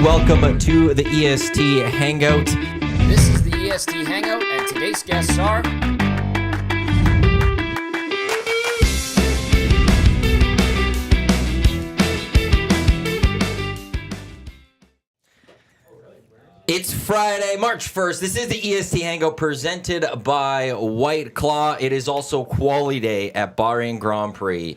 Welcome to the EST Hangout. This is the EST Hangout, and today's guests are... It's Friday, March 1st. This is the EST Hangout presented by White Claw. It is also Quali Day at Bahrain Grand Prix.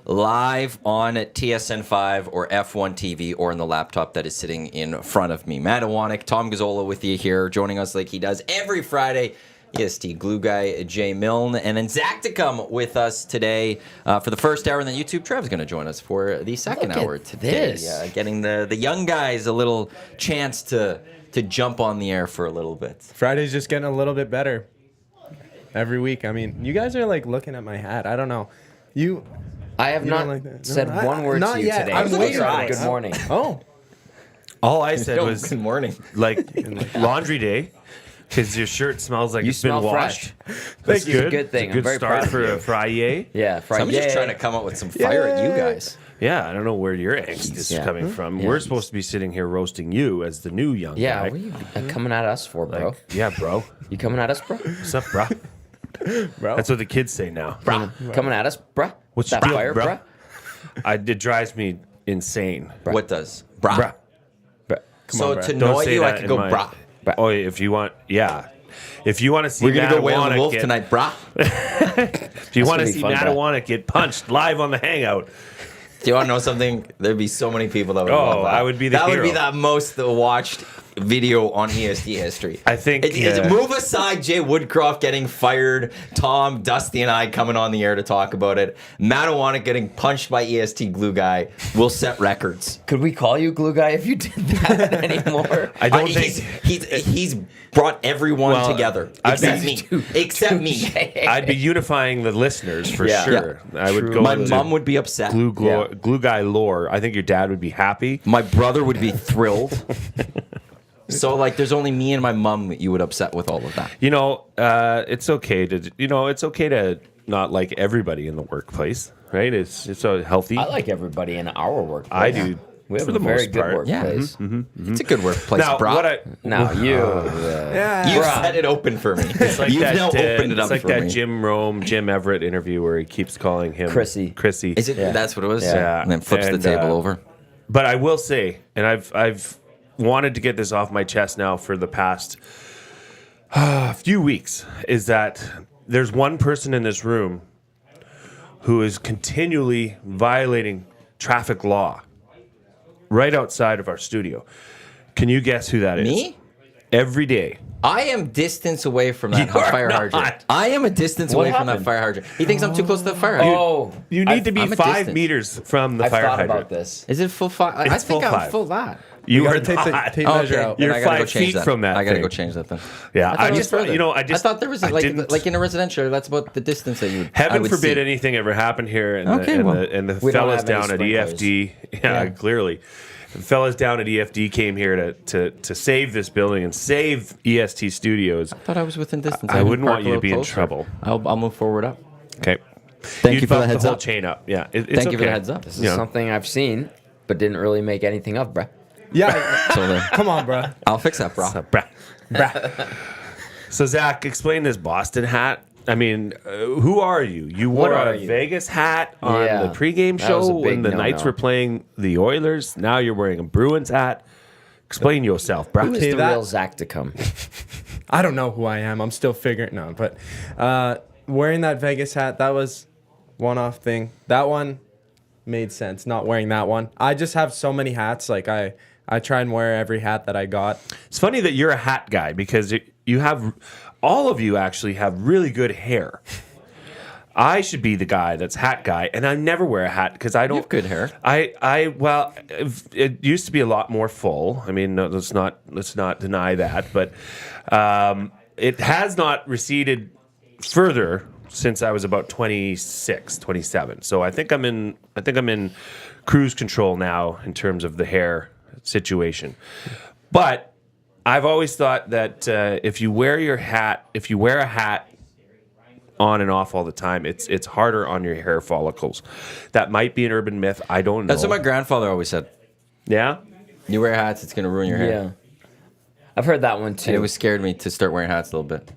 Live on TSN 5 or F1 TV or on the laptop that is sitting in front of me. Matt Iwanyk, Tom Gazzola with you here, joining us like he does every Friday. EST Glue Guy, Jay Milne, and then Zacticum with us today for the first hour, and then YouTube Trev's going to join us for the second hour today. Getting the young guys a little chance to jump on the air for a little bit. Friday's just getting a little bit better every week. I mean, you guys are like looking at my hat. I don't know. I have not said one word to you today. I'm waiting. Good morning. Oh. All I said was good morning. Like laundry day, because your shirt smells like it's been washed. That's good. a good thing. It's a good start for a Friday. Yeah, Friday. I'm just trying to come up with some fire at you guys. Yeah, I don't know where your angst is coming from. Yeah. We're supposed to be sitting here roasting you as the new young Yeah, guy. what are you coming at us for, bro? Yeah, bro. You coming at us, bro? What's up, bro? Bro. That's what the kids say now. Coming at us, bro? What's that your deal, fire, bro? bro? It drives me insane. What does? Brah. Bruh. Bro. So on, to bruh. Don't annoy say you, I that could in go my- brah. Oh, if you want, yeah. If you want to see We're going to Matt go whale and Iwanyk wolf get- tonight, brah. If you want to gonna be see fun, Matt bro. Iwanyk get punched live on the Hangout, Do you want to know something? There'd be so many people that would love that. I would be the That would be hero. the most watched video on EST history. I think, It's move aside Jay Woodcroft getting fired, Tom, Dusty, and I coming on the air to talk about it. Matt Iwanyk getting punched by EST Glue Guy will set records. Could we call you Glue Guy if you did that anymore? I don't think he's brought everyone together except me. Except me. I'd be unifying the listeners for Yeah. sure. I would go My into mom would be upset. glue guy lore. I think your dad would be happy. My brother would be thrilled. So, like, there's only me and my mom you would upset with all of that. You know, it's okay to not like everybody in the workplace, right? It's a healthy. I like everybody in our workplace. I do. We have for a the very most good part. workplace. It's a good workplace, Now, bro. what I Now, you... You Bruh. set it open for me. It's like You've that, now opened it up it's like for that me. Jim Everett interview where he keeps calling him Chrissy. Is it? Yeah. That's what it was. Yeah. And then flips And, the table over. But I will say, and I've wanted to get this off my chest now for the past few weeks, is that there's one person in this room who is continually violating traffic law right outside of our studio. Can you guess who that is? Me? Every day. I am distance away from that You are fire not. hydrant. I am a distance What away from that happened? fire hydrant. He thinks I'm too close to the fire hydrant. Oh, You need to be I'm a 5 distance. meters from the I've fire thought hydrant. about this. Is it full five? I It's think full I'm five. full that. You gotta are take the not. tape Oh, measure okay. out. Then You're I gotta go 5 change feet that. from that I gotta thing. go change that then. Yeah, I I just, further. you know, I thought there was I like didn't- in a residential. That's about the distance that you would. I Heaven would forbid see. anything ever happened here, and Okay, well, the we don't fellas have any down at sprinklers. EFD, Yeah. clearly, the fellas down at EFD came here to save this building and save EST Studios. I thought I was within distance. I had wouldn't park want a you to little be in closer. trouble. I'll move forward up. Okay, Thank you for the bumped heads whole up. chain up. Yeah, it's Thank you for the okay. heads up. This is Yeah. something I've seen, but didn't really make anything of, bruh. Yeah. So there. Come on, bro. I'll fix that, bro. So, So Zach, explain this Boston hat. I mean, who are you? You wore What are a you? Vegas hat on Yeah, the pregame that was a show big when the no-no. Knights were playing the Oilers. Now you're wearing a Bruins hat. Explain yourself, bro. Who is Okay, the that- real Zacticum? I don't know who I am. I'm still figuring it out. But wearing that Vegas hat, that was one-off thing. That one made sense, not wearing that one. I just have so many hats. Like, I try and wear every hat that I got. It's funny that you're a hat guy because you have, all of you actually have really good hair. I should be the guy that's hat guy, and I never wear a hat because I don't. You have good hair. Well, it used to be a lot more full. I mean, no, let's not deny that, but it has not receded further since I was about 26, 27. So I think I'm in cruise control now in terms of the hair situation. But I've always thought that if you wear a hat on and off all the time, it's harder on your hair follicles. That might be an urban myth. I don't know. That's what my grandfather always said. Yeah? You wear hats, it's gonna ruin your hair. Yeah. I've heard that one too. And it was scared me to start wearing hats a little bit.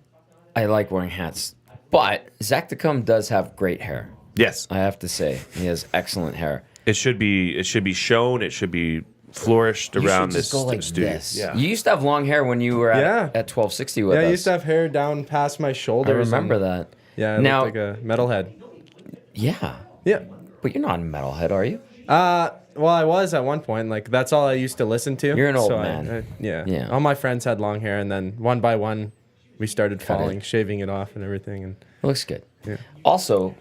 I like wearing hats. But Zacticum does have great hair. Yes. I have to say. He has excellent hair. It should be shown. It should be flourished You around should just this go like studio. this. Yeah. You used to have long hair when you were at 1260 with us. Yeah, I used to have hair down past my I shoulders. remember that. Yeah, I Now- looked like a metalhead. Yeah. Yeah. But you're not a metalhead, are you? Well, I was at one point. Like, that's all I used to listen to. You're an old So man. Yeah. Yeah. All my friends had long hair, and then one by one, we started Cut falling, it. shaving it off and everything. And It looks good. Yeah. Also,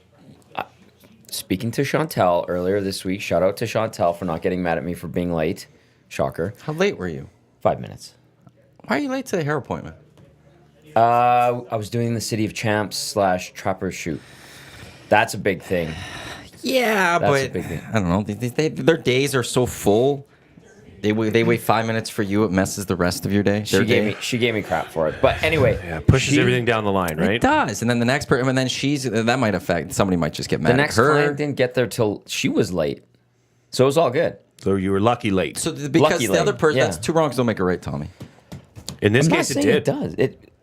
speaking to Chantel earlier this week, shout out to Chantel for not getting mad at me for being late. Shocker. How late were you? 5 minutes. Why are you late to the hair appointment? I was doing the City of Champs / Trapper shoot. That's a big thing. Yeah, That's a but big thing. I don't know. Their days are so full. They wait 5 minutes for you. It messes the rest of your day. She gave me crap for it. But anyway, Yeah, pushes everything down the line, right? It does, and then the next person, and then that might affect somebody. Might just get mad the at next her. client didn't get there till she was late. So it was all good. So you were lucky late. So because Lucky the other lane, person, yeah. that's two wrongs don't make a right, Tommy. In this I'm not case, it saying did. it does.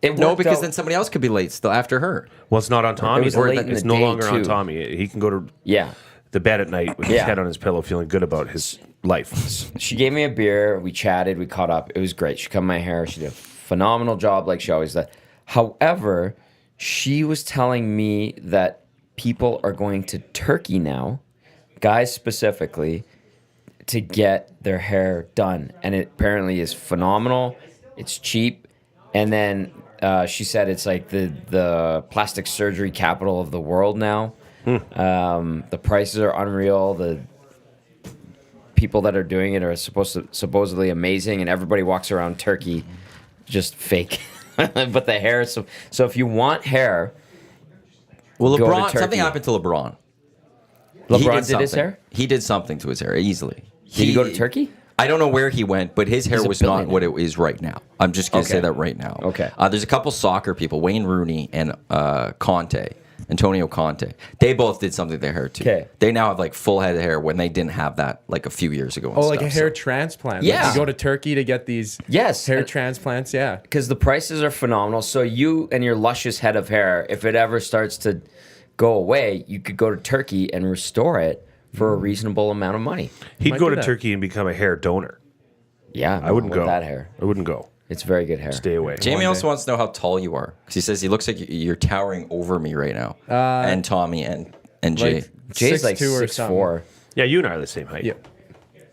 It No, worked because out. then somebody else could be late still after her. Well, it's not on Tommy. was late in It's the no day, longer on too. Tommy. He can go to Yeah. the bed at night with his Yeah. head on his pillow, feeling good about his life. She gave me a beer. We chatted. We caught up. It was great. She cut my hair. She did a phenomenal job, like she always does. However, she was telling me that people are going to Turkey now, guys specifically, to get their hair done, and it apparently is phenomenal. It's cheap, and then she said it's like the plastic surgery capital of the world now. The prices are unreal. The people that are doing it are supposedly amazing, and everybody walks around Turkey just fake. But the hair, so if you want hair, Well, Go to LeBron, Turkey. something happened to LeBron. LeBron did his something. hair. He did something to his hair easily. Did he go to Turkey? I don't know where he went, but his hair He's a was not billionaire. what it is right now. I'm just going to say Okay. that right now. Okay. There's a couple soccer people, Wayne Rooney and Antonio Conte. They both did something to their hair too. Okay. They now have like full head of hair when they didn't have that like a few years ago. And like a stuff, hair so- transplant. Yeah. Like you go to Turkey to get these Yes. hair transplants. Yeah. Because the prices are phenomenal. So you and your luscious head of hair, if it ever starts to go away, you could go to Turkey and restore it for a reasonable amount of money. He'd Might go do to that. Turkey and become a hair donor. Yeah, I wouldn't with go. that hair. I wouldn't go. It's very good hair. Stay away. Jamie One also day. wants to know how tall you are because he says he looks like you're towering over me right now, and Tommy and Jay. Like Jay's like 6'2" or 6'4". Yeah, you and I are the same height. Yeah.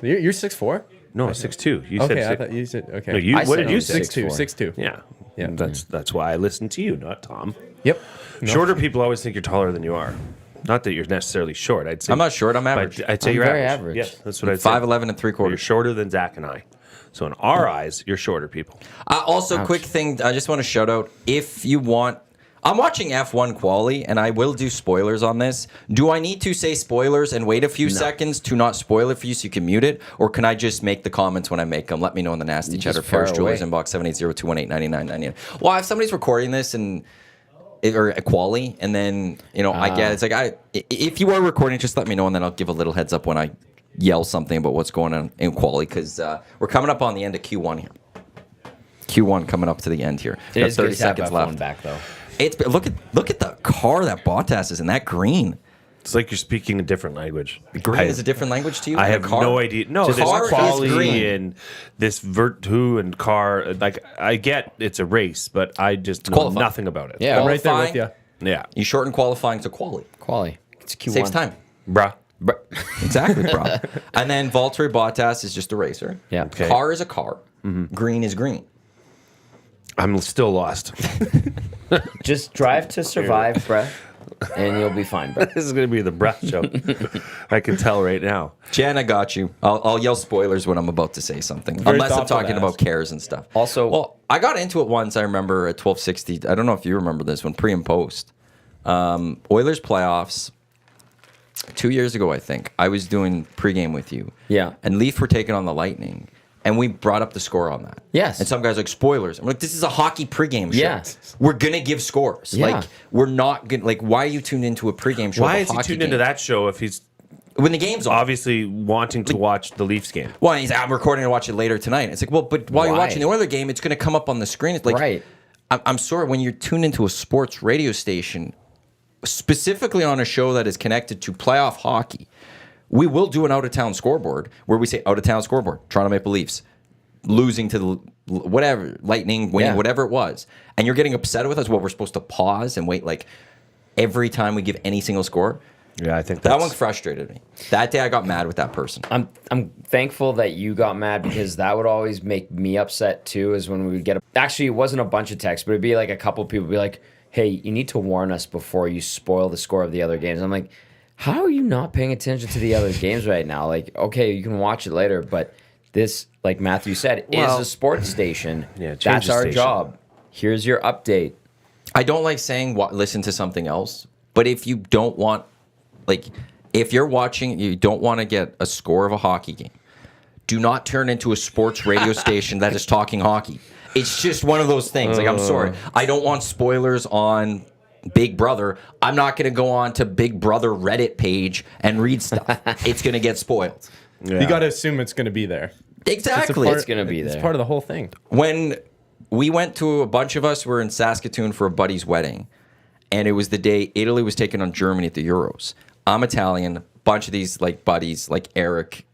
You're 6'4"? No, 6'2". You Okay, said I six. thought you said okay. No, you. I What said did I you was say? 6'2", 6'4". 6'2". Yeah. Yeah. That's why I listen to you, not Tom. Yep. Shorter people always think you're taller than you are. Not that you're necessarily short. I'd say I'm not short. I'm but average. I'd say I'm you're very average. average. Yeah, that's what I'd say. 5'11" and 3/4. You're shorter than Zach and I. So in our eyes, you're shorter people. Also, quick thing, I just want to shout out if you want. I'm watching F1 quali, and I will do spoilers on this. Do I need to say spoilers and wait a few seconds to not spoil it for you so you can mute it? Or can I just make the comments when I make them? Let me know in the nasty Just chatter. fire First Jewelers away. inbox 780-218-9999. Well, if somebody's recording this or a quali, and then, I get it's like, if you are recording, just let me know, and then I'll give a little heads up when I yell something about what's going on in quali, because we're coming up on the end of Q1 here. Q1 coming up to the end here. It Got is good 30 to have seconds F1 left. back though. Look at the car that Bottas is in, that green. It's like you're speaking a different language. Green is a different language to you? I than a have car? no idea. No, Just this car is quality green. and this Virtu and car. Like I get it's a race, but I just know qualifying. nothing about it. Yeah, I'm right there with Qualifying. you. Yeah. You shorten qualifying to quali. Quali. It's Q1. Saves time. Bruh. Exactly, bro. And then Valtteri Bottas is just a racer. Yeah. Okay. Car is a car. Green is green. I'm still lost. Just drive to survive, bruh, and you'll be fine, bruh. This is going to be the breath show. I can tell right now. Jen, I got you. I'll yell spoilers when I'm about to say something. Very Unless I'm thoughtful to talking ask. about cares and stuff. Also- well, I got into it once, I remember, at 1260. I don't know if you remember this one, pre and post. Oilers playoffs 2 years ago, I think. I was doing pregame with you. Yeah. And Leaf were taking on the Lightning. And we brought up the score on that. Yes. And some guys are like, spoilers. I'm like, this is a hockey pregame show. Yeah. We're going to give scores. Yeah. Like, we're not going to, like, why are you tuned into a pregame show? Why of a is he hockey tuned into game? that show if he's When the game's on. obviously wanting to watch the Leafs game? Well, he's like, I'm recording to watch it later tonight. It's like, well, but while you're Why? watching the other game, it's going to come up on the screen. It's like, Right. I'm sorry, when you're tuned into a sports radio station, specifically on a show that is connected to playoff hockey, we will do an out-of-town scoreboard where we say out-of-town scoreboard, Toronto Maple Leafs losing to the whatever, Lightning winning, Yeah. whatever it was. And you're getting upset with us. Well, we're supposed to pause and wait like every time we give any single score. Yeah, I think That that's one frustrated me. That day I got mad with that person. I'm thankful that you got mad because that would always make me upset too. Is when we would get actually it wasn't a bunch of texts, but it'd be like a couple people be like, "Hey, you need to warn us before you spoil the score of the other games." I'm like, "How are you not paying attention to the other games right now? Like, okay, you can watch it later, but this, like Matthew said, Well, is a sports station. Yeah, change that's the our station. job. Here's your update." I don't like saying listen to something else, but if you don't want, like, if you're watching, you don't want to get a score of a hockey game, do not turn into a sports radio station that is talking hockey. It's just one of those things. Like, I'm sorry. I don't want spoilers on Big Brother. I'm not going to go on to Big Brother Reddit page and read stuff. It's going to get spoiled. Yeah. You got to assume it's going to be there. Exactly. It's gonna be there. It's part of the whole thing. When we went to, a bunch of us were in Saskatoon for a buddy's wedding, and it was the day Italy was taking on Germany at the Euros. I'm Italian. Bunch of these like buddies, like Eric,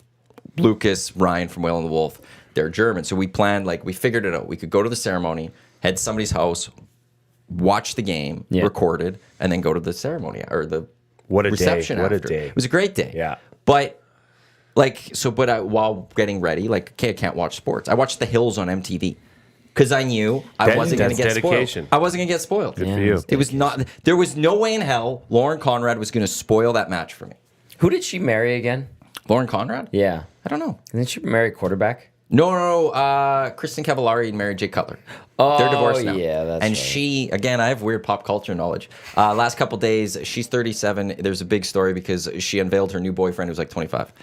Lucas, Ryan from Whale and the Wolf, they're German. So we planned, like, we figured it out. We could go to the ceremony, head to somebody's house, watch the game, Yeah. record it, and then go to the ceremony or the What a day. reception What a after. day. It was a great day. Yeah. But like, so, but while getting ready, like, okay, I can't watch sports. I watched The Hills on MTV because I knew I wasn't going to That's get dedication. spoiled. I wasn't going to get spoiled. Good for you. It was not. There was no way in hell Lauren Conrad was going to spoil that match for me. Who did she marry again? Lauren Conrad? Yeah, I don't know. didn't she marry a quarterback? No. Kristen Cavallari married Jay Cutler. Oh, They're divorced now. yeah, that's and right. she, again, I have weird pop culture knowledge. Last couple days, she's 37. There's a big story because she unveiled her new boyfriend who's like 25.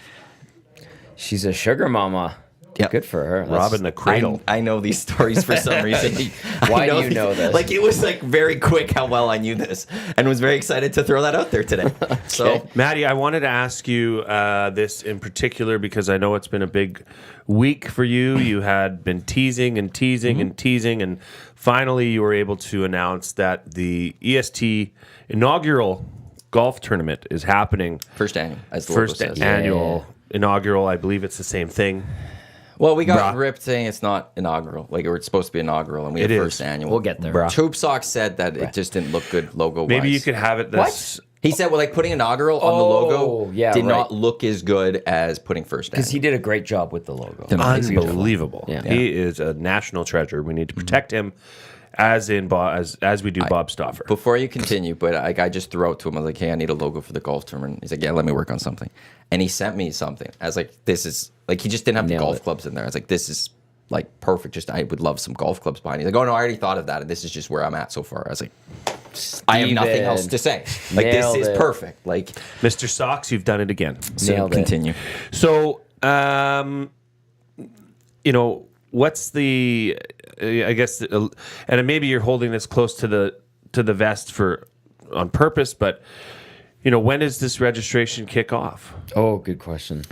She's a sugar mama. Yep. Good for her. Robbing the cradle. I know these stories for some reason. Why I do you know this? Like, it was like very quick how well I knew this, and was very excited to throw that out there today. So Maddie, I wanted to ask you this in particular because I know it's been a big week for you. You had been teasing and teasing and teasing, and finally you were able to announce that the EST inaugural golf tournament is happening. first annual, as the logo First says. annual inaugural. I believe it's the same thing. Well, we got Bruh. ripped saying it's not inaugural. Like, it's supposed to be inaugural, and we It had is. first annual. We'll get there. Bruh. Tube Sock said that it just didn't look good logo-wise. Maybe you could have it this. He said, well, like, putting inaugural on the logo yeah, did right. not look as good as putting first Because annual. he did a great job with the logo. Unbelievable. Yeah. He is a national treasure. We need to protect him as we do Bob Stauffer. Before you continue, but I just threw out to him, I was like, hey, I need a logo for the golf tournament. He's like, yeah, let me work on something. And he sent me something. I was like, this is, like, he just didn't have the Nailed golf it. clubs in there. I was like, this is, like, perfect. Just, I would love some golf clubs behind. He's like, oh, no, I already thought of that, and this is just where I'm at so far. I was like, I have nothing Steven. else to say. Like, this Nailed is it. perfect. Like, Mr. Socks, you've done it again. so Nailed it. continue. So, what's the? I guess, and maybe you're holding this close to the vest on purpose, but when does this registration kick off? Oh, good question.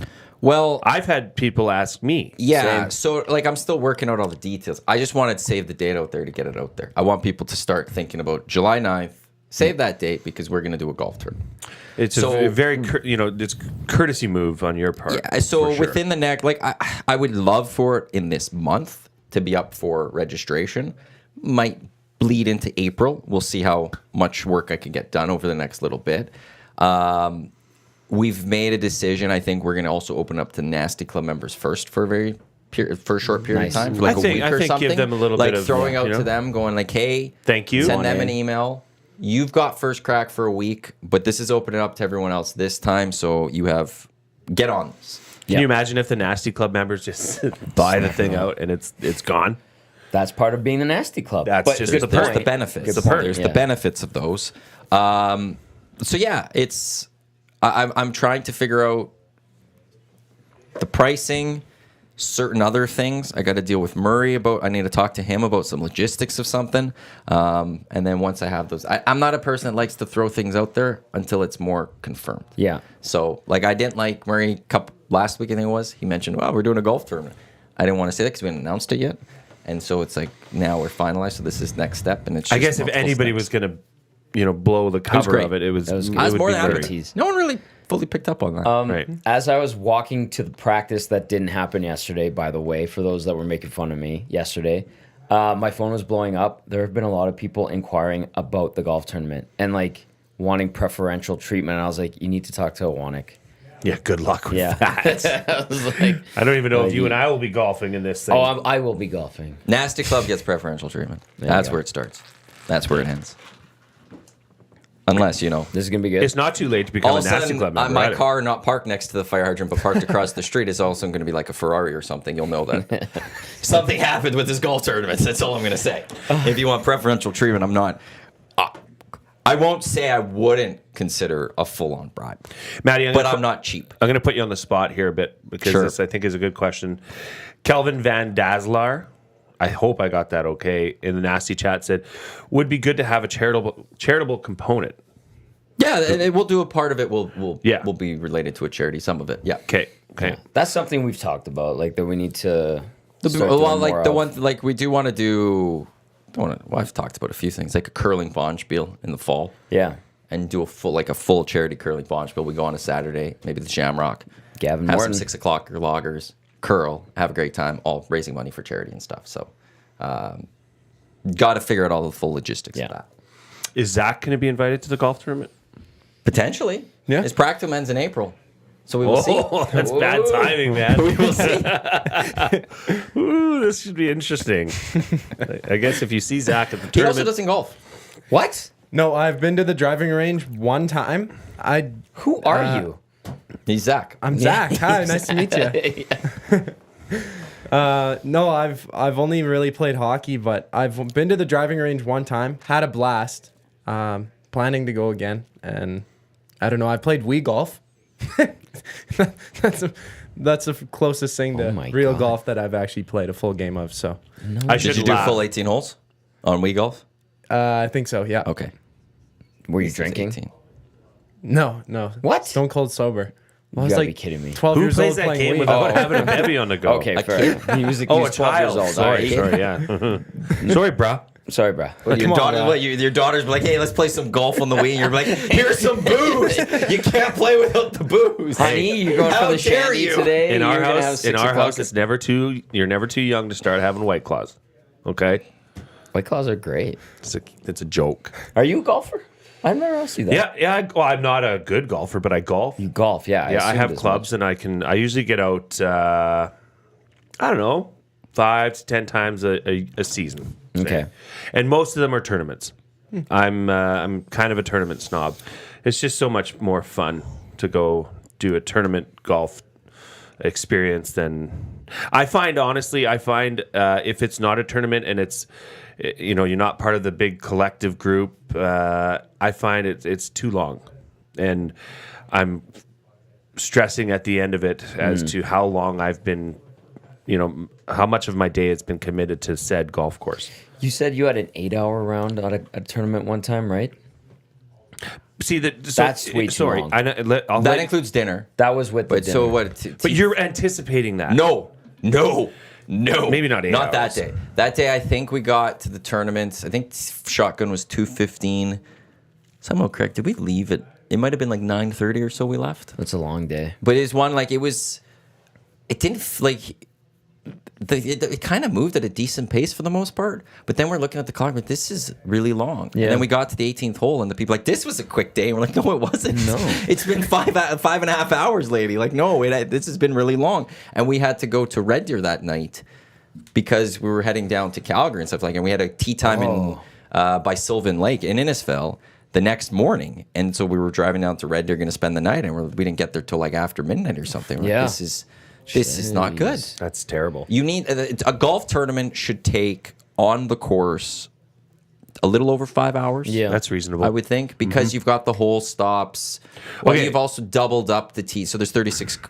Well, I've had people ask me. yeah, so, like, I'm still working out all the details. I just wanted to save the date out there to get it out there. I want people to start thinking about July 9th. Save that date because we're going to do a golf tournament. It's So- a very it's courtesy move on your part. Yeah, so for sure. within the next, like, I would love for it in this month to be up for registration. Might bleed into April. We'll see how much work I can get done over the next little bit. We've made a decision. I think we're going to also open up to Nasty Club members first for a short period Nice. of time, for like I think- a week I or think something. give them a little like bit of, throwing out you know? to them, going like, "Hey, Thank you. Send them in. an email. You've got first crack for a week, but this is opening up to everyone else this time. So you have get on this." Can you imagine if the Nasty Club members just buy the thing out and it's gone? That's part of being the Nasty Club. That's But just there's, the there's point. the benefits. Good point. There's Yeah. the benefits of those. So yeah, it's I'm trying to figure out the pricing, certain other things. I got to deal with Murray about. I need to talk to him about some logistics of something. And then once I have those, I'm not a person that likes to throw things out there until it's more confirmed. Yeah. So like I didn't like Murray last week. I think it was. He mentioned, "Well, we're doing a golf tournament." I didn't want to say that because we hadn't announced it yet. And so it's like now we're finalized. So this is next step, and it's. Just I guess if anybody steps. was gonna, blow the cover great. of it, it was. That was good. it I was would more be than happy. great. Tease. No one really fully picked up on that. Right. As I was walking to the practice that didn't happen yesterday, by the way, for those that were making fun of me yesterday, my phone was blowing up. There have been a lot of people inquiring about the golf tournament and like wanting preferential treatment. And I was like, you need to talk to Iwanyk. Yeah. Good luck with Yeah. that. I was like, I don't even know if you and I will be golfing in this thing. I will be golfing. Nasty Club gets preferential treatment. you That's go. where it starts. That's where it ends. Unless, This is going to be good. It's not too late to become all a of a nasty sudden, club member. my either. car not parked next to the fire hydrant, but parked across the street is also going to be like a Ferrari or something. You'll know that something happened with this golf tournament. That's all I'm going to say. If you want preferential treatment, I'm not. I won't say I wouldn't consider a full-on bribe, Maddie, but I'm not cheap. I'm going to put you on the spot here a bit because Sure. this, I think, is a good question. Kelvin Van Dazzlar, I hope I got that okay, in the nasty chat said, would be good to have a charitable component. Yeah, we'll do a part of it. Will be related to a charity. Some of it, yeah. Okay. That's something we've talked about, like that we need to. start Well, doing like more the of. one, like we do want to do. Well, I've talked about a few things, like a curling bond spiel in the fall. Yeah. And do a full charity curling bond spiel. We go on a Saturday, maybe the Shamrock. Gavin have Morton. some 6 o'clock loggers, curl, have a great time, all raising money for charity and stuff. So, got to figure out all the full logistics Yeah. of that. Is Zach going to be invited to the golf tournament? Potentially, Yeah. His practicum ends in April, so we will see. Oh, that's bad timing, man. We will see. Ooh, this should be interesting. I guess if you see Zach at the He tournament, also doesn't golf. What? No, I've been to the driving range one time. Who are you? He's Zach. I'm Zach. Hi, nice to meet you. No, I've only really played hockey, but I've been to the driving range one time. Had a blast. Planning to go again, and I don't know. I played Wii golf. That's the closest thing to my real God. golf that I've actually played a full game of. So I Did should you do laugh. full 18 holes on Wii Golf? I think so. Yeah. Okay. Were you This is drinking? 18. No. What? Stone cold sober. I was gotta like be kidding me. 12 Who years plays old that playing game Wii. without having a bevy on the go? Okay, A fair. kid? He was, he Oh, was a 12 years child. old. Sorry, All right. yeah. Sorry, bruh. Sorry, bro. Your daughter, your daughter's like, hey, let's play some golf on the Wii. And you're like, here's some booze. You can't play without the booze. Honey, you're going How for the dare shandy you? today. In our You're gonna have house, 6 o'clock. it's never too. You're never too young to start having White Claws. Okay, White Claws are great. it's a joke. Are you a golfer? I've never asked you that. Yeah. Well, I'm not a good golfer, but I golf. You golf, yeah. I assumed have as clubs, much. and I usually get out. I don't know, 5 to 10 times a season. say. Okay. And most of them are tournaments. I'm kind of a tournament snob. It's just so much more fun to go do a tournament golf experience than I find. Honestly, if it's not a tournament and it's you're not part of the big collective group, I find it's too long, and I'm stressing at the end of it as to how long I've been, how much of my day has been committed to said golf course. You said you had an 8-hour round at a tournament one time, right? See That's way too sorry. long. That includes dinner. That was with the But dinner. so what? But you're anticipating that. No. Maybe not 8 Not that hours. day. That day, I think we got to the tournament. I think shotgun was 2:15. Somehow correct. Did we leave it? It might have been like 9:30 or so. We left. That's a long day. But it's one like it was. It didn't like. It kind of moved at a decent pace for the most part. But then we're looking at the clock, like this is really long. Yeah. And then we got to the 18th hole, and the people like this was a quick day. And we're like, no, it wasn't. No. It's been 5.5 hours, lady. Like, no, this has been really long. And we had to go to Red Deer that night because we were heading down to Calgary and stuff like. And we had a tea time in by Sylvan Lake in Innisfil the next morning. And so we were driving down to Red Deer, going to spend the night, and we didn't get there till like after midnight or something. We're Yeah. like, this is not good. That's terrible. You need a golf tournament should take on the course a little over 5 hours. Yeah. That's reasonable. I would think because you've got the hole stops. Well, Okay. you've also doubled up the tee. So there's 36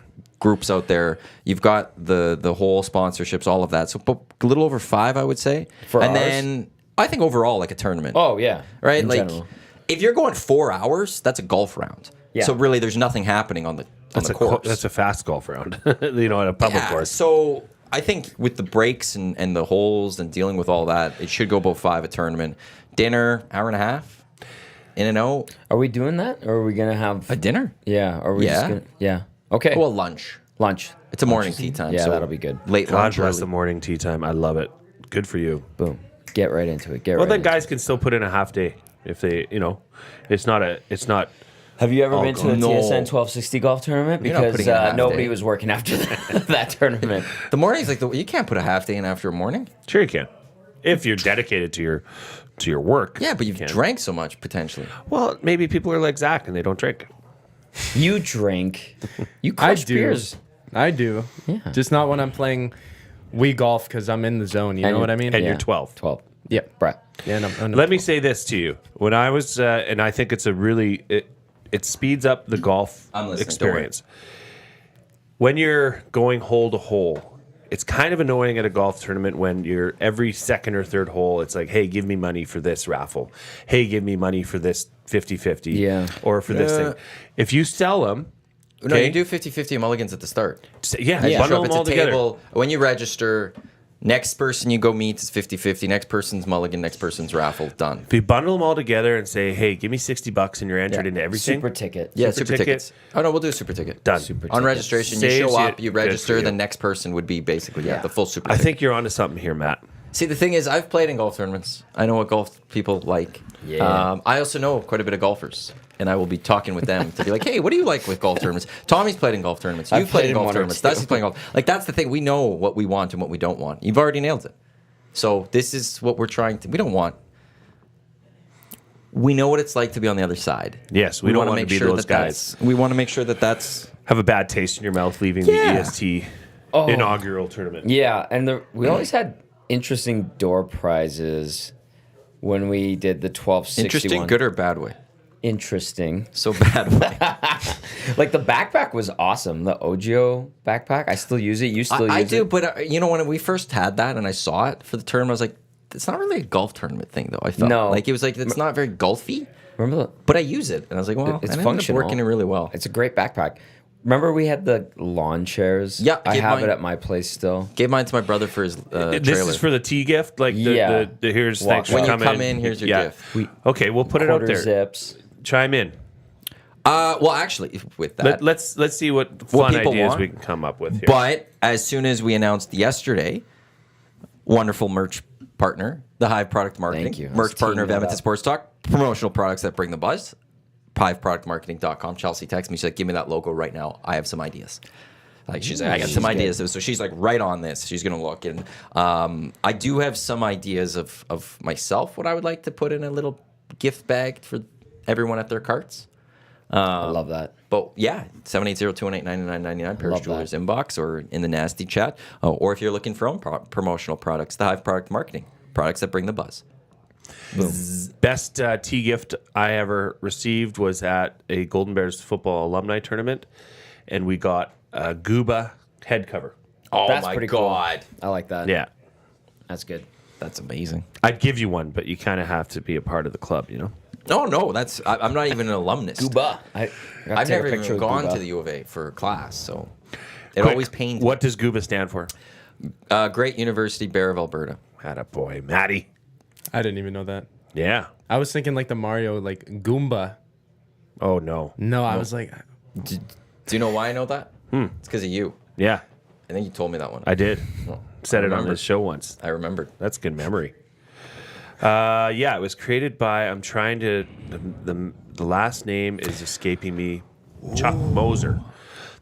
groups out there. You've got the whole sponsorships, all of that. So a little over 5, I would say. For and ours? then I think overall like a tournament. Oh yeah, right. in Like general. if you're going 4 hours, that's a golf round. Yeah. So really, there's nothing happening on the course. That's a fast golf round, at a public course. So I think with the breaks and the holes and dealing with all that, it should go about 5 a tournament. Dinner, hour and a half, in and out. Are we doing that, or are we gonna have A dinner? Yeah. Are we just Yeah. gonna? Yeah. Okay. Well, lunch. Lunch. It's a morning tea time. Yeah, so that'll be good. Late God lunch. bless early. the morning tea time. I love it. Good for you. Boom. Get right into it. Get Well, right. then into guys can still put in a half day if they, it's not. it. Have you ever been to the no. TSN 1260 golf tournament? You're not Because putting in a half nobody day. was working after that tournament. The morning's like you can't put a half day in after a morning. Sure, you can, if you're dedicated to your work. Yeah, but you've you can. drank so much potentially. Well, maybe people are like Zach and they don't drink. You drink. You I crush do. beers. I do. Yeah. Just not when I'm playing Wii golf because I'm in the zone. You know what I mean? And you're 12. 12. Yep. Brett. Yeah. No, Let me say this to you. When I was, and I think it's it speeds up the golf I'm listening, experience. When you're going hole to hole, it's kind of annoying at a golf tournament when you're every second or third hole, it's like, hey, give me money for this raffle. Hey, give me money for this 50-50. Yeah. Or for this thing. If you sell them, No, okay, you do 50-50 mulligans at the start. yeah, You show bundle up, them it's all a together. table. When you register, next person you go meet is 50-50. Next person's mulligan, next person's raffle. Done. If you bundle them all together and say, hey, give me $60 and you're entered into everything. Super ticket. Yeah, Super super ticket. tickets. Oh no, we'll do a super ticket. Done. Super On ticket. registration, you Saves show you- up, you good for register, you. the next person would be basically the full super I ticket. think you're onto something here, Matt. See, the thing is, I've played in golf tournaments. I know what golf people like. Yeah. I also know quite a bit of golfers, and I will be talking with them to be like, hey, what do you like with golf tournaments? Tommy's played in golf tournaments. You've played in golf one or tournaments. two. Dusty's playing golf. Like, that's the thing. We know what we want and what we don't want. You've already nailed it. So this is what we're trying to... We don't want... We know what it's like to be on the other side. Yes, we don't wanna want to make be sure those that guys. We want to make sure that that's... Have a bad taste in your mouth leaving Yeah. the EST inaugural tournament. Yeah, and we always had interesting door prizes when we did the 1261. Interesting, good or bad way? Interesting. So bad way. Like the backpack was awesome. The Ogio backpack. I still use it. You still use it? I do, but when we first had that and I saw it for the tournament, I was like, it's not really a golf tournament thing, though. I felt No. like it was like it's not very golfy, Remember but I use it, and I was like, well, It's it ended up functional. working really well. it's a great backpack. Remember we had the lawn chairs? Yeah, I give have mine. it at my place still. Gave mine to my brother for his trailer. This is for the tea gift? Like, Yeah. the here's Walk thanks for when you coming come in, here's your Yeah. gift. Okay, we'll put it out Quarter there. zips. Chime in. Well, actually, with that, Let's see what fun people ideas want. we can come up with here. but as soon as we announced yesterday, wonderful merch partner, the Hive Product Marketing, Thank you. I was merch partner of teeing that Edmonton up. Sports Talk, promotional products that bring the buzz. HiveProductMarketing.com. Chelsea texts me. She's like, give me that logo right now. I have some ideas. Like, she's like, I got some ideas. So she's like, right on this. She's going to look. And I do have some ideas of myself, what I would like to put in a little gift bag for everyone at their carts. I love that. But yeah, 780-218-9999, Paris Love Jewelers that. inbox or in the nasty chat. Or if you're looking for own promotional products, the Hive Product Marketing. Products that bring the buzz. Best tea gift I ever received was at a Golden Bears football alumni tournament, and we got a Gooba head cover. Oh That's my pretty God. cool. I like that. Yeah. That's good. That's amazing. I'd give you one, but you kind of have to be a part of the club, No, I'm not even an alumnus. Gooba. I've never even gone to the U of A for a class, so it always pains me. What does Gooba stand for? Great University, Bear of Alberta. Attaboy, Matty. I didn't even know that. Yeah. I was thinking like the Mario, like Goomba. Oh, no. No, I was like, Do you know why I know that? It's because of you. Yeah, I think you told me that one. I did. Said it on remember. this show once. I remembered. That's good memory. Yeah, it was created by, I'm trying to, the last name is escaping me, Chuck Moser.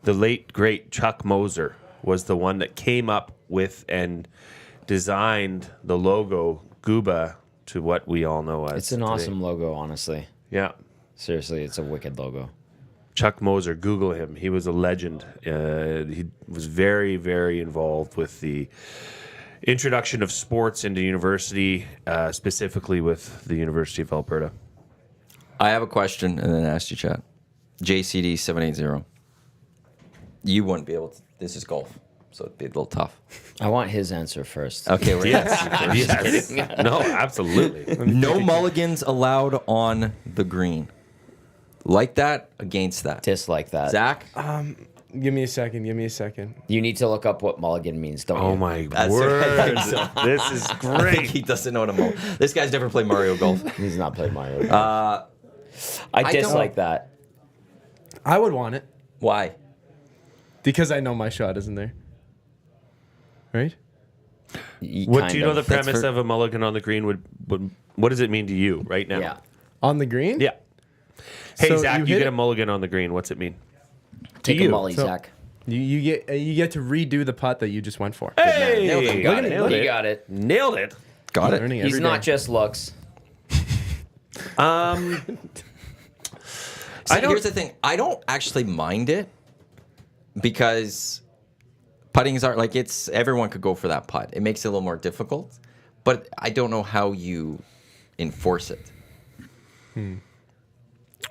The late, great Chuck Moser was the one that came up with and designed the logo Gooba to what we all know as It's an today. awesome logo, honestly. Yeah. Seriously, it's a wicked logo. Chuck Moser, Google him. He was a legend. He was very, very involved with the introduction of sports into university, specifically with the University of Alberta. I have a question and then ask you, chat. JCD 780. You wouldn't be able to. This is golf, so it'd be a little tough. I want his answer first. Okay, we're Yes. No, absolutely. no mulligans allowed on the green. Like that, against that. Dislike that. Zach? Give me a second. You need to look up what mulligan means, don't you? Oh my That's word! I think so. This is I think great. he doesn't know what a mulligan. This guy's never played Mario Golf. He's not played Mario. I I dislike that. I would want it Why? because I know my shot isn't there. Right? What do you know the That's premise for- of a mulligan on the green would what does it mean to you right now? Yeah. On the green? Yeah. Hey, So Zach, you you hit get a it- mulligan on the green. What's it mean? Take you. a molly, So- Zach. You get to redo the putt that you just went for. Hey, Nailed it. Got it. nailed You it. got it. Nailed it. Got it. Learning He's every not day. just looks. See, don't- here's the thing. I don't actually mind it because puttings are like everyone could go for that putt. It makes it a little more difficult, but I don't know how you enforce it.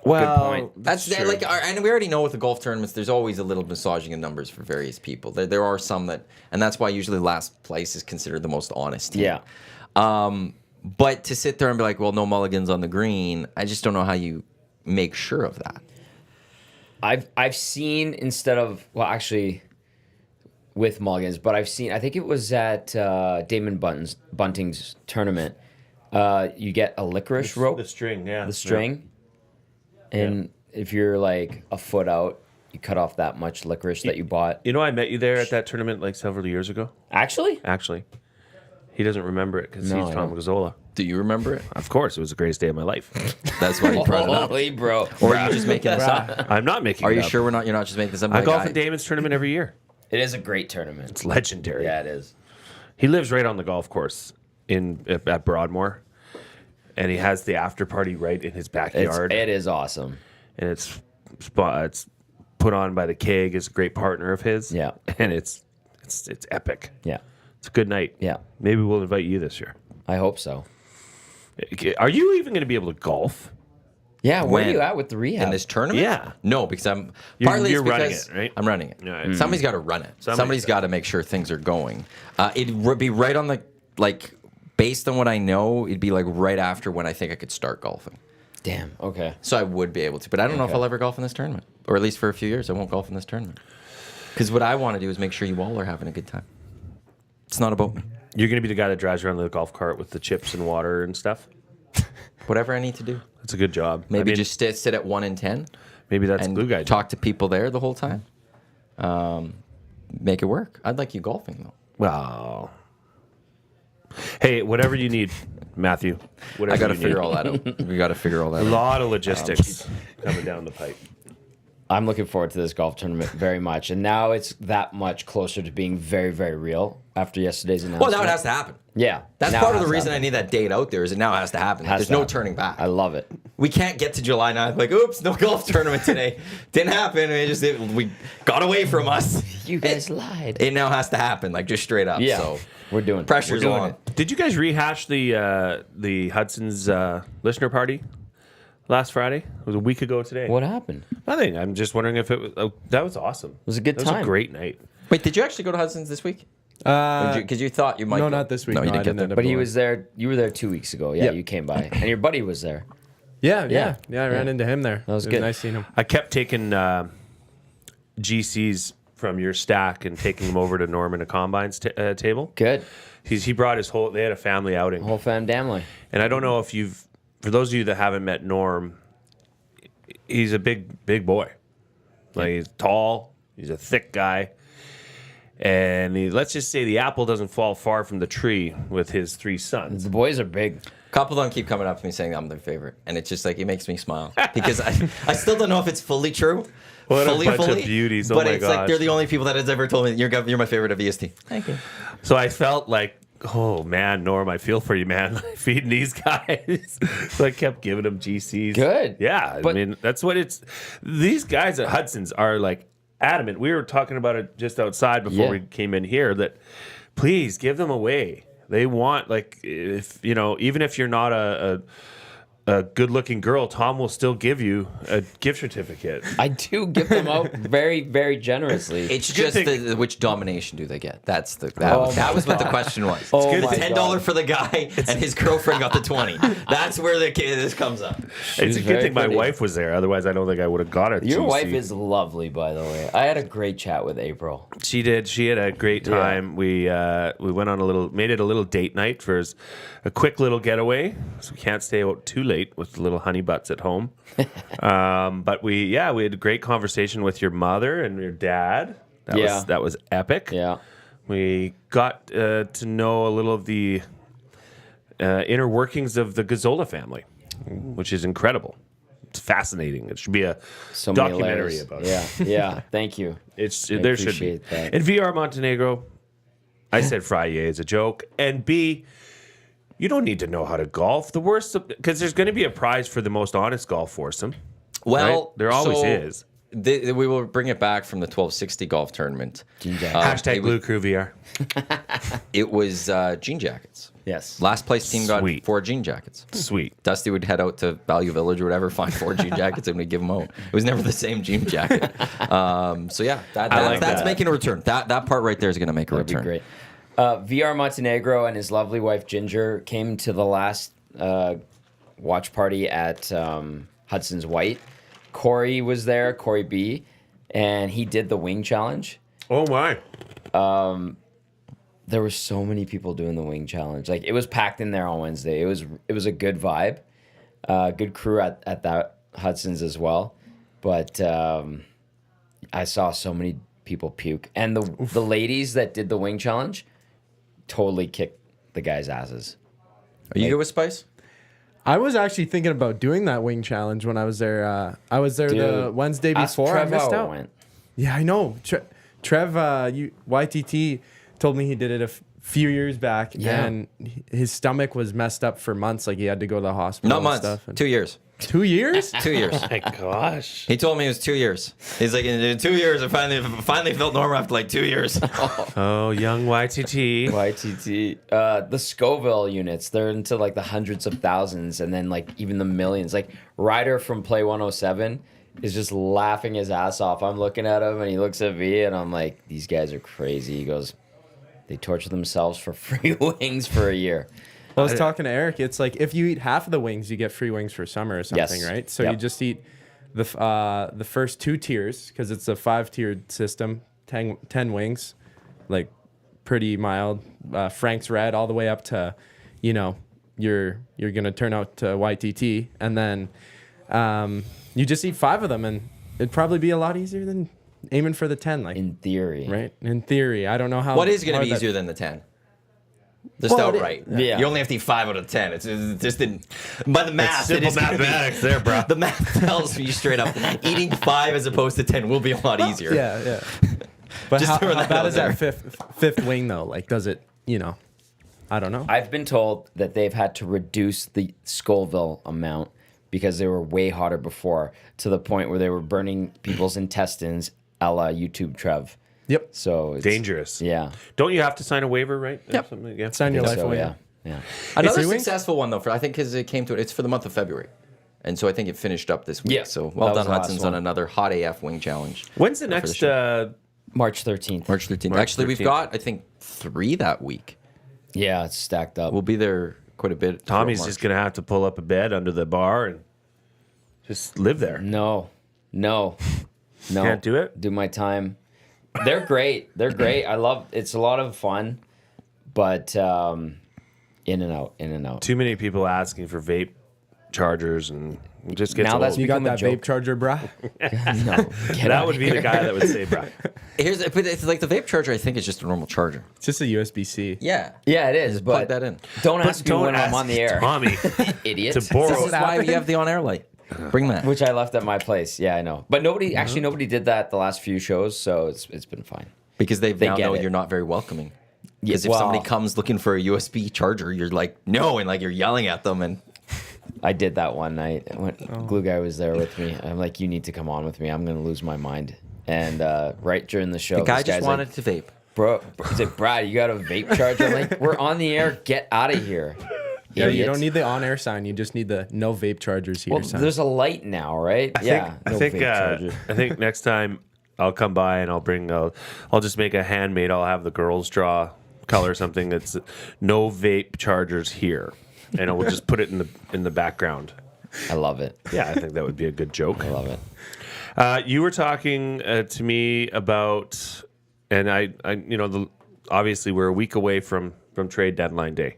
Well, Good point. That's like, and we already know with the golf tournaments, there's always a little massaging of numbers for various people. There are some that, and that's why usually last place is considered the most honest team. Yeah. But to sit there and be like, well, no mulligans on the green, I just don't know how you make sure of that. I've seen instead of actually with mulligans, but I've seen. I think it was at Damon Bunting's tournament. You get a licorice rope, the string, yeah. the string, and if you're like a foot out, you cut off that much licorice that you bought. You know, I met you there at that tournament like several years ago. Actually, Actually, he doesn't remember it because No, he's I Tom don't. Gazzola. Do you remember it? Of course, it was the greatest day of my life. That's why you brought it up. holy bro, Or are you just making this up? I'm not making. Are it you up. sure you're not just making this up? I Like, golf at Damon's tournament every year. it is a great tournament. It's legendary. Yeah, it is. He lives right on the golf course at Broadmoor, and he has the after party right in his backyard. It is awesome. And it's put on by the Keg, is a great partner of his. Yeah. and it's epic. Yeah, It's a good night. yeah. Maybe we'll invite you this year. I hope so. Are you even going to be able to golf? Yeah, where When? are you at with the rehab? in this tournament? Yeah. No, because I'm You're partly it's running because it, right? I'm running it. Yeah, it's- Somebody's got to run it. Somebody's got to make sure things are going. It'd be right on the based on what I know, it'd be like right after when I think I could start golfing. Damn. Okay. So I would be able to, but I don't know if Okay. I'll ever golf in this tournament, or at least for a few years, I won't golf in this tournament. Because what I want to do is make sure you all are having a good time. It's not about me. You're going to be the guy that drives around the golf cart with the chips and water and stuff. Whatever I need to do. That's a good job. Maybe just sit at 1 in 10 maybe that's and Glue Guy. talk to people there the whole time. Make it work. I'd like you golfing though. Wow. Hey, whatever you need, Matthew. Whatever I got to you figure need. all that out. We got to figure all that A out. lot of logistics coming down the pipe. I'm looking forward to this golf tournament very much, and now it's that much closer to being very, very real after yesterday's Well, announcement. now it has to happen. Yeah, That's now part it of the has to reason I happen. need that date out there is it now has to happen. Has There's to no happen. turning back. I love it. We can't get to July 9th like, oops, no golf tournament today. Didn't happen. We got away from us. You guys lied. It now has to happen, like just straight up. Yeah, So we're doing pressure's we're doing on. it. Did you guys rehash the Hudson's listener party last Friday? It was a week ago today. What happened? Nothing. I'm just wondering if it was. Oh, that was awesome. It was a good That was time. a great night. Wait, did you actually go to Hudson's this week? Because you thought you might. no, go. not this week. No, you No, I didn't get didn't there. end up But he going. was there. You were there 2 weeks ago. Yeah, Yep. you came by, and your buddy was there. Yeah. Yeah. I ran into him there. That was It good. nice seeing him. I kept taking GCs from your stack and taking them over to Norman a Combine's table. Good. He brought his whole. They had a family outing, Whole fam family. and I don't know if you've. For those of you that haven't met Norm, he's a big boy. Like he's tall. He's a thick guy. And let's just say the apple doesn't fall far from the tree with his 3 sons. The boys are big. A couple of them keep coming up to me saying I'm their favorite, and it's just like it makes me smile because I still don't know if it's fully true. What a fully, bunch of beauties. Oh but my it's like gosh. they're the only people that has ever told me you're my favorite of EST. Thank you. So I felt like, oh man, Norm, I feel for you, man. Feeding these guys. So I kept giving them GCs. Good. Yeah. I But- mean, that's what it's. These guys at Hudson's are like adamant. We were talking about it just outside before Yeah. we came in here that please give them away. They want, like, if, even if you're not a good-looking girl, Tom will still give you a gift certificate. I do give them out very, very generously. It's good just thing- which domination do they get? That's the Oh that my was what the God. question was. Oh the my $10 God. for the guy and his girlfriend got the 20. That's where this comes up. It's a was good very thing my pretty. wife was there. Otherwise, I don't think I would have got it. Your wife is lovely, by the way. I had a great chat with April. She did. She had a great time. We went on made it a little date night for a quick little getaway, so we can't stay out too late with the little honey butts at home. But we had a great conversation with your mother and your dad. That was epic. Yeah. We got to know a little of the inner workings of the Gazzola family, which is incredible. It's fascinating. It should be a So many documentary layers. about it. Yeah, yeah. Thank you. There should be. appreciate that. And VR Montenegro, I said Friday as a joke. And B, you don't need to know how to golf. The worst, because there's going to be a prize for the most honest golf foursome. Well, Right? There always so is. We will bring it back from the 1260 golf tournament. Jean jackets. Hashtag Blue Crew VR. It was jean jackets. Yes. Last place team got Sweet. 4 jean jackets. Sweet. Dusty would head out to Value Village or whatever, find 4 jean jackets, and we'd give them out. It was never the same jean jacket. So yeah, that's that. making a return. That part right there is going to make a That'd be return. great. VR Montenegro and his lovely wife Ginger came to the last watch party at Hudson's White. Corey was there, Corey B, and he did the wing challenge. Oh, my. There were so many people doing the wing challenge. Like, it was packed in there on Wednesday. It was a good vibe, good crew at that Hudson's as well. But I saw so many people puke, and the ladies that did the wing challenge totally kicked the guys' asses. Are you good with Spice? I was actually thinking about doing that wing challenge when I was there. I was there the Dude, Wednesday ask before. I Trev missed how it out. went. Yeah, I know. Trev, YTT told me he did it a few years back, Yeah. and his stomach was messed up for months. Like, he had to go to the hospital. Not and months. stuff. And 2 years. 2 years? 2 years. My gosh. He told me it was 2 years. He's like, in 2 years, I finally felt normal after like 2 years. Oh, young YTT. YTT. The Scoville units, they're into like the hundreds of thousands and then like even the millions. Like Ryder from Play 107 is just laughing his ass off. I'm looking at him and he looks at me and I'm like, these guys are crazy. He goes, they torture themselves for free wings for a year. I was talking to Eric. It's like if you eat half of the wings, you get free wings for summer or something, Yes. right? So Yep. you just eat the first 2 tiers because it's a 5-tiered system, 10 wings, like pretty mild. Frank's Red all the way up to, you're gonna turn out to YTT, and then you just eat 5 of them, and it'd probably be a lot easier than aiming for the 10, like In theory. right? In theory, I don't know how. What is going to hard be that- easier than the 10? Just Well, outright. yeah. You only have to eat 5 out of 10. It's just by the math. Simple it is gonna be- mathematics there, bro. The math tells me straight up, eating 5 as opposed to 10 will be a lot easier. Yeah, yeah. But Just how throwing that bad out is there. that fifth wing though? Like, does it? I don't know. I've been told that they've had to reduce the Scoville amount because they were way hotter before, to the point where they were burning people's intestines a la YouTube Trev. Yep. So it's Dangerous. Yeah. Don't you have to sign a waiver, right? Yep. Something, yeah. Sign your life So away. yeah. Yeah. Another 3 wings? successful one, though, I think because it came to it, it's for the month of February. And so I think it finished up this week. Yeah, So well that was done, the last Hudson's, one. on another hot AF wing challenge. When's the for the next? show. March 13th. March 13th. March Actually, we've 13th. got, I think, 3 that week. Yeah, it's stacked up. We'll be there quite a bit. Tommy's throughout just gonna have to pull up a bed under the bar and just live there. No. Can't do it? Do my time. They're great. They're great. I love it's a lot of fun, but in and out. Too many people asking for vape chargers and it just gets Now old. that's You got become a that joke. vape charger, brah? No, get That out would of be the here. guy that would say, bro. But it's like the vape charger, I think, is just a normal charger. It's just a USB-C. Yeah. Yeah, it is. Plug But that in. don't ask me when I'm ask on the air, Tommy idiot. to borrow. This is why we have the on-air light. Bring that. Which I left at my place. Yeah, I know. But nobody did that the last few shows, so it's been fine. Because they now get know it. you're not very welcoming. Yeah, Because if well- somebody comes looking for a USB charger, you're like, no, and like you're yelling at them. And I did that one night when Glue Guy was there with me. I'm like, you need to come on with me. I'm gonna lose my mind. And right during the show, the guy this just guy's wanted like, to vape. bro, he's like, Brad, you got a vape charger? I'm like, we're on the air. Get out of here. Yeah, you Idiot. don't need the on-air sign. You just need the no vape chargers here Well, sign. there's a light now, right? I think next time I'll come by and I'll just make a handmade. I'll have the girls draw color something that's no vape chargers here, and we'll just put it in the background. I love it. Yeah, I think that would be a good joke. I love it. You were talking to me about, and obviously we're a week away from trade deadline day,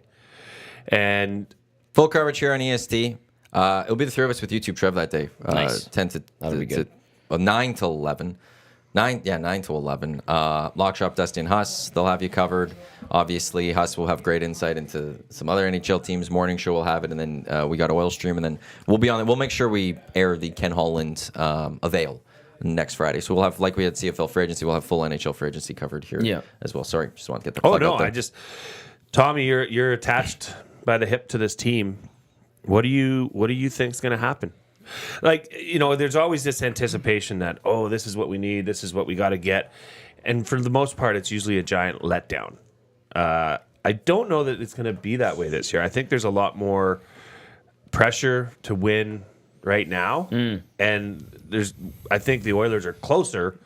and Full coverage here on EST. It'll be the three of us with YouTube Trev that day. Nice. 10 to, That'll be good. 9 to 11. 9 to 11. Lock Shop, Dusty, and Huss, they'll have you covered. Obviously, Huss will have great insight into some other NHL teams. Morning Show will have it, and then we got Oil Stream, and then we'll be on it. We'll make sure we air the Ken Holland Avail next Friday. So we'll have, like we had CFL Free Agency, we'll have full NHL Free Agency covered here as well. Sorry, just want to get the plug out there. Tommy, you're attached by the hip to this team. What do you think's going to happen? Like, there's always this anticipation that, this is what we need, this is what we got to get. And for the most part, it's usually a giant letdown. I don't know that it's going to be that way this year. I think there's a lot more pressure to win right now. And I think the Oilers are closer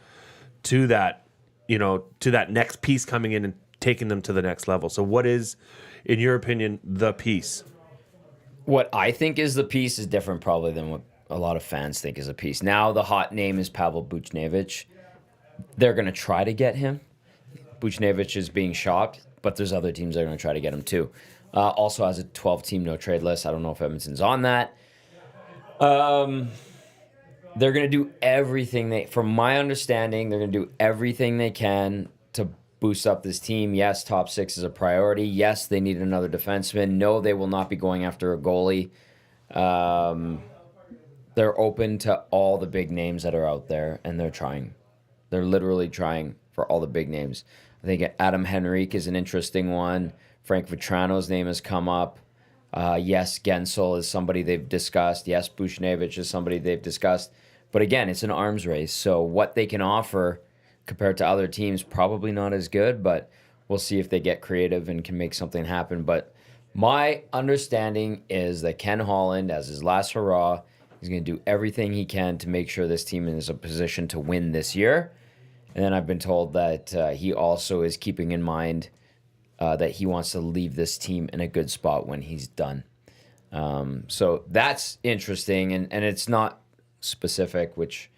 to that, to that next piece coming in and taking them to the next level. So what is, in your opinion, the piece? What I think is the piece is different probably than what a lot of fans think is a piece. Now the hot name is Pavel Buchnevich. They're going to try to get him. Buchnevich is being shopped, but there's other teams that are going to try to get him too. Also has a 12-team no-trade list. I don't know if Edmonton's on that. They're going to do everything from my understanding, they're going to do everything they can to boost up this team. Yes, top six is a priority. Yes, they need another defenseman. No, they will not be going after a goalie. They're open to all the big names that are out there, and they're trying. They're literally trying for all the big names. I think Adam Henrique is an interesting one. Frank Vetrano's name has come up. Yes, Gensel is somebody they've discussed. Yes, Buchnevich is somebody they've discussed. But again, it's an arms race. So what they can offer compared to other teams, probably not as good, but we'll see if they get creative and can make something happen. But my understanding is that Ken Holland, as his last hurrah, he's going to do everything he can to make sure this team is in a position to win this year. And then I've been told that he also is keeping in mind that he wants to leave this team in a good spot when he's done. So that's interesting, and it's not specific, which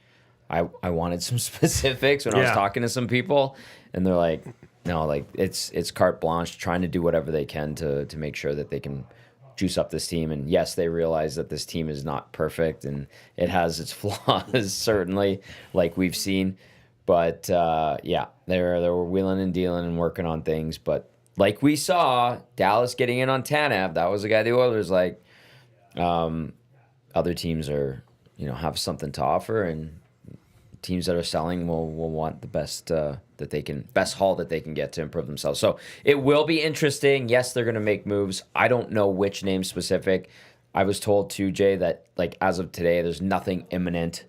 I wanted some specifics when I was talking to some people, and they're like, no, like it's carte blanche, trying to do whatever they can to make sure that they can juice up this team. And yes, they realize that this team is not perfect and it has its flaws, certainly, like we've seen. But they're wheeling and dealing and working on things. But like we saw, Dallas getting in on Tanev, that was the guy the Oilers like. Other teams are, have something to offer, and teams that are selling will want the best best haul that they can get to improve themselves. So it will be interesting. Yes, they're going to make moves. I don't know which name specific. I was told too, Jay, that like as of today, there's nothing imminent,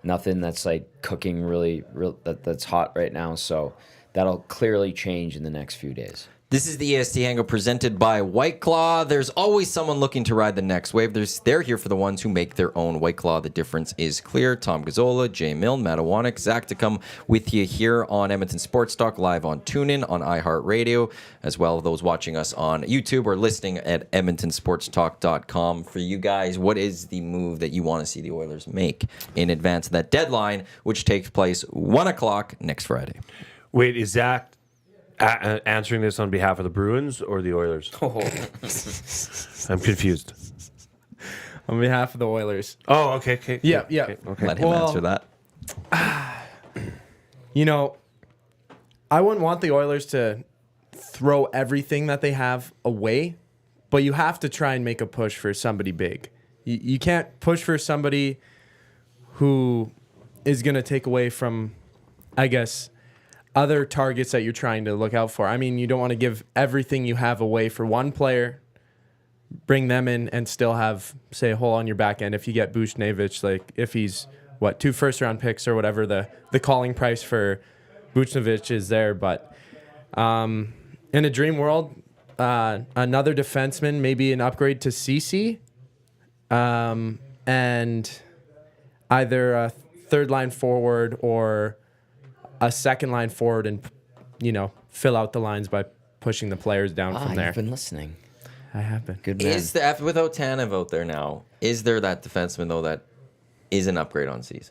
nothing that's like cooking really that's hot right now. So that'll clearly change in the next few days. This is the EST Hangout presented by White Claw. There's always someone looking to ride the next wave. They're here for the ones who make their own White Claw. The difference is clear. Tom Gazzola, Jay Milne, Iwanyk, Zacticum with you here on Edmonton Sports Talk, live on TuneIn, on iHeartRadio, as well as those watching us on YouTube or listening at edmontonsportstalk.com. For you guys, what is the move that you want to see the Oilers make in advance of that deadline, which takes place 1 o'clock next Friday? Wait, is Zach answering this on behalf of the Bruins or the Oilers? I'm confused. On behalf of the Oilers. Oh, okay. Yeah. Okay. Let him answer that. I wouldn't want the Oilers to throw everything that they have away, but you have to try and make a push for somebody big. You can't push for somebody who is going to take away from, I guess, other targets that you're trying to look out for. I mean, you don't want to give everything you have away for one player, bring them in, and still have, say, a hole on your back end. If you get Buchnevich, like if he's, 2 first-round picks or whatever the calling price for Buchnevich is there. But in a dream world, another defenseman, maybe an upgrade to CC, and either a third line forward or a second line forward, and fill out the lines by pushing the players down from there. You've been listening. I have been. Good man. Without Tanev out there now, is there that defenseman though that is an upgrade on CC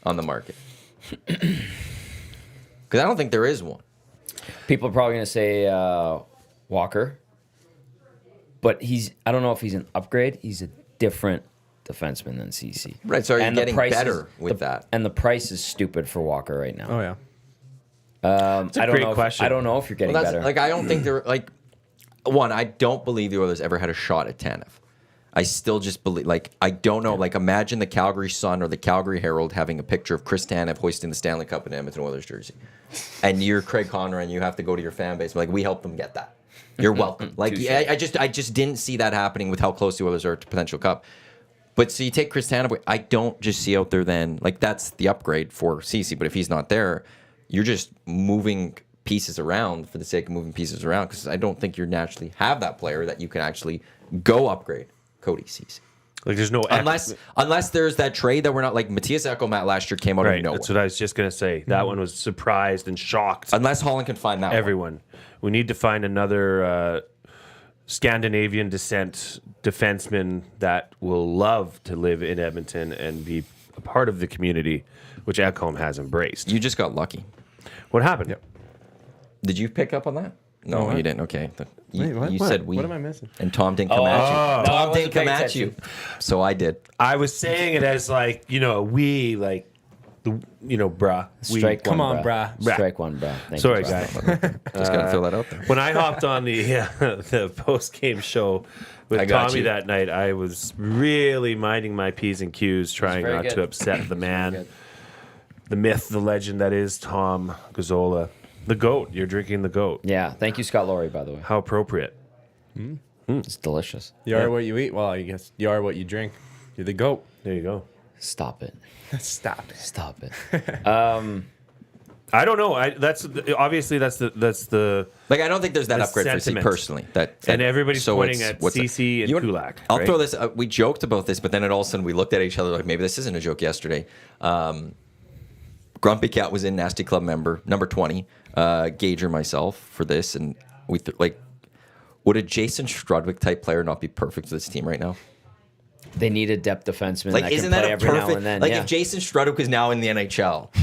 on the market? Because I don't think there is one. People are probably going to say Walker, but I don't know if he's an upgrade. He's a different defenseman than CC. Right, so are you getting better with that? that? And the price is stupid for Walker right now. Oh yeah. It's a great question. I don't know if you're getting better. Like, I don't think they're like. One, I don't believe the Oilers ever had a shot at Tanev. I still just believe, like, I don't know. Like, imagine the Calgary Sun or the Calgary Herald having a picture of Chris Tanev hoisting the Stanley Cup in Edmonton Oilers jersey. And you're Craig Conroy and you have to go to your fan base. Like, we helped them get that. You're welcome. Like, I just didn't see that happening with how close the Oilers are to potential cup. But so you take Chris Tanev away, I don't just see out there then, like, that's the upgrade for CC. But if he's not there, you're just moving pieces around for the sake of moving pieces around, because I don't think you naturally have that player that you can actually go upgrade Cody Ceci. Like there's no unless there's that trade that we're not, like Matthias Ekholm last year came out of nowhere. That's what I was just gonna say. That one was surprised and shocked. Unless Holland can find that everyone. We need to find another Scandinavian descent defenseman that will love to live in Edmonton and be a part of the community, which Ekholm has embraced. You just got lucky. What happened? Yep. Did you pick up on that? No, you didn't. Okay. You What? said we. What am I missing? And Tom didn't come at you. Tom didn't come at you. So I did. I was saying it as like, we like the bruh. Strike Come one, on, brah. Strike one, bruh. Thank Sorry, you, bruh. guy. Just got to throw that out there. When I hopped on the post game show with I got Tommy you. that night, I was really minding my P's and Q's, trying very not good. to upset the man, the myth, the legend that is Tom Gazzola. The GOAT. You're drinking the GOAT. Yeah, thank you, Scott Laurie, by the way. How appropriate. It's delicious. You are what you eat. Well, I guess you are what you drink. You're the goat. There you go. Stop it. Stop it. Stop it. I don't know. That's the Like, I don't think there's that The upgrade for C sentiment. personally. and everybody's pointing it's- at what's it? CC and You know what? Kulak. I'll right? throw this. We joked about this, but then all of a sudden we looked at each other like maybe this isn't a joke. Yesterday, Grumpy Cat was in Nasty Club member number 20. Gage or myself for this, and we would a Jason Strudwick type player not be perfect for this team right now? They need a depth defenseman Like, that isn't can that play a every now perfect? and then. Like, yeah. if Jason Strudwick is now in the NHL,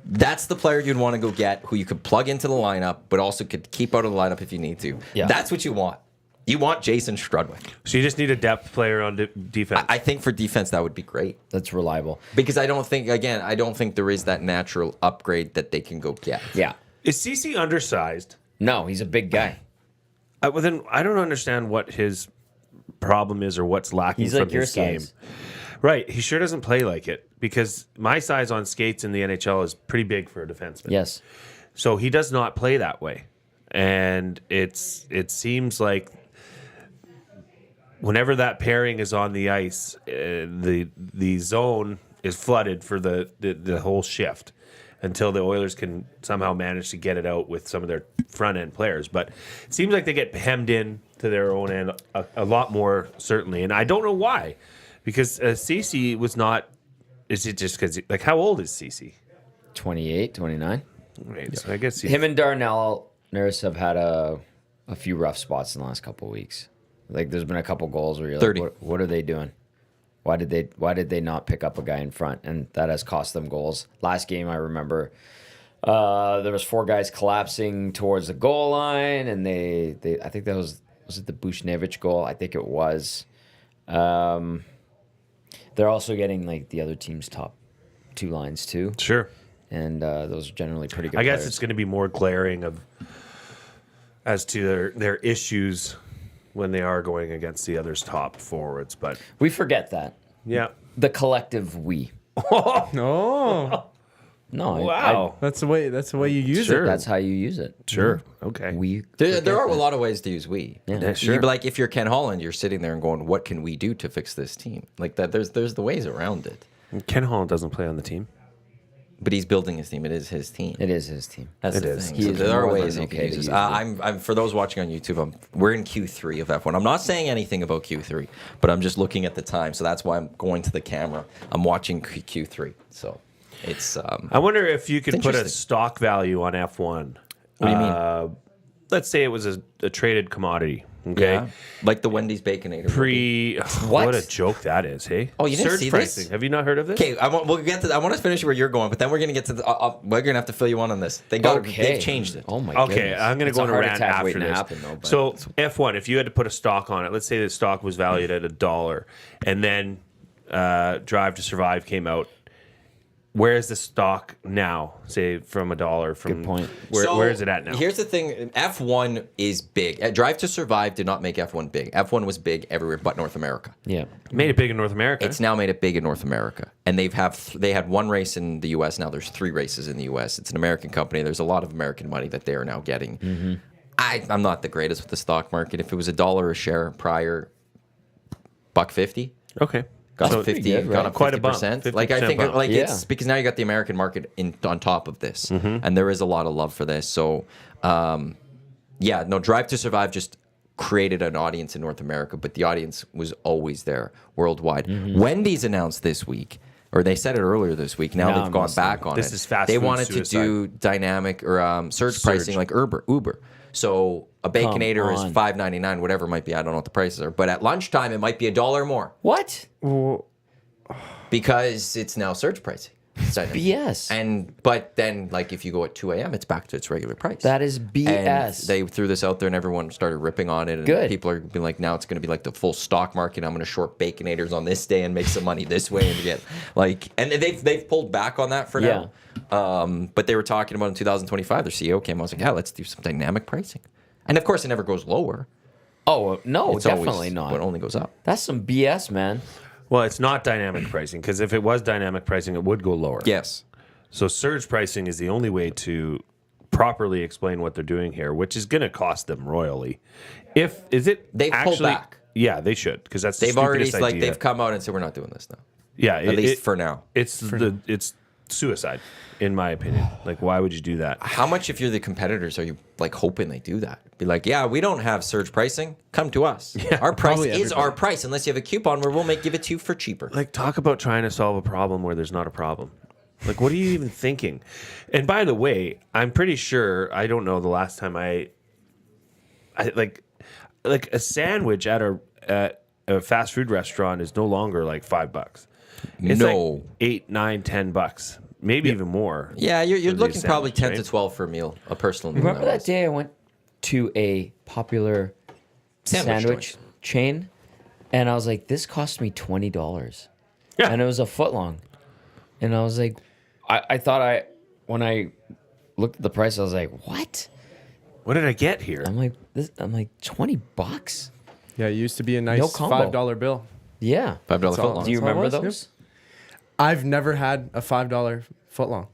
that's the player you'd want to go get, who you could plug into the lineup, but also could keep out of the lineup if you need to. Yeah. That's what you want. You want Jason Strudwick. So you just need a depth player on defense. I think for defense that would be great, That's reliable. because I don't think there is that natural upgrade that they can go get. Yeah. Is CC undersized? No, he's a big guy. Well, then I don't understand what his problem is or what's lacking He's from like your his game. size. Right. He sure doesn't play like it, because my size on skates in the NHL is pretty big for a defenseman. Yes. So he does not play that way. And it seems like whenever that pairing is on the ice, the zone is flooded for the whole shift until the Oilers can somehow manage to get it out with some of their front end players. But it seems like they get hemmed in to their own end a lot more, certainly. And I don't know why, because CC was not. Is it just because, like, how old is CC? 28, 29. Right. So I guess Him and Darnell Nurse have had a few rough spots in the last couple of weeks. Like, there's been a couple goals where you're 30. like, what are they doing? Why did they not pick up a guy in front? And that has cost them goals. Last game, I remember there was 4 guys collapsing towards the goal line, and they I think that was it the Bushnevich goal? I think it was. They're also getting like the other team's top 2 lines too, Sure. and those are generally pretty good. I guess players. it's going to be more glaring as to their issues when they are going against the other's top forwards. But We forget that. yeah. The collective we. Oh, No, Wow. that's the way you use Sure. it. that's how you use it. Sure. Okay. We. There are a lot of ways to use we. Yeah, sure. You'd be like, if you're Ken Holland, you're sitting there and going, what can we do to fix this team? Like that. There's the ways around it. Ken Holland doesn't play on the team. But he's building his team. It is his team. It is his team. That's It the is. thing. He So is there are more ways than you can okay use to this. use it. I'm for those watching on YouTube. We're in Q3 of F1. I'm not saying anything about Q3, but I'm just looking at the time. So that's why I'm going to the camera. I'm watching Q3. So it's. I wonder if you could It's put a interesting. stock value on F1. What do you mean? Let's say it was a traded commodity. Okay. Yeah, like the Wendy's Baconator. What a joke that is, hey? Oh, you didn't Surge see pricing. this? Have you not heard of this? Okay, we'll get to. I want to finish where you're going, but then we're gonna get to. We're gonna have to fill you on this. They've changed it. Oh my Okay, goodness. I'm going to It's go on a heart rant attack after waiting this. to happen, though, but- So F1, if you had to put a stock on it, let's say the stock was valued at $1, and then Drive to Survive came out. Where is the stock now? Say from $1. From Good point. Where is it at now? Here's the thing: F1 is big. Drive to Survive did not make F1 big. F1 was big everywhere but North America. Yeah. Made it big in North America. It's now made it big in North America, and they had one race in the U.S. Now there's 3 races in the U.S. It's an American company. There's a lot of American money that they are now getting. Mm-hmm. I'm not the greatest with the stock market. If it was $1 a share prior, $1.50. Okay. Got So up 50, good, right? gone up Quite a bump, 50%. Like I 50% think, bump. like Yeah. it's because now you got the American market on top of this, Mm-hmm. and there is a lot of love for this. So, Drive to Survive just created an audience in North America, but the audience was always there worldwide. Mm-hmm. Wendy's announced this week, or they said it earlier this week. Now Now they've I'm gone listening. back on This it. is fast They food wanted to suicide. do dynamic or surge pricing like Uber. So a Baconator is on. $5.99, whatever it might be. I don't know what the prices are, but at lunchtime it might be $1 more What? because it's now surge pricing. It's dynamic. BS. But then like if you go at 2 a.m., it's back to its regular price. That is And BS. they threw this out there and everyone started ripping on it. And Good. people are being like, now it's going to be like the full stock market. I'm going to short Baconators on this day and make some money this way and get like, and they've pulled back on that for now. But they were talking about in 2025, their CEO came. I was like, yeah, let's do some dynamic pricing. And of course, it never goes lower. Oh, no, It's definitely always, not. It only goes up. That's some BS, man. Well, it's not dynamic pricing because if it was dynamic pricing, it would go lower. Yes. So surge pricing is the only way to properly explain what they're doing here, which is going to cost them royally. They've They've pulled back. Yeah, they should because that's the They've already stupidest like idea. they've come out and said we're not doing this now. Yeah, At least for now. It's suicide, in my opinion. Like, why would you do that? How much, if you're the competitors, are you like hoping they do that? Be like, yeah, we don't have surge pricing. Come to us. Our price probably is our price, unless you have a coupon where we'll give it to you for cheaper. Like, talk about trying to solve a problem where there's not a problem. Like, what are you even thinking? And by the way, I'm pretty sure, I don't know the last time I like a sandwich at a fast food restaurant is no longer like $5. It's No. like $8, $9, $10, maybe even more. Yeah, you're for the looking probably sandwich, 10 right? to 12 for a meal, a personal meal. Remember that nowadays. day I went to a popular sandwich joint. chain, and I was like, "This cost me $20," Yeah. and it was a foot long, and I was like, I thought when I looked at the price, I was like, "What?" What did I get here? I'm like, $20. Yeah, it used to be a nice No combo. $5 bill. Yeah. $5 all. foot long. Do you That's all it remember was, those? I've never had a $5 footlong.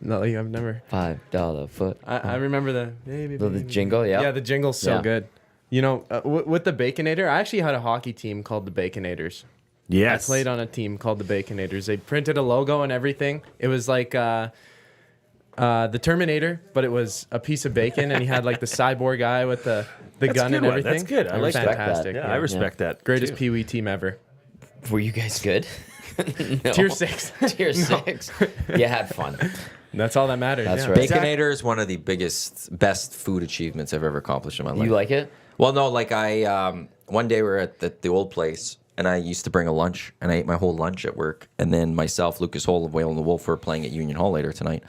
No, like, I've never. $5 foot. I remember the The jingle, yeah. Yeah, the jingle's so Yeah. good. You know, with the Baconator, I actually had a hockey team called the Baconators. Yes. I played on a team called the Baconators. They printed a logo and everything. It was like the Terminator, but it was a piece of bacon, and he had like the cyborg guy with the That's gun a and good one. everything. That's good. I They were like that. fantastic. Yeah, I respect that. Greatest too. Pee Wee team ever. Were you guys good? No. Tier 6. Tier 6. You had fun. That's all that matters. That's yeah. right. Baconator is one of the best food achievements I've ever accomplished in my life. You like it? Well, no, like one day we were at the old place, and I used to bring a lunch, and I ate my whole lunch at work. And then myself, Lucas Hole of Whale and the Wolf were playing at Union Hall later tonight.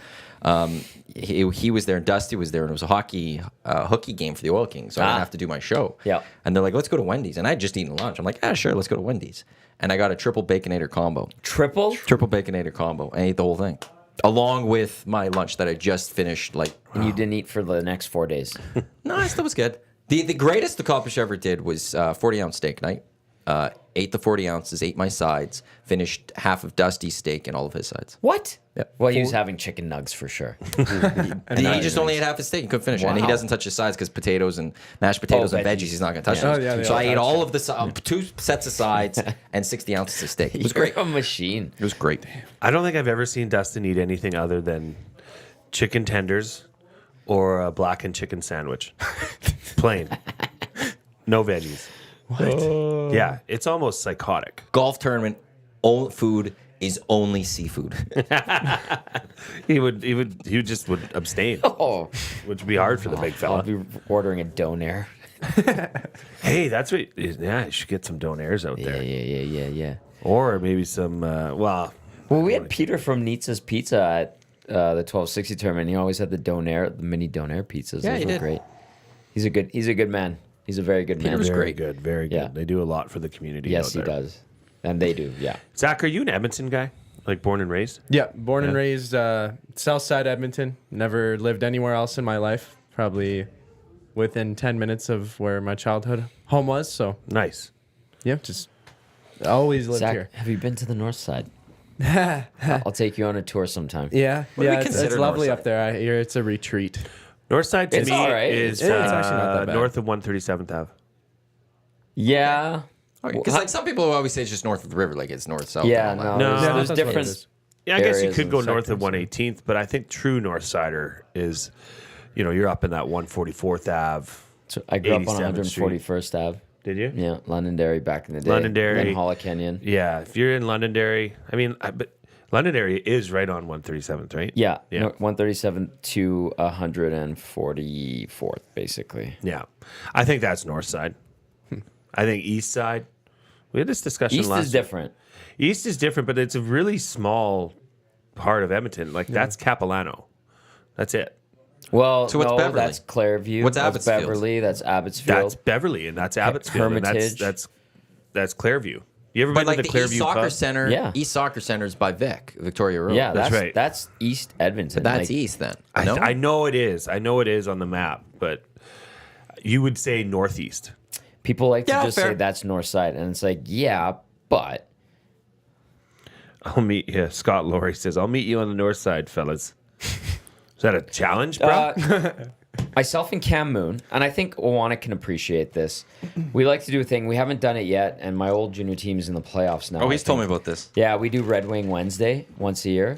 He was there, and Dusty was there, and it was a hooky game for the Oil Kings, so I didn't have to do my show. Yeah. And they're like, let's go to Wendy's. And I had just eaten lunch. I'm like, yeah, sure, let's go to Wendy's. And I got a triple Baconator combo. Triple? Triple Baconator combo. I ate the whole thing. Along with my lunch that I just finished, like, And you didn't eat for the next 4 days. no, it still was good. The greatest accomplishment I ever did was 40-ounce steak night. ate the 40 ounces, ate my sides, finished half of Dusty's steak and all of his sides. What? Yep. Well, he was having chicken nugs for sure. He just only ate half his steak and couldn't finish it. And he Wow. doesn't touch his sides because potatoes and mashed potatoes and veggies, he's not going to touch Yeah. those. Oh, yeah, so I yeah. ate all of the 2 sets of sides and 60 ounces of steak. It was You're great. a machine. It was great. I don't think I've ever seen Dustin eat anything other than chicken tenders or a blackened chicken sandwich. Plain. No veggies. What? Yeah, it's almost psychotic. Golf tournament, all food is only seafood. He just would abstain, Oh, which would be hard for the big I'll fella. be ordering a donair. Hey, that's what. Yeah, you should get some donairs out Yeah, there, yeah. or maybe some. Well, We had Peter from Nietzsche's Pizza at the 1260 tournament. He always had the donair, the mini donair pizzas. Yeah, Those he were did. great. He's a good man. He's a very good man. was very great. good, very good. Yeah. They do a lot for the community. Yes, out he there. does. And they do, yeah. Zach, are you an Edmonton guy? Like born and raised? Yeah, born and raised south side Edmonton. Never lived anywhere else in my life. Probably within 10 minutes of where my childhood home was. So, Nice. yeah, just always lived Zach, here. have you been to the north side? I'll take you on a tour sometime. Yeah, do we yeah, it's consider lovely Northside? up there. I hear it's a retreat. North side to It's me all right. is It's actually not that bad. north of 137th Ave. Yeah. Because like some people always say it's just north of the river, like it's north south. Yeah, and all no, that. No. there's, Yeah, there's that's what it different. is. Yeah, I guess you areas could and go north of sectors, 118th, but I think true north sider is, you're up in that 144th Ave. So I grew up on 87th Street. 141st Ave. Did you? Yeah, Londonderry back in the day. Londonderry. Then Hollow Canyon. Yeah, if you're in Londonderry, but Londonderry is right on 137th, right? Yeah, Yeah. no, 137 to 144th, basically. Yeah. I think that's north side. I think east side. We had this discussion East last is different. East is different, but it's a really small part of Edmonton. Like that's Capilano. That's it. Well, So what's no, Beverly? that's Clairview. What's That's Abbotsfield? Beverly. That's Abbotsfield. That's Beverly and that's Abbotsfield. And Hermitage. that's Clairview. You ever But been like to the the East Clairview Soccer pub? Center, Yeah. East Soccer Center is by Victoria Road. yeah, That's that's right. That's East Edmonton. That's Like, east then. I No? know it is. I know it is on the map, but you would say northeast. People like to Yeah, just fair. say that's north side, and it's like, yeah, but I'll meet you. Scott Laurie says, I'll meet you on the north side, fellas. Is that a challenge, bro? myself and Cam Moon, and I think Iwanyk can appreciate this. We like to do a thing. We haven't done it yet, and my old junior team is in the playoffs now. Oh, I he's told me think. about this. Yeah, we do Red Wing Wednesday once a year,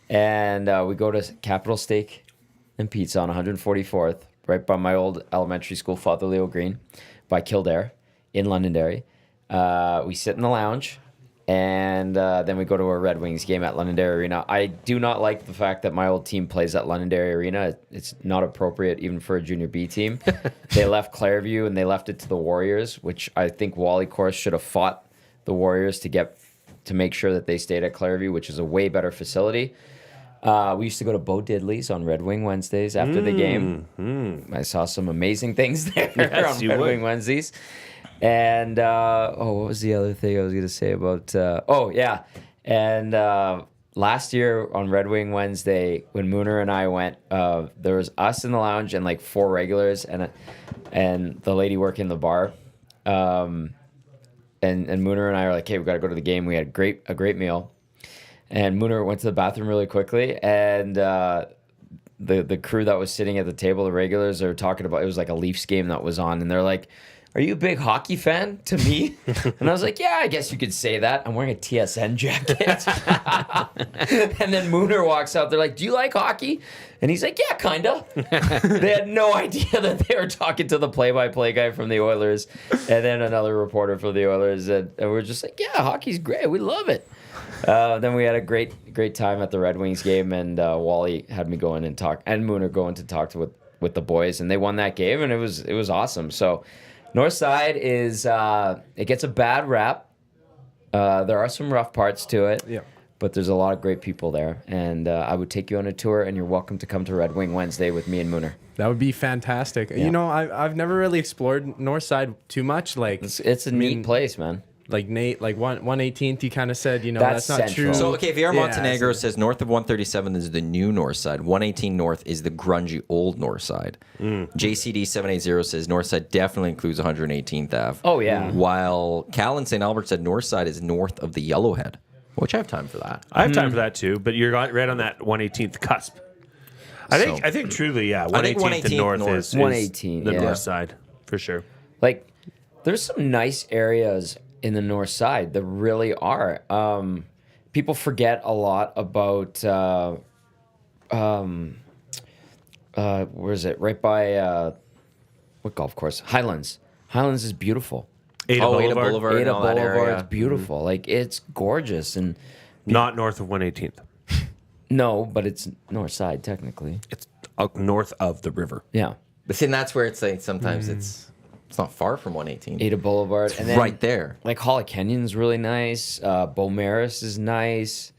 and we go to Capital Steak and Pizza on 144th, right by my old elementary school, Father Leo Green, by Kildare in Londonderry. We sit in the lounge, and then we go to a Red Wings game at Londonderry Arena. I do not like the fact that my old team plays at Londonderry Arena. It's not appropriate even for a junior B team. They left Clairview and they left it to the Warriors, which I think Wally Course should have fought the Warriors to make sure that they stayed at Clairview, which is a way better facility. We used to go to Bo Diddley's on Red Wing Wednesdays after the game. I saw some amazing things there Yes, on you Red would. Wing Wednesdays. And what was the other thing I was going to say about? And last year on Red Wing Wednesday, when Mooner and I went, there was us in the lounge and like 4 regulars and the lady working the bar. And Mooner and I were like, hey, we got to go to the game. We had a great meal. And Mooner went to the bathroom really quickly, and the crew that was sitting at the table, the regulars, they were talking about, it was like a Leafs game that was on, and they're like, are you a big hockey fan to me? And I was like, yeah, I guess you could say that. I'm wearing a TSN jacket. And then Mooner walks out. They're like, do you like hockey? And he's like, yeah, kind of. They had no idea that they were talking to the play-by-play guy from the Oilers and then another reporter for the Oilers. And we're just like, yeah, hockey's great. We love it. Then we had a great time at the Red Wings game, and Wally had me go in and talk, and Mooner go in to talk with the boys, and they won that game, and it was awesome. So North Side is it gets a bad rap. There are some rough parts to it, Yeah. but there's a lot of great people there, and I would take you on a tour, and you're welcome to come to Red Wing Wednesday with me and Mooner. That would be fantastic. Yeah. You know, I've never really explored North Side too much. Like, It's a neat place, man. like Nate, like 118th, he kind of said, That's that's not central. true. So, okay, VR Yeah, Montenegro so- says north of 137 is the new north side. 118 north is the grungy old north side. JCD 780 says north side definitely includes 118th Ave. Oh, yeah. While Cal and St. Albert said north side is north of the Yellowhead, which I have time for that. I have time for that too, but you're right on that 118th cusp. I think truly, yeah, 118th, 118th and north north. is 118, the yeah. north side for sure. Like, there's some nice areas in the north side. There really are. People forget a lot about. Where is it? Right by what golf course? Highlands. Highlands is beautiful. Ada Ada Boulevard, Boulevard. Ada and all that Boulevard area. is beautiful. Like, it's gorgeous. And not north of 118th. no, but it's north side technically. It's north of the river. Yeah. But see, and that's where it's like sometimes it's not far from 118. Ada Boulevard. And then, right there. Like, Holly Kenyon's really nice. Beaumaris is nice.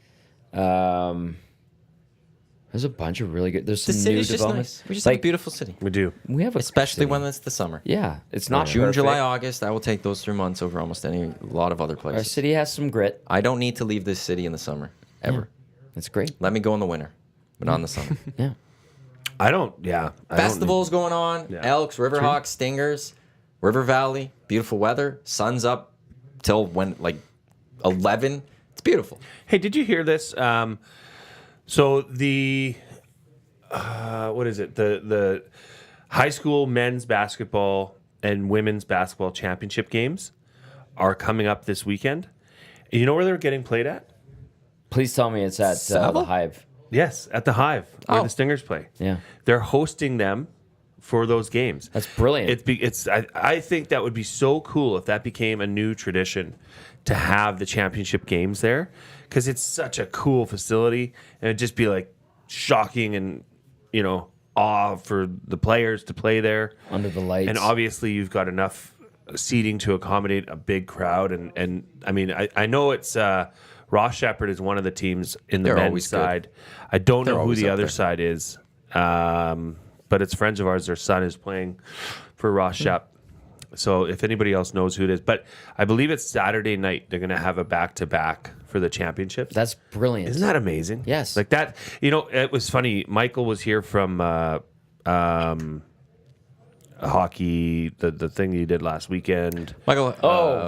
There's a bunch of really good. There's The some new city's just developments. nice. We just have like a beautiful city. We do. we have a Especially city. when it's the summer. Yeah, it's not June, perfect. July, August. I will take those 3 months over almost a lot of other Our places. city has some grit. I don't need to leave this city in the summer ever. It's great. Let me go in the winter, but not in the summer. Yeah. I don't. Yeah. I don't Festivals going on. Yeah. Elks, Riverhawks, Stingers, River Valley. Beautiful weather. Sun's up till when 11. It's beautiful. Hey, did you hear this? So the what is it? The high school men's basketball and women's basketball championship games are coming up this weekend. And you know where they're getting played at? Please tell me it's at the Saba? Hive. Yes, at the Hive where Oh. the Stingers play. Yeah. They're hosting them for those games. That's brilliant. I think that would be so cool if that became a new tradition to have the championship games there, because it's such a cool facility and it'd just be like shocking and awe for the players to play there Under the lights. And obviously you've got enough seating to accommodate a big crowd, and I mean I know it's Ross Shepherd is one of the teams in the They're men's always good. side. I don't They're know who always the up other there. side is, but it's friends of ours. Their son is playing for Ross Shep. So if anybody else knows who it is, but I believe it's Saturday night. They're going to have a back-to-back for the championships. That's brilliant. Isn't that amazing? Yes. Like that. It was funny. Michael was here from hockey, the thing he did last weekend. Michael.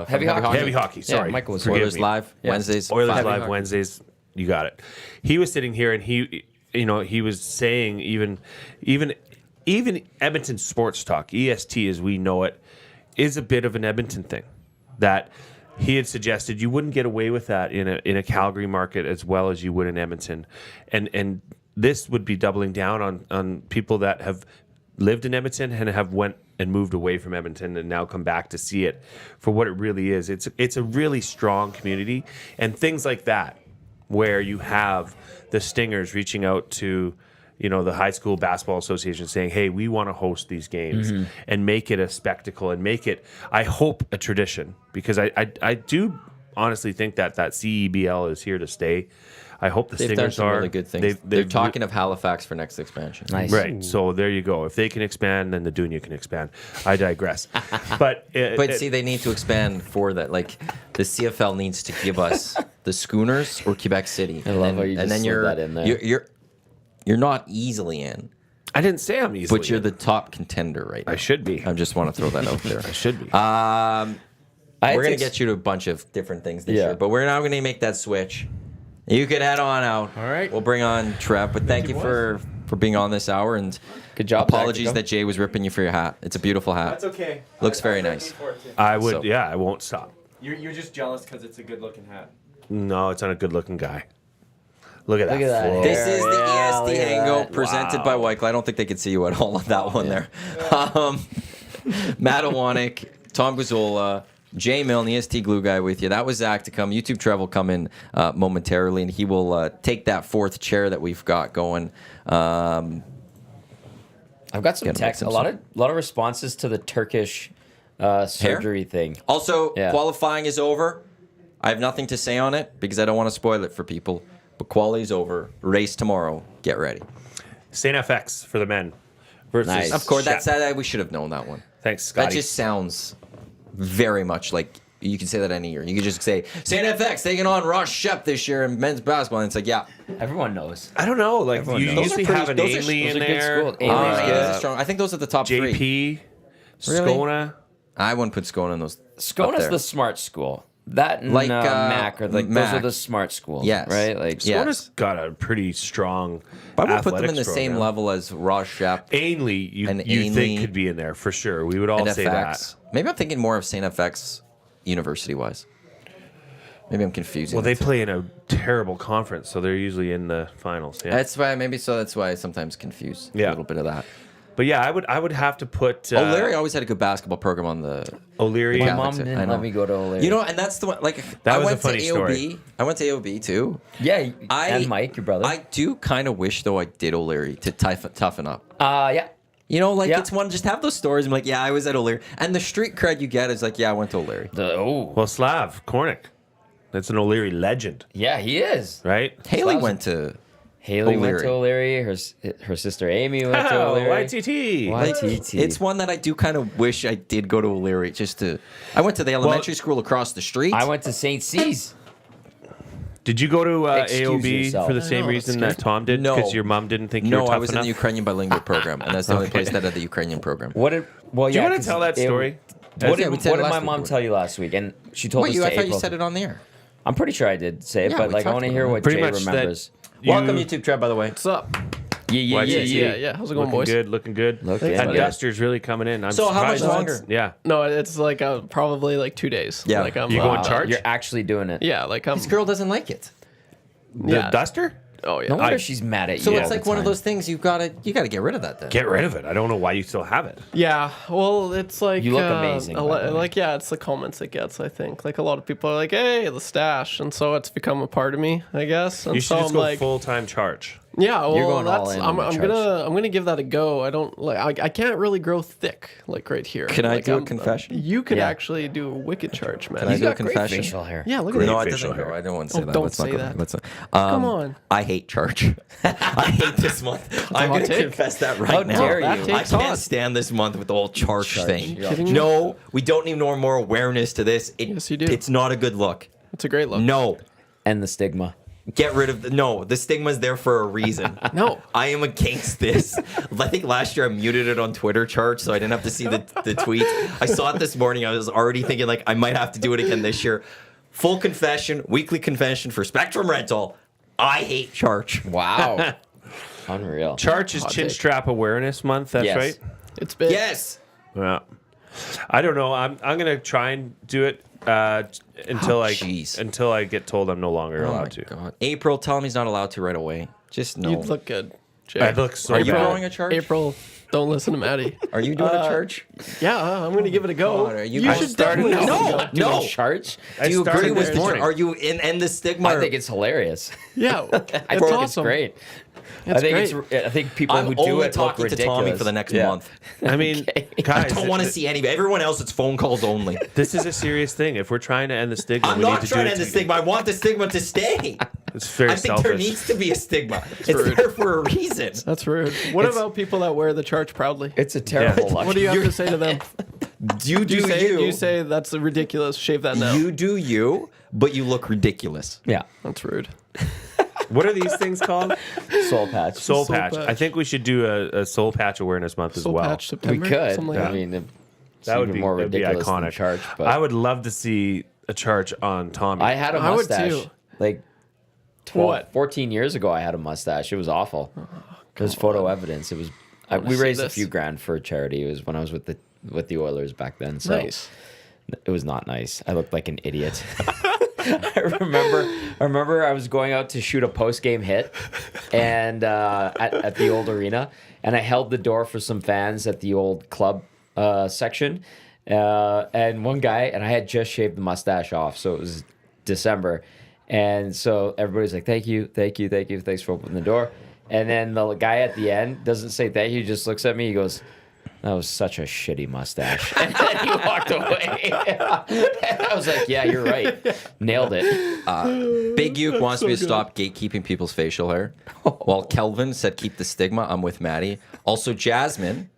heavy hockey. Heavy hockey. Sorry, Michael was Forgive Oilers me. Live Yeah. Wednesdays. Oilers 5 Live o'clock. Wednesdays. You got it. He was sitting here and he was saying even Edmonton sports talk, EST as we know it, is a bit of an Edmonton thing. That he had suggested you wouldn't get away with that in a Calgary market as well as you would in Edmonton, and this would be doubling down on people that have lived in Edmonton and have went and moved away from Edmonton and now come back to see it for what it really is. It's a really strong community, and things like that where you have the Stingers reaching out to the High School Basketball Association saying, hey, we want to host these games and make it a spectacle and make it, I hope, a tradition, because I do honestly think that CEBL is here to stay. I hope the They've done Stingers some are. really good things. They're they've talking of Halifax for next expansion. Nice. Right. So there you go. If they can expand, then the Dunya can expand. I digress. But See, they need to expand for that. Like, the CFL needs to give us the Schooners or Quebec City. I love how you just slid that in there. You're not easily in, I didn't say I'm easily. but you're the top contender right now. I should be. I just want to throw that out there. I should be. We're going to get you to a bunch of different things this year, but we're now going to make that switch. You could head on out. All right. We'll bring on Trev, but thank you for being on this hour, and Good job. apologies Zacticum. that Jay was ripping you for your hat. It's a beautiful hat. That's okay. Looks very nice. I would. So- Yeah, I won't stop. You're just jealous because it's a good looking hat. No, it's not a good-looking guy. Look at that. Look at that flow. hair. This is the Yeah, EST look at Hangout that. presented by Wycliffe. I don't think they could see you at all on that one there. Matt Iwanyk, Tom Gazzola, Jay Milne, EST Glue Guy with you. That was Zacticum. YouTube Trev will come in momentarily, and he will take that fourth chair that we've got going. I've got some Gotta make text. some A lot of responses to the Turkish surgery thing. Also, Yeah. qualifying is over. I have nothing to say on it because I don't want to spoil it for people. But quality's over. Race tomorrow. Get ready. St. FX for the men versus. Nice. Of course, Shep. that we should have known that one. Thanks, Scotty. That just sounds very much like You can say that any year. You can just say St. FX taking on Ross Shep this year in men's basketball, and it's like, yeah. Everyone knows. I don't know. Like Everyone you knows. usually Those are have an pretty- those are- Ainley those in are good there. schools. Ainley's Yeah, good. that's strong. I think those are the top three. JP, Really? Skona. I wouldn't put Scone in those. up Skona's there. the smart school. That and Like, Mac are like those Mac. are the smart schools. Yes. Right? Like Yeah. Skona's got a pretty strong. But I would put them in the athletics same program. level as Ross Shep Ainley, you And think Ainley could be in there for sure. We would all and say FX. that. Maybe I'm thinking more of St. FX university-wise. Maybe I'm confusing. Well, the they two. play in a terrible conference, so they're usually in the finals. Yeah. That's why that's why I sometimes confuse Yeah. a little bit of that. But yeah, I would have to put O'Leary always had a good basketball program on the. O'Leary. my Yeah, mom that's it. I didn't know. let me go to O'Leary. You know, and that's the one. Like That I was a went funny to AOB. story. I went to AOB too. yeah, and Mike, your brother. I do kind of wish though I did O'Leary to toughen up. Yeah. You know, like Yeah. it's one just have those stories. I'm like, yeah, I was at O'Leary, and the street cred you get is like, yeah, I went to O'Leary. Well, Slav Kornick. That's an O'Leary legend, Yeah, he is. right? Haley Slav's- went to. Haley went O'Leary. to O'Leary. Her sister Amy went to Oh, O'Leary. YTT. Why- Like, YTT. it's one that I do kind of wish I did go to O'Leary just to. I went to the elementary school across the street. I went to St. C's. Did you go to Excuse AOB yourself. for the I same know, reason that's that Tom did? No. Because your mom didn't think you No, were tough I was enough? in the Ukrainian bilingual program, and that's the only place that had the Ukrainian program. What did? Well, Do you yeah. want to 'cause tell that it- story? What Yeah, did, we said what it did last my week. mom tell you last week? And she told Wait, us I to thought April. you said it on the air. I'm pretty sure I did say it, Yeah, but we like I talked want to about hear it. what Pretty Jay much that remembers. Welcome, YouTube Trev, by the way. What's up? Yeah. Yeah. How's it going, Looking boys? good, looking good. Look, and yeah. Duster's really coming in. I'm So how much surprised. longer? Yeah. No, it's like probably like 2 days. Yeah. Like I'm. You going charge? You're actually doing it. Yeah, like I'm. This girl doesn't like it. The Yeah. Duster? Oh yeah. No wonder I- she's mad at So you. it's all like the one of time. those things you gotta get rid of that then. Get rid of it. I don't know why you still have it. Yeah. Well, it's like You look amazing, by the way. Like yeah, it's the comments it gets. I think like a lot of people are like, "Hey, the stash," and so it's become a part of me, I guess. And You so should just I'm go like, full-time charge. yeah. Well, You're going all that's in I'm, on the I'm gonna give that a go. I don't like I can't really grow thick like right here. Can I Like, do a confession? You could Yeah. actually do a wicked charge, man. I He's do a got great confession? facial hair. Yeah, look at No, that. it facial doesn't. hair. I don't want to say Oh, that. don't Let's not say go that. there. Let's not. Come on. I hate church. I hate this month. I'm hot going to take. confess that right How now. dare That you. I takes can't on. stand this month with the whole church thing. You're kidding me? No, we don't need no more awareness to this. Yes, you do. It's not a good look. It's a great look. No. And the stigma. Get rid of the stigma's there for a reason. No. I am against this. I think last year I muted it on Twitter, church, so I didn't have to see the tweets. I saw it this morning. I was already thinking like I might have to do it again this year. Full confession, weekly confession for Spectrum Rental. I hate church. Wow. Unreal. Charge is Hot Chin take. Strap Awareness Month. That's Yes. right. It's big. Yes. Yeah. I don't know. I'm gonna try and do it until jeez. until I get told I'm no longer Oh my allowed to. God. April, tell him he's not allowed to right away. Just no. You'd look good. Jay. I look so Are you bad. growing a church? April, don't listen to Maddie. Are you doing a church? Yeah, I'm gonna give it a go. God, are you- you I should started- definitely No. go. No. Charge? Do you agree started with this me? morning. Are you in the stigma? I think it's hilarious. Yeah, I it's think awesome. it's great. It's I think great. I think people I'm who do only it look talking to ridiculous. Tommy for the next Yeah. month. I mean, Okay. guys, I don't want to see any. Everyone else, it's phone calls only. This is a serious thing. If we're trying to end the stigma, I'm we need not to trying do to it end the stigma. I want the stigma to stay. It's very I think selfish. there needs to be a stigma. It's rude. there for a reason. That's rude. What about people that wear the church proudly? It's a terrible Yeah. luck. What do you have to say to them? You do You say that's ridiculous. Shave that now. You do you, but you look ridiculous. Yeah. That's rude. What are these things called? Soul patch. Soul Soul patch. patch. I think we should do a soul patch awareness month as Soul well. patch We September. could. Something like I that. mean, it's That would even be, more that'd be ridiculous than iconic. charge. But I would love to see a charge on Tommy. I had a I would mustache. too. Like 12, What? 14 years ago, I had a mustache. It was awful. There's photo evidence. It was. We see raised a this. few grand for charity. It was when I was with the Oilers back then. So Nice. it was not nice. I looked like an idiot. I remember I was going out to shoot a post game hit, and at the old arena, and I held the door for some fans at the old club section, and one guy, and I had just shaved the mustache off, so it was December, and so everybody's like, "Thank you, thanks for opening the door," and then the guy at the end doesn't say thank you, just looks at me, he goes, "That was such a shitty mustache." And then he walked away. And I was like, yeah, you're right. Nailed it. Big Uke wants me to stop gatekeeping people's facial hair. While Kelvin said keep the stigma, I'm with Maddie. Also, Jasmine.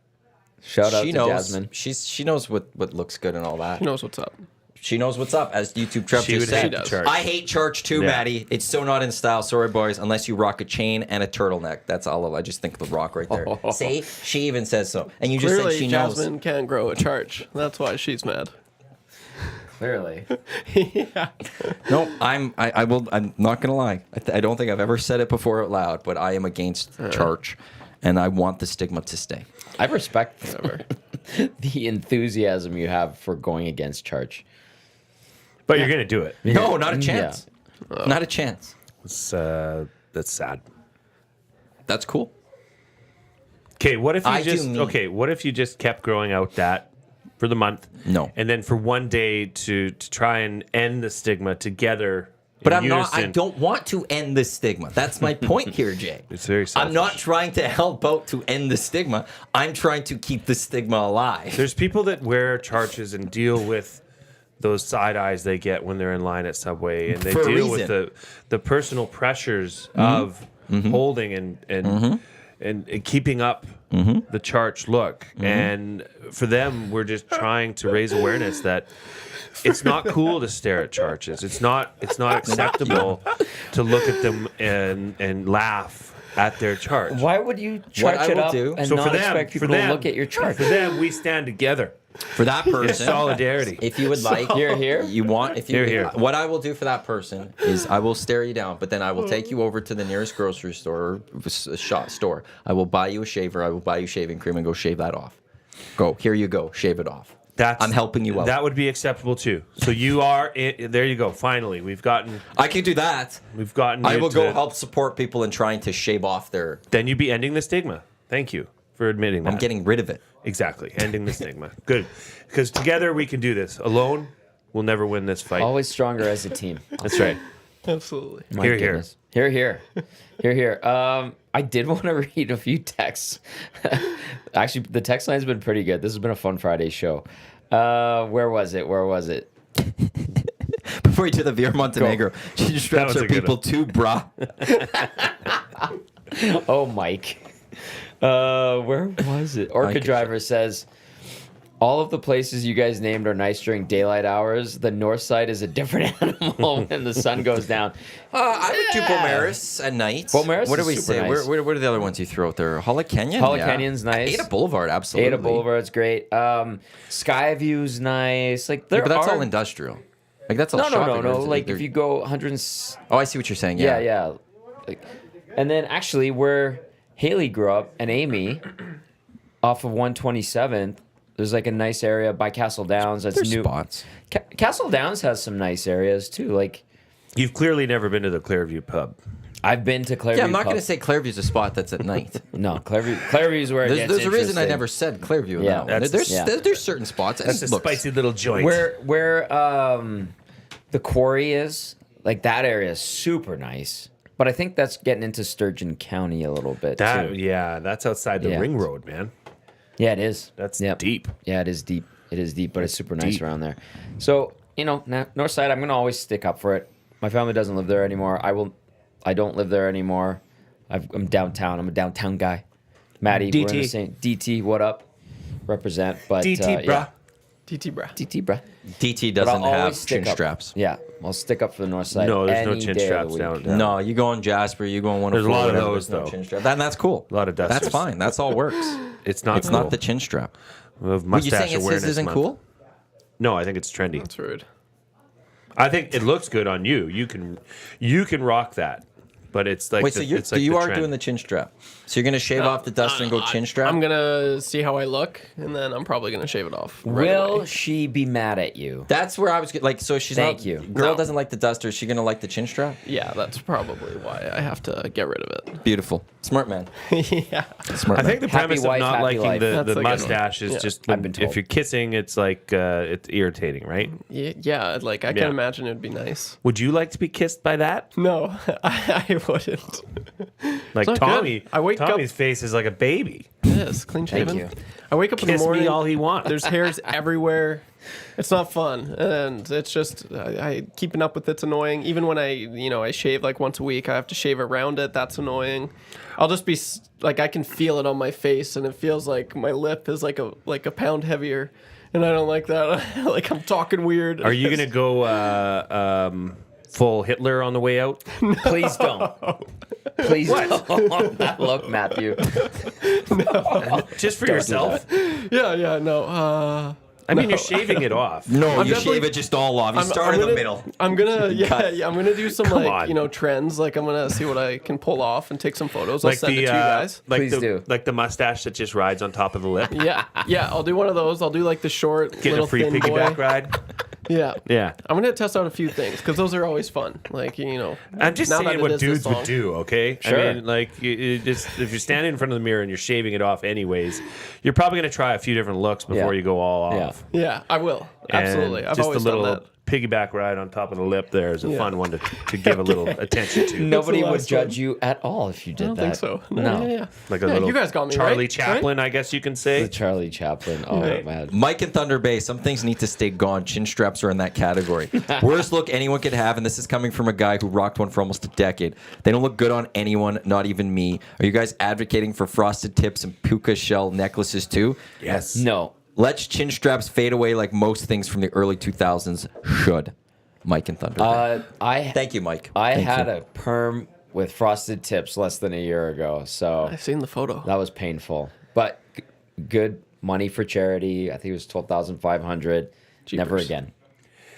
Shout out she to knows, Jasmine. She knows what looks good and all that. Who knows what's up? She knows what's up, as YouTube Trev She just would said. hate church. I hate church too, Yeah. Maddie. It's so not in style. Sorry, boys. Unless you rock a chain and a turtleneck. That's all. I just think the rock right there. See, she even says so. And you just Clearly, said she knows. Jasmine can't grow a charge. That's why she's mad. Clearly. No, I will. I'm not gonna lie. I don't think I've ever said it before out loud, but I am against church, and I want the stigma to stay. I respect the enthusiasm you have for going against church. But you're gonna do it. No, not a chance. Not a chance. That's sad. That's cool. Okay, what if you I do just mean- what if you just kept growing out that for the month? No. And then for one day to try and end the stigma together. But in I'm not. I unison. don't want to end the stigma. That's my point here, Jay. It's very selfish. I'm not trying to help out to end the stigma. I'm trying to keep the stigma alive. There's people that wear charges and deal with those side eyes they get when they're in line at Subway, and they For a deal with reason. the personal pressures of holding and keeping up the charge look. And for them, we're just trying to raise awareness that it's not cool to stare at charges. It's not acceptable to look at them and laugh at their charge. Why would you charge I it will up do- and So not expect people to look at your chart? For them, we stand together. For that person, Solidarity. if you would like, Here. you want, if you, Here, here. what I will do for that person is I will stare you down, but then I will take you over to the nearest grocery store or shop store. I will buy you a shaver. I will buy you shaving cream and go shave that off. Go, here you go, shave it off. I'm helping you out. That would be acceptable too. So you are there. You go. Finally, we've gotten. I can do that. We've gotten. I you will to- go help support people in trying to shave off their. Then you'd be ending the stigma. Thank you for admitting that. I'm getting rid of it. Exactly, ending the stigma. Good, because together we can do this. Alone, we'll never win this fight. Always stronger as a team. That's right. Absolutely. My Here, here. goodness. Here, here. Here, here. I did want to read a few texts. Actually, the text line's been pretty good. This has been a fun Friday show. Where was it? Before you do the Veer Montenegro, she straps was her a good people one. too, brah. Oh, Mike. Where was it? Orca Mike. Driver says, all of the places you guys named are nice during daylight hours. The north side is a different animal when the sun goes down. I would do Beaumaris at night. Beaumaris What do is we super say? nice. What are the other ones you throw out there? Hollow Canyon? Hollow Yeah. Canyon's nice. Ada Boulevard, absolutely. Ada Boulevard's great. Skyview's nice. Like there Yeah, but that's are... all industrial. Like that's all No. shopping. Like if you go 100 Oh, I see what you're saying. yeah. Like, and then actually where Haley grew up and Amy off of 127th, there's like a nice area by Castle Downs. That's There's new. spots. Castle Downs has some nice areas too. Like You've clearly never been to the Clearview pub. I've been to Clairview. Yeah, I'm not Pub. going to say Clairview's a spot that's at night. No, Clairview's where it gets There's a reason I interesting. never said Clairview. In Yeah, that one. that's- There's certain spots. and That's a look, spicy little joint. Where the quarry is, like that area is super nice. But I think that's getting into Sturgeon County a little bit too. That's outside the Yeah. ring road, man. Yeah, it is. That's Yep. deep. Yeah, it is deep. It is deep, but it's super nice deep. around there. So, north side, I'm gonna always stick up for it. My family doesn't live there anymore. I don't live there anymore. I'm downtown. I'm a downtown guy. Maddie, we're in the DT. same DT. What up? Represent, but DT, bruh. yeah. DT, bruh. DT, bruh. DT But doesn't I'll have always stick chin up. straps. Yeah, I'll stick up for the north side. No, there's no any chin day of the straps week. down. No, you go on Jasper, you go on 104. There's a lot of whatever, those, there's no though. chin strap. And that's cool. A lot of That's dusters. fine. That's all works. It's not. It's cool. not the chin strap. We have Were you mustache saying awareness his isn't month. cool? No, I think it's trendy. That's rude. I think it looks good on you. You can rock that, but it's like Wait, so it's like you the are trend. doing the chin strap. So you're going to shave off the duster and go chin strap? I'm gonna see how I look, and then I'm probably gonna shave it off. Right Will away. she be mad at you? That's where I was like, so she's Thank not, you. Girl No. doesn't like the duster. Is she going to like the chin strap? Yeah, that's probably why I have to get rid of it. Beautiful. Smart man. Yeah. Smart I man. think the Happy premise wife, of not happy liking life. the That's a good one. mustache is Yeah. just I've been told. if you're kissing, it's like it's irritating, right? Yeah, like I Yeah. can imagine it'd be nice. Would you like to be kissed by that? No, I wouldn't. Like not Tommy, good. I wake up- Tommy's face is like a baby. Yes, clean shaven. you. I wake up in the Kiss morning. me all he wants. There's hairs everywhere. It's not fun, and it's just I keeping up with it's annoying. Even when I shave like once a week, I have to shave around it. That's annoying. I'll just be like I can feel it on my face, and it feels like my lip is like a pound heavier, and I don't like that. Like I'm talking weird. Are you gonna go full Hitler on the way out? Please don't. Please don't. That look, Matthew. Just for yourself? Yeah, no. I mean, you're shaving it off. No, I'm you definitely- shave it just all off. You start in the middle. I'm gonna, I'm gonna do some Come like on. you know trends. Like I'm gonna see what I can pull off and take some photos. I'll Like send the it to you guys. like Please the do. like the mustache that just rides on top of the lip. Yeah, I'll do one of those. I'll do like the short Getting little a free thin piggyback boy. ride. Yeah, Yeah. I'm gonna test out a few things because those are always fun. Like you know, I'm just now that saying it what is this dudes would long. do, okay? Sure. I mean, like, you just if you're standing in front of the mirror and you're shaving it off anyways, you're probably going to try a few different looks before Yeah. you go all Yeah. off. Yeah, I will. And Absolutely. I've just always the little done that. piggyback ride on top of the lip there is a Yeah. fun one to give a little attention to. Nobody the would last judge you at all if you did I don't that. think so. No. Yeah. Like a Yeah, little you guys got me, Charlie right? Chaplin, I guess you can say. The Charlie Chaplin. Oh, Right. man. Mike and Thunder Bay, some things need to stay gone. Chin straps are in that category. Worst look anyone could have, and this is coming from a guy who rocked one for almost a decade. They don't look good on anyone, not even me. Are you guys advocating for frosted tips and puka shell necklaces too? Yes. No. Let chin straps fade away like most things from the early 2000s should. Mike and Thunder Bay. Thank you, Mike. I Thank had you. a perm with frosted tips less than a year ago, so I've seen the photo. that was painful. But good money for charity. I think it was 12,500. Never Jeepers. again.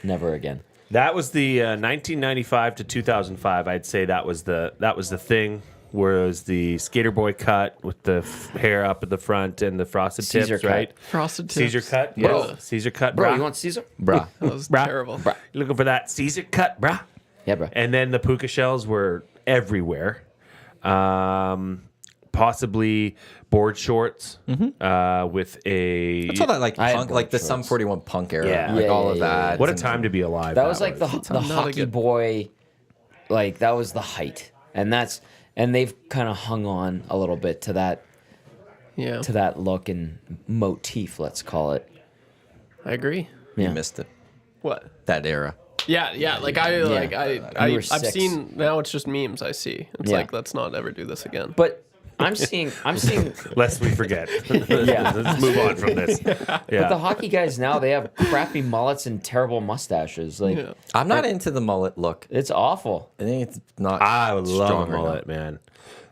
Never again. That was the 1995 to 2005. I'd say that was the thing. Whereas the skater boy cut with the hair up at the front and the frosted Caesar tips, cut. right? Frosted tips. Caesar cut, Bro. yes. Caesar cut, Bro, brah. you want Caesar? Bruh. That was Brah. terrible. You looking for that Caesar cut, bruh? Yeah, bro. And then the puka shells were everywhere. Possibly board shorts with a. It's all that like I had punk, like the board Sum shorts. 41 punk era, Yeah. like Yeah, all yeah, of yeah, that. What a And- time to be alive. That was like the not a hockey good- boy, like that was the height, and they've kind of hung on a little bit to Yeah, that look and motif, let's call it. I agree. You missed it. What? That era. Yeah. Like I've were 6. seen now. It's just memes I see. It's Yeah. like let's not ever do this again. But I'm seeing, Lest we forget. Yeah. Let's move on from this. but the Yeah. hockey guys now they have crappy mullets and terrible mustaches. Like Yeah. I'm not into the mullet look. it's awful. I think it's not. I would love strong a right now. mullet, man.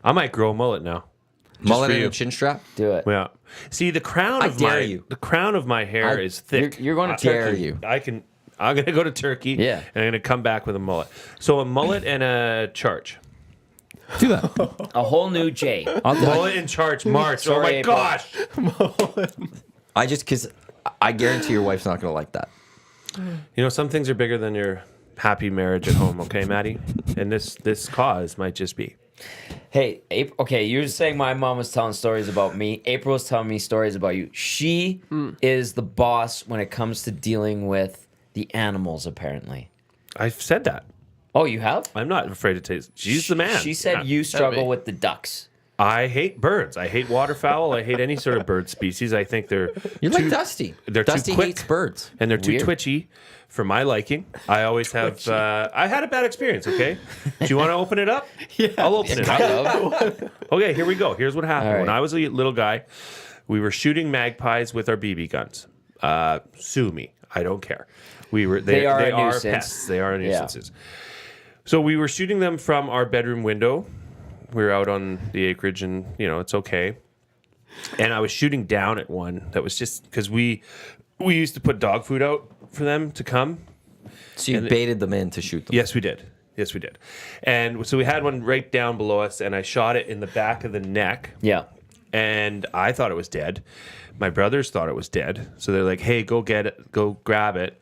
I might grow a mullet now. Mullet for and you. a chin strap. Do it. Yeah. See, the crown I of dare my you. the crown of my hair is thick. You're going to dare Turkey. you. I'm gonna go to Turkey. Yeah. And I'm gonna come back with a mullet. So a mullet and a charge. Do that. A whole new J. Mullet and charge March. Sorry, oh my April. gosh. I just because I guarantee your wife's not gonna like that. You know, some things are bigger than your happy marriage at home, okay, Maddie? And this cause might just be. Hey, okay, you're saying my mom was telling stories about me. April was telling me stories about you. She is the boss when it comes to dealing with the animals, apparently. I've said that. Oh, you have? I'm not afraid to taste. She's the man. She said Yeah. you struggle me. with the ducks. I hate birds. I hate waterfowl. I hate any sort of bird species. I think they're You're like Dusty. they're too Dusty quick. hates birds. and they're too Weird. twitchy for my liking. I always have. I had a bad experience. Okay, do you want to open it up? Yeah, I'll open it up. Okay, here we go. Here's what happened. All When right. I was a little guy, we were shooting magpies with our BB guns. Sue me. I don't care. We were. They are a are nuisance. pests. They are Yeah. nuisances. So we were shooting them from our bedroom window. We were out on the acreage, and it's okay. And I was shooting down at one that was just because we used to put dog food out for them to come. So you baited them in to shoot them. Yes, we did. Yes, we did. And so we had one right down below us, and I shot it in the back of the neck. Yeah. And I thought it was dead. My brothers thought it was dead. So they're like, "Hey, go get it, go grab it,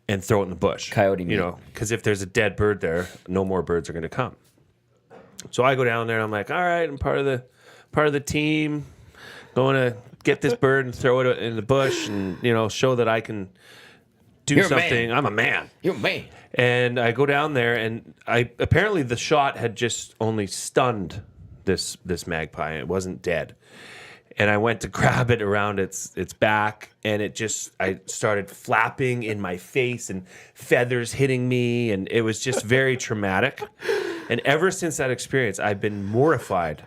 and throw it in the bush." Coyote meat. Because if there's a dead bird there, no more birds are going to come. So I go down there, and I'm like, "All right, I'm part of the team, going to get this bird and throw it in the bush, and show that I can do You're a man. something. I'm a man." You're me. And I go down there, and apparently the shot had just only stunned this magpie. It wasn't dead. And I went to grab it around its back, and I started flapping in my face and feathers hitting me, and it was just very traumatic. And ever since that experience, I've been mortified,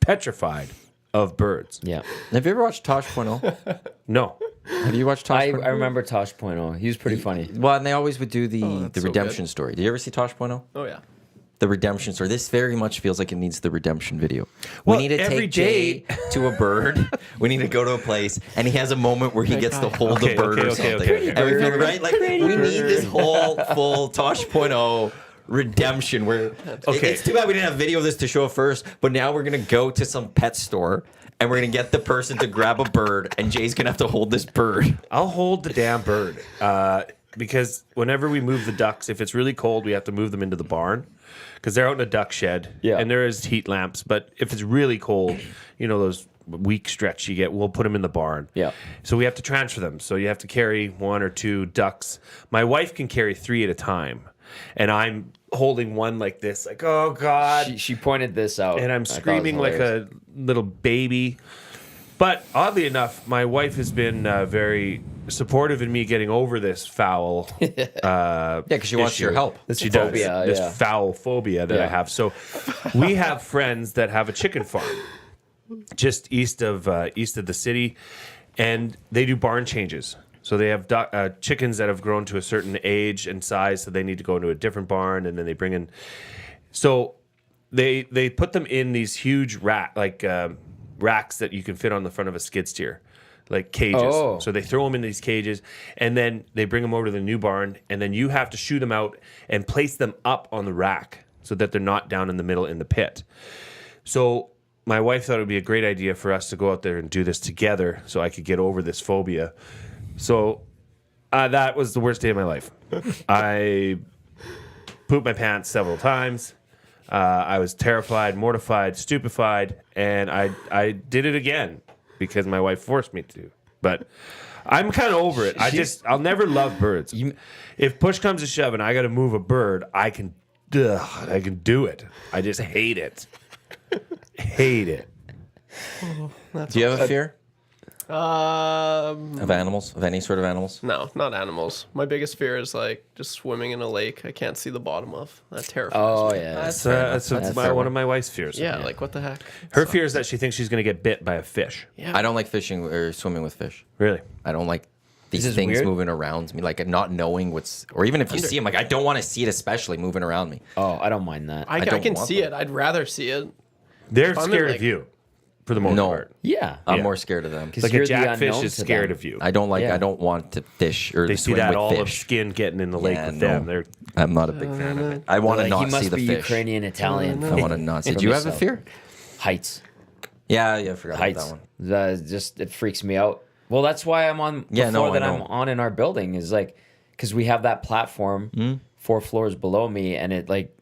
petrified of birds. Yeah. Have you ever watched Tosh.0? No. Have you watched Tosh? I 2.0? remember Tosh.0. He was pretty funny. Well, and they always would do the that's so redemption story. Did you ever see Tosh 2.0? Oh yeah. The redemption story. This very much feels like it needs the redemption video. Well, We need to every take Jay to a bird. We need to go to a place, and he has a moment where he gets to hold Okay, a bird or okay, something. okay. And we feel, right? Like we need this whole full Tosh 2.0 redemption. Where Okay. it's too bad we didn't have video of this to show first. But now we're gonna go to some pet store. And we're gonna get the person to grab a bird, and Jay's gonna have to hold this bird. I'll hold the damn bird because whenever we move the ducks, if it's really cold, we have to move them into the barn because they're out in a duck shed. Yeah. And there is heat lamps. But if it's really cold, you know, those week stretch you get, we'll put them in the barn. Yeah. So we have to transfer them. So you have to carry 1 or 2 ducks. My wife can carry 3 at a time. And I'm holding one like this, like, oh God. She pointed this out. And I'm I thought it was screaming like hilarious. a little baby. But oddly enough, my wife has been very supportive in me getting over this foul. Yeah, because she wants issue your help. that she Phobia, does. This yeah. foul phobia that I Yeah. have. So we have friends that have a chicken farm just east of the city, and they do barn changes. So they have chickens that have grown to a certain age and size, so they need to go into a different barn, and then they bring in. So they put them in these huge racks that you can fit on the front of a skid steer, like cages. Oh. So they throw them in these cages, and then they bring them over to the new barn, and then you have to shoot them out and place them up on the rack so that they're not down in the middle in the pit. So my wife thought it would be a great idea for us to go out there and do this together so I could get over this phobia. So that was the worst day of my life. I pooped my pants several times. I was terrified, mortified, stupefied, and I did it again because my wife forced me to. But I'm kind of over it. I'll never love birds. If push comes to shove and I got to move a bird, I can do it. I just hate it. Hate it. Do you have a fear Um, of animals? Of any sort of animals? no, not animals. My biggest fear is like just swimming in a lake I can't see the bottom of. That terrifies Oh me. yeah. That's one of my wife's fears. Yeah, like what the heck? Her fear is that she thinks she's going to get bit by a fish. Yeah. I don't like fishing or swimming with fish. Really? I don't like these This is things weird. moving around me, like not knowing what's, or even if you see them, like I don't want to see it, especially moving around me. Oh, I don't mind that. I don't can want see them. it. I'd rather see it. They're I'm scared like- of you, for the most No. part. Yeah. I'm Yeah. more scared of them. Like you're a the jackfish unknown is to scared them. of you. I don't like. Yeah. I don't want to fish or They see swim that with olive fish. skin getting in the lake Yeah, with no. them. I'm not a big fan of it. I want to Like, not he must see the be fish. Ukrainian, Italian. I want to not see. from Do you have a yourself. fear? Heights. Yeah, I forgot Heights. about that one. Just it freaks me out. Well, that's why I'm on. Yeah, no, before I that I'm know. on in our building is like because we have that platform 4 floors below me, and it like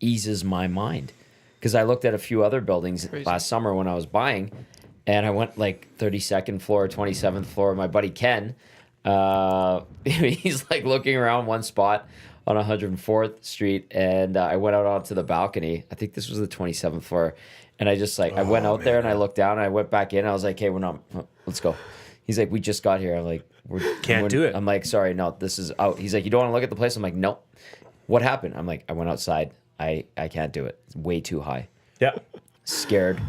eases my mind. Because I looked at a few other buildings last summer when I was buying, and I went like 32nd floor, 27th floor. My buddy Ken, he's like looking around one spot on 104th Street, and I went out onto the balcony. I think this was the 27th floor, and I just like I went out there and I looked down and I went back in. And I was like, "Hey, we're not. Let's go." He's like, "We just got here." I'm like, Can't do it. I'm like, "Sorry, no, this is out." He's like, "You don't want to look at the place?" I'm like, "Nope." What happened? I'm like, "I went outside. I can't do it. It's way too high. Yeah. Scared."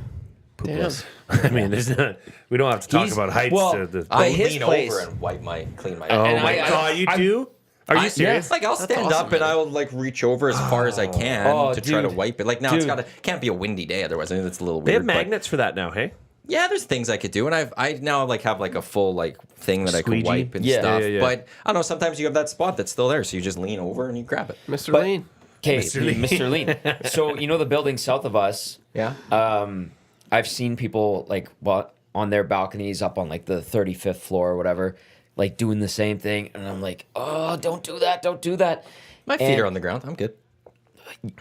Damn. I mean, there's not, we don't have to talk He's- about heights. well, I his lean place- over and clean my. oh and my I- God, you I'm- do? Are you serious? Like I'll stand awesome, up and I'll like reach over as far as I can Oh, to try to dude. wipe it. Like now it's Dude. can't be a windy day otherwise. I think that's a little weird. They have but- magnets for that now, hey? Yeah, there's things I could do, and I now like have like a full like thing that I Squeegee? can wipe and Yeah. stuff. Yeah. But I don't know. Sometimes you have that spot that's still there, so you just lean over and you grab it. Mr. But- Lean. Okay, Mr. Lean. Mr. Lean. So you know the building south of us. Yeah. I've seen people like on their balconies up on like the 35th floor or whatever, like doing the same thing, and I'm like, oh, don't do that, don't do that. My feet are on the ground. I'm good.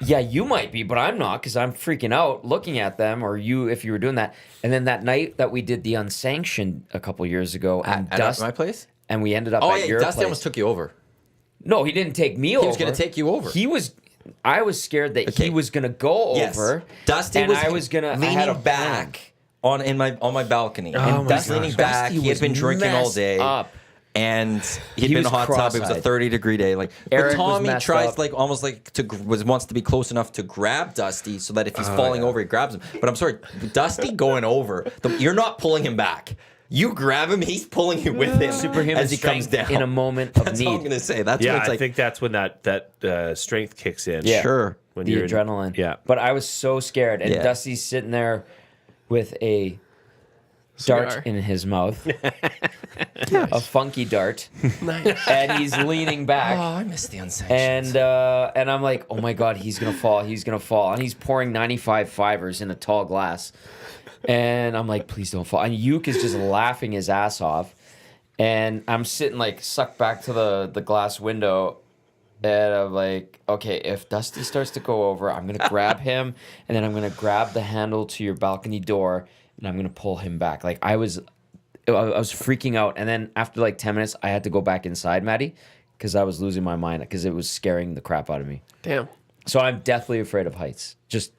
Yeah, you might be, but I'm not because I'm freaking out looking at them. Or you, if you were doing that. And then that night that we did the unsanctioned a couple years ago, and At my place. and we ended up Oh at yeah, your Dusty place. almost took you over. No, he didn't take me over. He was gonna take you over. I was scared that Okay. he was gonna go Yes. over. Dusty and was I was gonna leaning I had a back on my balcony. Oh and my Dusty gosh. leaning back. Dusty He had was been drinking all messed day. up. And he'd He been in was a hot tub. It was a cross-eyed. 30-degree day. Like, Eric but was Tommy messed tries up. like almost like wants to be close enough to grab Dusty so that if he's falling over, he grabs him. But I'm sorry, Dusty going over. You're not pulling him back. You grab him, he's pulling you with him Superhuman as he comes strength down. in a moment of That's all I'm need. gonna say. That's Yeah, what it's I like. think that's when that strength kicks in. Yeah. Sure. When The you're adrenaline. yeah. But I was so scared. And Yeah. Dusty's sitting there with a Cigar. dart in his mouth. A funky dart. Nice. And he's leaning back. I missed the unsanctioned. And I'm like, oh my God, he's going to fall. He's going to fall. And he's pouring 95 fivers in a tall glass. And I'm like, please don't fall. And Yuke is just laughing his ass off. And I'm sitting like sucked back to the glass window. And I'm like, okay, if Dusty starts to go over, I'm going to grab him. And then I'm going to grab the handle to your balcony door. And I'm going to pull him back. Like I was freaking out. And then after like 10 minutes, I had to go back inside, Maddie. Because I was losing my mind. Because it was scaring the crap out of me. Damn. So I'm deathly afraid of heights. Just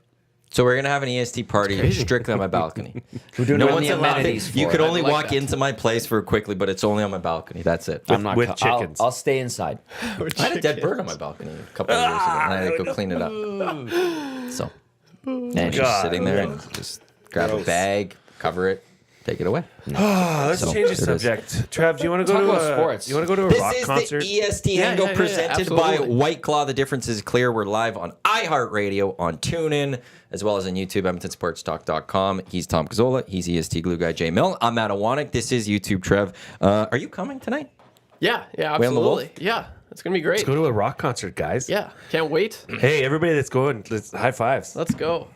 So we're gonna have an EST party strictly on my balcony. we're doing No it on one's the allowed. amenities You for could it. only I like walk that. into my place for quickly, but it's only on my balcony. That's it. I'm not with I'll- chickens. I'll stay inside. I had a dead bird on my balcony a couple of years ago, and I had to go clean it up. So And just sitting there and just grab a bag, cover it, take it away. Let's So, change the there it is. subject. Trev, do you want to go Talk to about sports. You want to go to a This rock is concert? the EST Yeah, Hangout yeah, yeah, presented by absolutely. White Claw. The difference is clear. We're live on iHeartRadio, on TuneIn, as well as on YouTube, EdmontonSportsTalk.com. He's Tom Gazzola. He's EST Glue Guy J. Milne. I'm Matt Iwanyk. This is YouTube Trev. Are you coming tonight? Yeah, yeah, Way on the Wolf? absolutely. Yeah, it's gonna be great. Let's go to a rock concert, guys. Yeah, can't wait. Hey, everybody that's going, let's high fives. Let's go.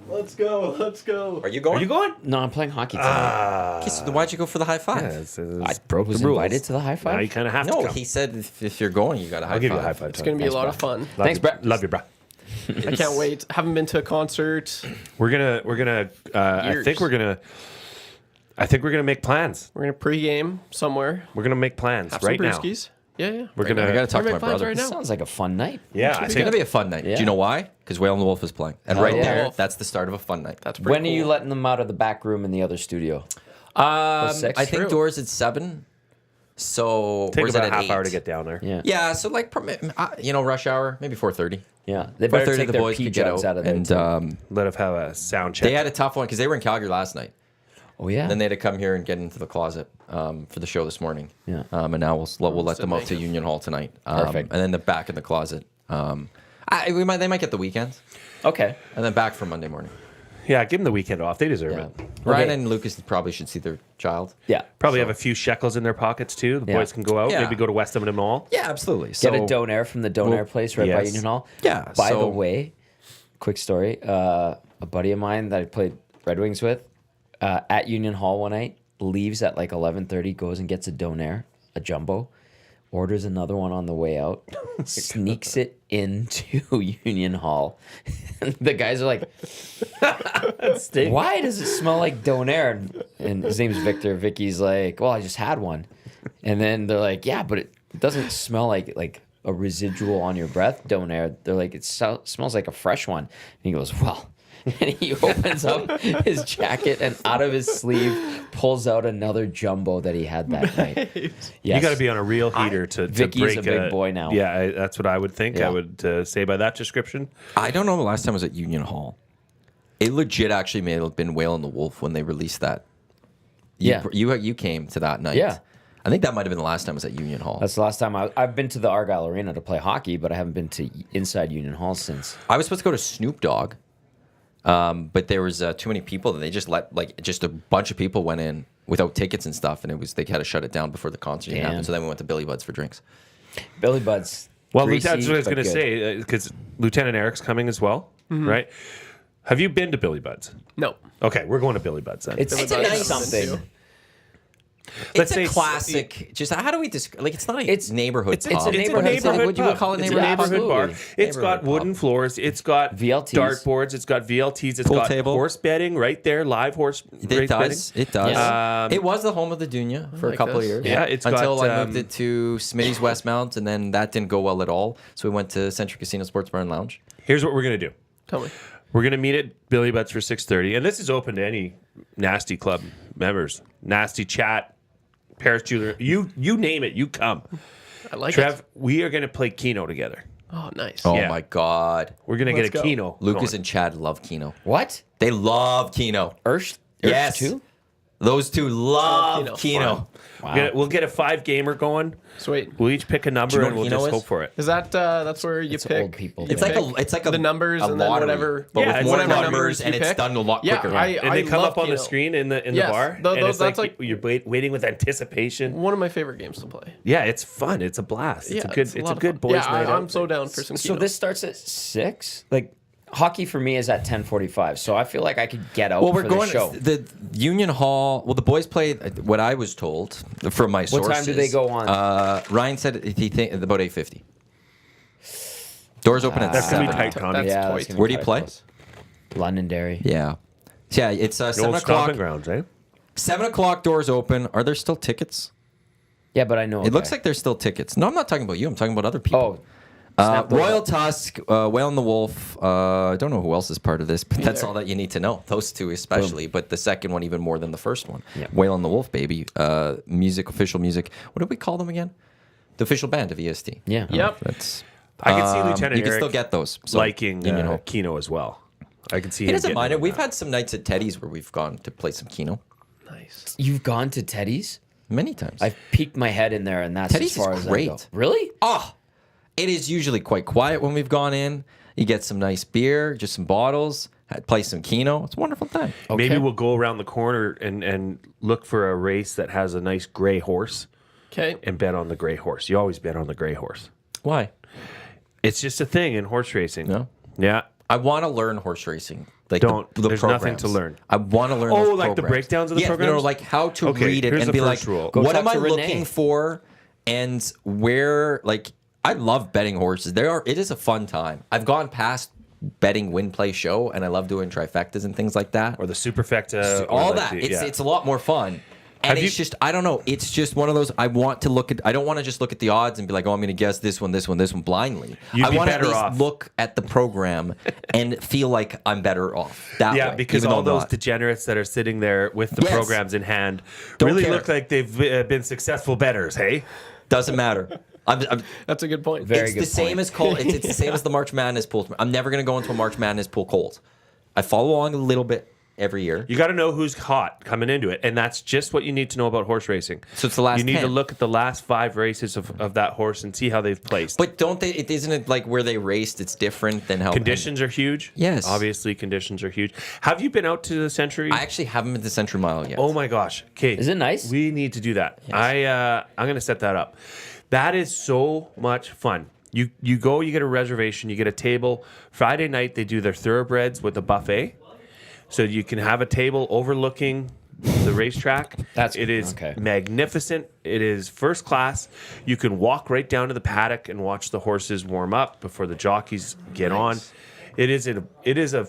Let's go. Let's go. Are you going? Are you going? No, I'm playing hockey tonight. Okay, so then why'd you go for the high five? Yeah, it's I broke was the rules. invited to the high Now five. you kind of have to No, come. he said if you're going, you got a high I'll give five. you a high five. It's gonna be a lot of fun. Thanks, Brett. Love you, bro. I can't wait. Haven't been to a concert. We're gonna. I Years. think we're gonna make plans. We're gonna pregame somewhere. We're gonna make plans Have right some now. brewskis. Yeah, yeah. We're Right gonna- now. I got to talk to We're my making plans brother. right now. Sounds like a fun night. Yeah, I It's think going to be a fun night. Yeah. Do you know why? Because Whale and the Wolf is playing. And Hell right yeah. there, Wolf. that's the start of a fun night. That's pretty When are you cool. letting them out of the back room in the other studio? I 6? think True. doors at 7. So take where's about it a at half hour 8? to get down there. Yeah. Yeah, so like rush hour, maybe 4:30. Yeah. They better 4:30 take the their boys pee could get jugs out of there. and too. Let us have a sound check. they had a tough one because they were in Calgary last night. Oh, yeah. Then they had to come here and get into the closet for the show this morning. Yeah. And now we'll let So them out to negative. Union Hall tonight. Perfect. And then they're back in the closet. They might get the weekends, Okay. and then back for Monday morning. Yeah, give them the weekend off. They deserve Yeah. it. Ryan Okay. and Lucas probably should see their child. Yeah. Probably have a few shekels in their pockets too. The Yeah. boys can go out. Yeah. Maybe go to West Edmonton Mall. Yeah, absolutely. Get So a donair from the donair place right by yes. Union Hall. Yeah, By the so- way, quick story. A buddy of mine that I played Red Wings with at Union Hall one night leaves at like 11:30, goes and gets a donair, a jumbo, orders another one on the way out, sneaks it into Union Hall. The guys are like, why does it smell like donair? And his name's Victor. Vicky's like, well, I just had one. And then they're like, yeah, but it doesn't smell like a residual on your breath, donair. They're like, it smells like a fresh one. And he goes, well. And he opens up his jacket and out of his sleeve pulls out another jumbo that he had that night. Yes. You got to be on a real heater to Vicky's break a big boy now. Yeah, that's what I would think. Yeah. I would say by that description. I don't know the last time I was at Union Hall. It legit actually may have been Whale and the Wolf when they released that. Yeah. You came to that night. Yeah. I think that might have been the last time I was at Union Hall. That's the last time I've been to the Argyle Arena to play hockey, but I haven't been to inside Union Hall since. I was supposed to go to Snoop Dogg, but there was too many people that they just let just a bunch of people went in without tickets and stuff, and they had to shut it down before the concert even Damn. happened. So then we went to Billy Bud's for drinks. Billy Bud's. Well, greasy, that's what I was but going to good. say because Lieutenant Eric's coming as well, right? Have you been to Billy Bud's? No. Okay, we're going to Billy Bud's then. It's Billy It's a Bud's nice I've been something. to. It's Let's a say classic. Just how do we describe? Like it's not a It's- neighborhood it's pub. a neighborhood It's like, pub. what you would call a It's neighborhood a neighborhood bar. Absolutely. It's got Neighborhood wooden pub. floors. It's got VLTs. dartboards. It's got VLTs. It's Pool got table. horse betting right there, live horse It race does. betting. It does. Yeah. It was the home of the Dunya for a like couple of this. years. Yeah, it's until got, I moved it to Smitty's Westmount, and then that didn't go well at all. So we went to Century Casino Sports Bar and Lounge. Here's what we're gonna do. Tell me. We're gonna meet at Billy Bud's for 6:30, and this is open to any nasty club members. Nasty chat, Paris Jeweler, you name it, you come. I like Trev, it. we are gonna play Keno together. Oh, nice. Oh Yeah. my God. We're gonna Let's get a go. Keno. Lucas going. and Chad love Keno. What? They love Keno. Ursh Yes. too? Those two love Keno. Keno. We'll get a 5-gamer going. Sweet. We'll each pick a number know and what we'll Keno just is? hope for it. Is that that's where you It's pick? old people. It's doing like pick a the numbers a and then lottery, whatever. but Yeah, with it's more like numbers numbers and you it's pick. done a lot Yeah, quicker. I And they come love up on the Keno. screen in the Yes, bar, those- and it's that's like you're waiting with anticipation. One of my favorite games to play. Yeah, it's fun. It's a blast. It's Yeah, a good. it's It's lot a of good fun. boys' Yeah, night out. I'm so down for some So Keno. this starts at 6. Like hockey for me is at 10:45. So I feel like I could get out Well, we're for going the show. the Union Hall. Well, the boys play. What I was told from my sources. What time do they go on? Ryan said he think about 8:50. Doors open at That's gonna be 7. tight, Connie. That's yeah, twice. that's gonna be Where do you tight play? for us. Londonderry. Yeah, it's The 7 old o'clock. stomping grounds, eh? 7 o'clock. Doors open. Are there still tickets? Yeah, but I know. It looks like there's still tickets. No, I'm not talking about you. I'm talking about other people. Oh, snap those Royal up. Tusk, Whale and the Wolf. I don't know who else is part of this, but that's either. all that you need to know. Those two especially, but the second one even more than the first one. Yeah. Whale and the Wolf, baby. Official music. What did we call them again? The official band of EST. Yeah. Yep. That's. I can see Lieutenant You can Eric still get those. So, liking Union Hall. Keno as well. I can see He him doesn't getting mind it. into We've that. had some nights at Teddy's where we've gone to play some Keno Nice. You've gone to Teddy's? many times. I've peeked my head in there, and that's Teddy's as far is as great. I go. Really? Oh, it is usually quite quiet when we've gone in. You get some nice beer, just some bottles, play some Keno. It's a wonderful time. Maybe we'll go around the corner and look for a race that has a nice gray horse Okay. and bet on the gray horse. You always bet on the gray horse. Why? It's just a thing in horse racing. No? Yeah. I want to learn horse racing. Like Don't. The There's nothing programs. to learn. I want to learn. Oh, those like the programs. breakdowns of the yeah, programs? No, like how to Okay, read it here's and the be first like, rule. Go what talk am I to Renee. looking for, and where? Like, I love betting horses. It is a fun time. I've gone past betting win play show, and I love doing trifectas and things like that. Or the superfecta. or All like that. the- yeah. It's a lot more fun. Have And it's you- just, I don't know. It's just one of those. I want to look at. I don't want to just look at the odds and be like, oh, I'm going to guess this one blindly. You'd I be want to at better least off. look at the program and feel like I'm better off that Yeah, way. because even though all I'm those not. degenerates that are sitting there with the Yes. programs in hand Don't really care. look like they've been successful bettors, hey? doesn't matter. I'm, That's a good point. Very it's good the same point. as cold. It's the same as the March Madness pool. I'm never going to go into a March Madness pool cold. I follow along a little bit every year. You got to know who's hot coming into it, and that's just what you need to know about horse racing. So it's the last You need to 10. look at the last 5 races of that horse and see how they've placed. But don't they? Isn't it like where they raced? It's different than how Conditions are huge. Yes. Obviously, conditions are huge. Have you been out to the Century? I actually haven't been to Century Mile yet. Oh my gosh. Okay. Is it nice? We need to do that. I'm going to set that up. That is so much fun. You go, you get a reservation, you get a table. Friday night they do their thoroughbreds with a buffet. So you can have a table overlooking the racetrack. It is okay. magnificent. It is first class. You can walk right down to the paddock and watch the horses warm up before the jockeys get on. It is a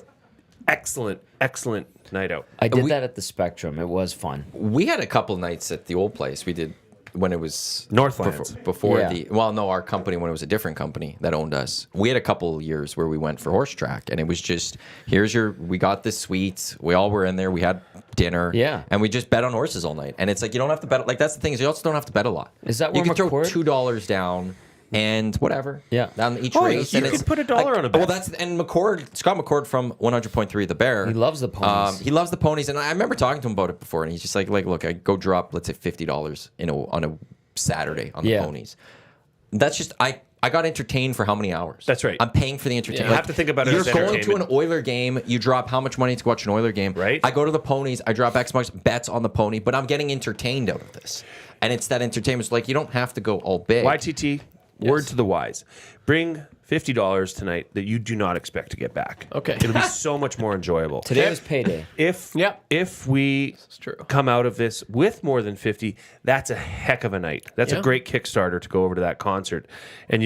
excellent night out. I did that at the Spectrum. It was fun. We had a couple nights at the old place. We did when it was Northlands. before Yeah. our company when it was a different company that owned us. We had a couple years where we went for horse track, and it was just we got the suites. We all were in there. We had dinner. Yeah. and we just bet on horses all night. And it's like you don't have to bet. Like that's the thing is you also don't have to bet a lot. Is that you where can throw McCord- $2 down? And whatever, Yeah. down each Oh, race. you and could it's put $1 on a bet. Well, that's and Scott McCord from 100.3 The Bear. He loves the ponies. He loves the ponies, and I remember talking to him about it before, and he's just like, look, I go drop, let's say $50 on a Saturday on the Yeah. ponies. That's just I got entertained for how many hours? That's right. I'm paying for the entertainment. You have to think about it You're as going to an entertainment. Oiler game. You drop how much money to watch an Oiler game? Right. I go to the ponies. I drop X much bets on the pony, but I'm getting entertained out of this, and it's that entertainment. It's like you don't have to go all big. YTT, word to the wise. Bring $50 tonight that you do not expect to get back. Okay. It'll be so much more enjoyable. Today was payday. If we true. come out of this with more than 50, that's a heck of a night. That's a Yeah. great Kickstarter to go over to that concert. And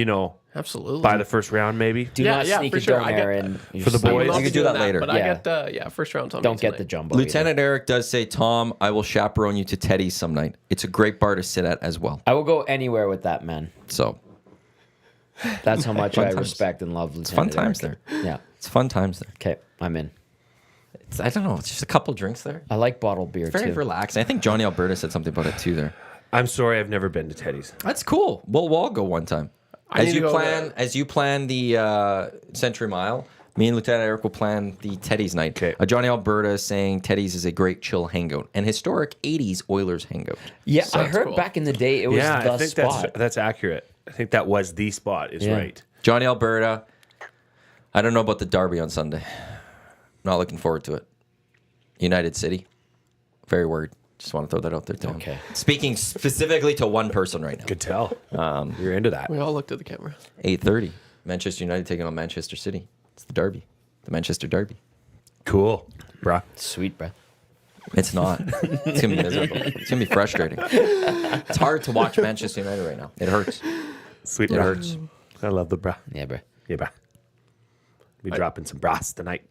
Absolutely. by the first round maybe. Do not sneak for a sure. donaire in For the boys. You can do that later. But Yeah. I get first rounds on. Don't me get the tonight. jumbo. Lieutenant Eric does say, Tom, I will chaperone you to Teddy's some night. It's a great bar to sit at as well. I will go anywhere with that man. So That's how much Fun I times. respect and love Lieutenant fun times Eric. there. Yeah. It's fun times there. Okay, I'm in. I don't know. It's just a couple drinks there. I like bottled beer Very too. relaxing. I think Johnny Alberta said something about it too there. I'm sorry I've never been to Teddy's. That's cool. We'll all go one time. I As need you to go plan the Century Mile, Me and Lieutenant Eric will plan the Teddy's night. Okay. Johnny Alberta is saying Teddy's is a great chill hangout. An historic 80s Oilers hangout. Yeah, I Sounds heard cool. back in the day it was Yeah, the I think spot. that's accurate. I think that was the spot. Is Yeah. right. Johnny Alberta. I don't know about the derby on Sunday. Not looking forward to it. United City. Very worried. Just want to throw that out there too. Okay. Speaking specifically to one person right now. Could tell. You're into that. We all looked at the camera. 8:30. Manchester United taking on Manchester City. It's the derby. The Manchester derby. Cool, bruh. Sweet, bro. It's not. It's gonna be miserable. It's gonna be frustrating. It's hard to watch Manchester United right now. It hurts. Sweet, It bruh. hurts. I love the bruh. Yeah, bro. Yeah, bruh. Be dropping some bras tonight.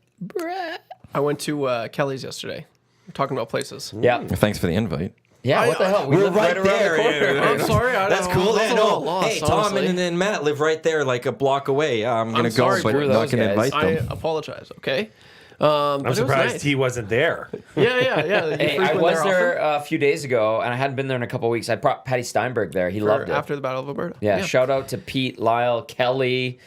I went to Kelly's yesterday. We're talking about places. Yeah. Thanks for the invite. Yeah, what the hell? We We're live right around there. the corner. Yeah. I'm sorry. That's cool. I was Yeah, a no. little lost, Hey, Tom honestly. and Matt live right there, like a block away. Yeah, I'm gonna I'm go, sorry, but screw I'm not those gonna guys. invite I them. apologize. Okay. But I'm it was surprised nice. he wasn't there. Yeah. You Hey, I frequent was often? there a few days ago, and I hadn't been there in a couple of weeks. I brought Patty Steinberg there. He For loved it. after the Battle of Alberta. Yeah, shout out to Pete, Lyle, Kelly,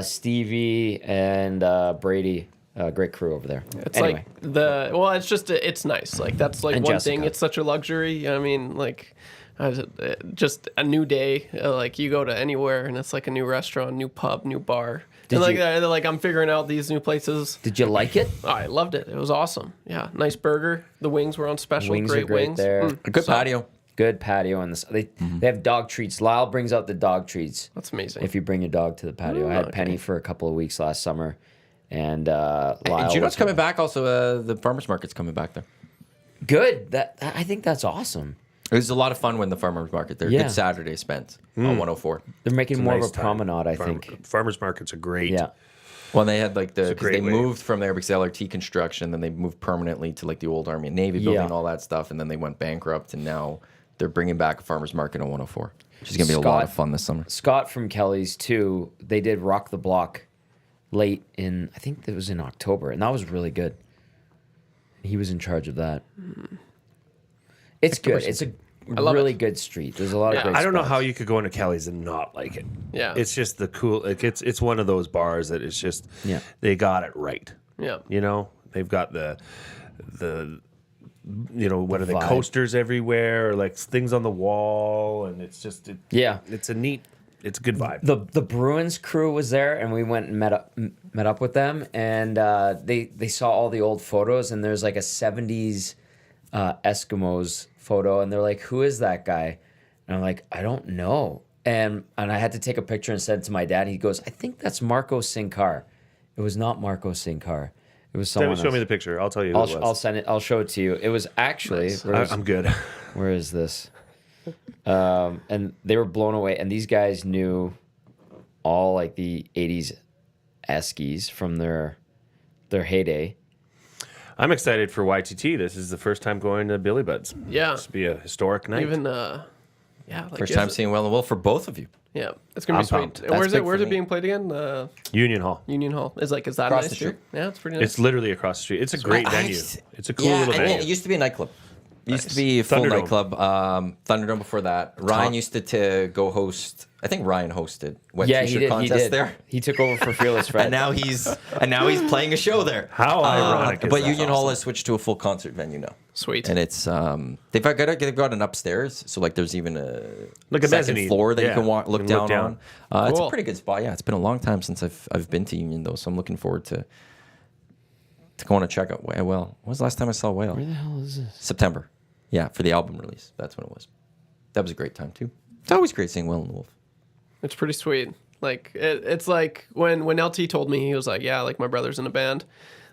Stevie, and Brady. Great crew over there. It's anyway, like it's nice. Like that's like And one Jessica. thing. It's such a luxury. I mean, like, just a new day. Like you go to anywhere and it's like a new restaurant, new pub, new bar. Did and like you- they're like I'm figuring out these new places. did you like it? Oh, I loved it. It was awesome. Yeah, nice burger. The wings were on special. Wings are great great wings. there. A good patio. Good patio, and they have dog treats. Lyle brings out the dog treats. That's amazing. If you bring your dog to the patio, I had Penny for a couple of weeks last summer, and Lyle. And you know what's was coming back? Also, the farmers market's coming back there. good. I think that's awesome. It was a lot of fun when the farmers market there. Yeah. Good Saturday spent on 104. They're making It's a more nice of a time. promenade, I think. Farmers markets are great. Yeah. Well, they had like a because great they way. moved from there because LRT construction, then they moved permanently to like the old Army and Navy building Yeah. and all that stuff, and then they went bankrupt, and now they're bringing back a farmers market on 104, which is gonna be a lot of Scott- fun this summer. Scott from Kelly's too. They did Rock the Block late in, I think it was in October, and that was really good. He was in charge of that. It's good. It's a love really it. good street. There's a lot of great I don't know spots. how you could go into Kelly's and not like it. Yeah. It's just the cool. Like it's one of those bars that is just. Yeah. They got it right. Yeah. You know, they've got the what are the vibe. coasters everywhere, or like things on the wall, and it's just Yeah. it's a good vibe. The Bruins crew was there, and we went and met up with them, and they saw all the old photos, and there's like a 70s Eskimos photo, and they're like, "Who is that guy?" And I'm like, "I don't know." And I had to take a picture and send it to my dad. He goes, "I think that's Marco Sinkar." It was not Marco Sinkar. It was someone Show me else. the picture. I'll tell you. Who it was. I'll send it. I'll show it to you. It was actually. I'm good. Where is this? And they were blown away. And these guys knew all like the 80s Eskies from their heyday. I'm excited for YTT. This is the first time going to Billy Bud's. Yeah. This will be a historic night. Even like First time seeing Well and Will for both of you. Yeah, it's gonna be I'm sweet. pumped. And That's where's big it? Where's for it me. being played again? Union Hall. Union Hall. Is that Across nice the too? street. Yeah, it's pretty nice. It's literally across the street. It's a great venue. It's a cool little and venue. it used to be a nightclub. It used to be a full Thunderdome. nightclub. Thunderdome before that. Ryan used to go host. I think Ryan hosted wet Yeah, t-shirt he did. He contest did. there. He took over for Fearless Fred. And now he's playing a show there. How ironic is But that? Union Hall has switched to a full concert venue now. Sweet. And it's they've got an upstairs, so like there's even a Like a second mezzanine. floor that you Yeah. can look You can down look down. on. It's a Cool. pretty good spot. Yeah, it's been a long time since I've been to Union though, so I'm looking forward to going to check out Whale. When was the last time I saw Whale? Where the hell is this? September. Yeah, for the album release. That's when it was. That was a great time too. It's always great seeing Will and the Wolf. It's pretty sweet. Like it's like when LT told me, he was like, "Yeah, like my brother's in a band."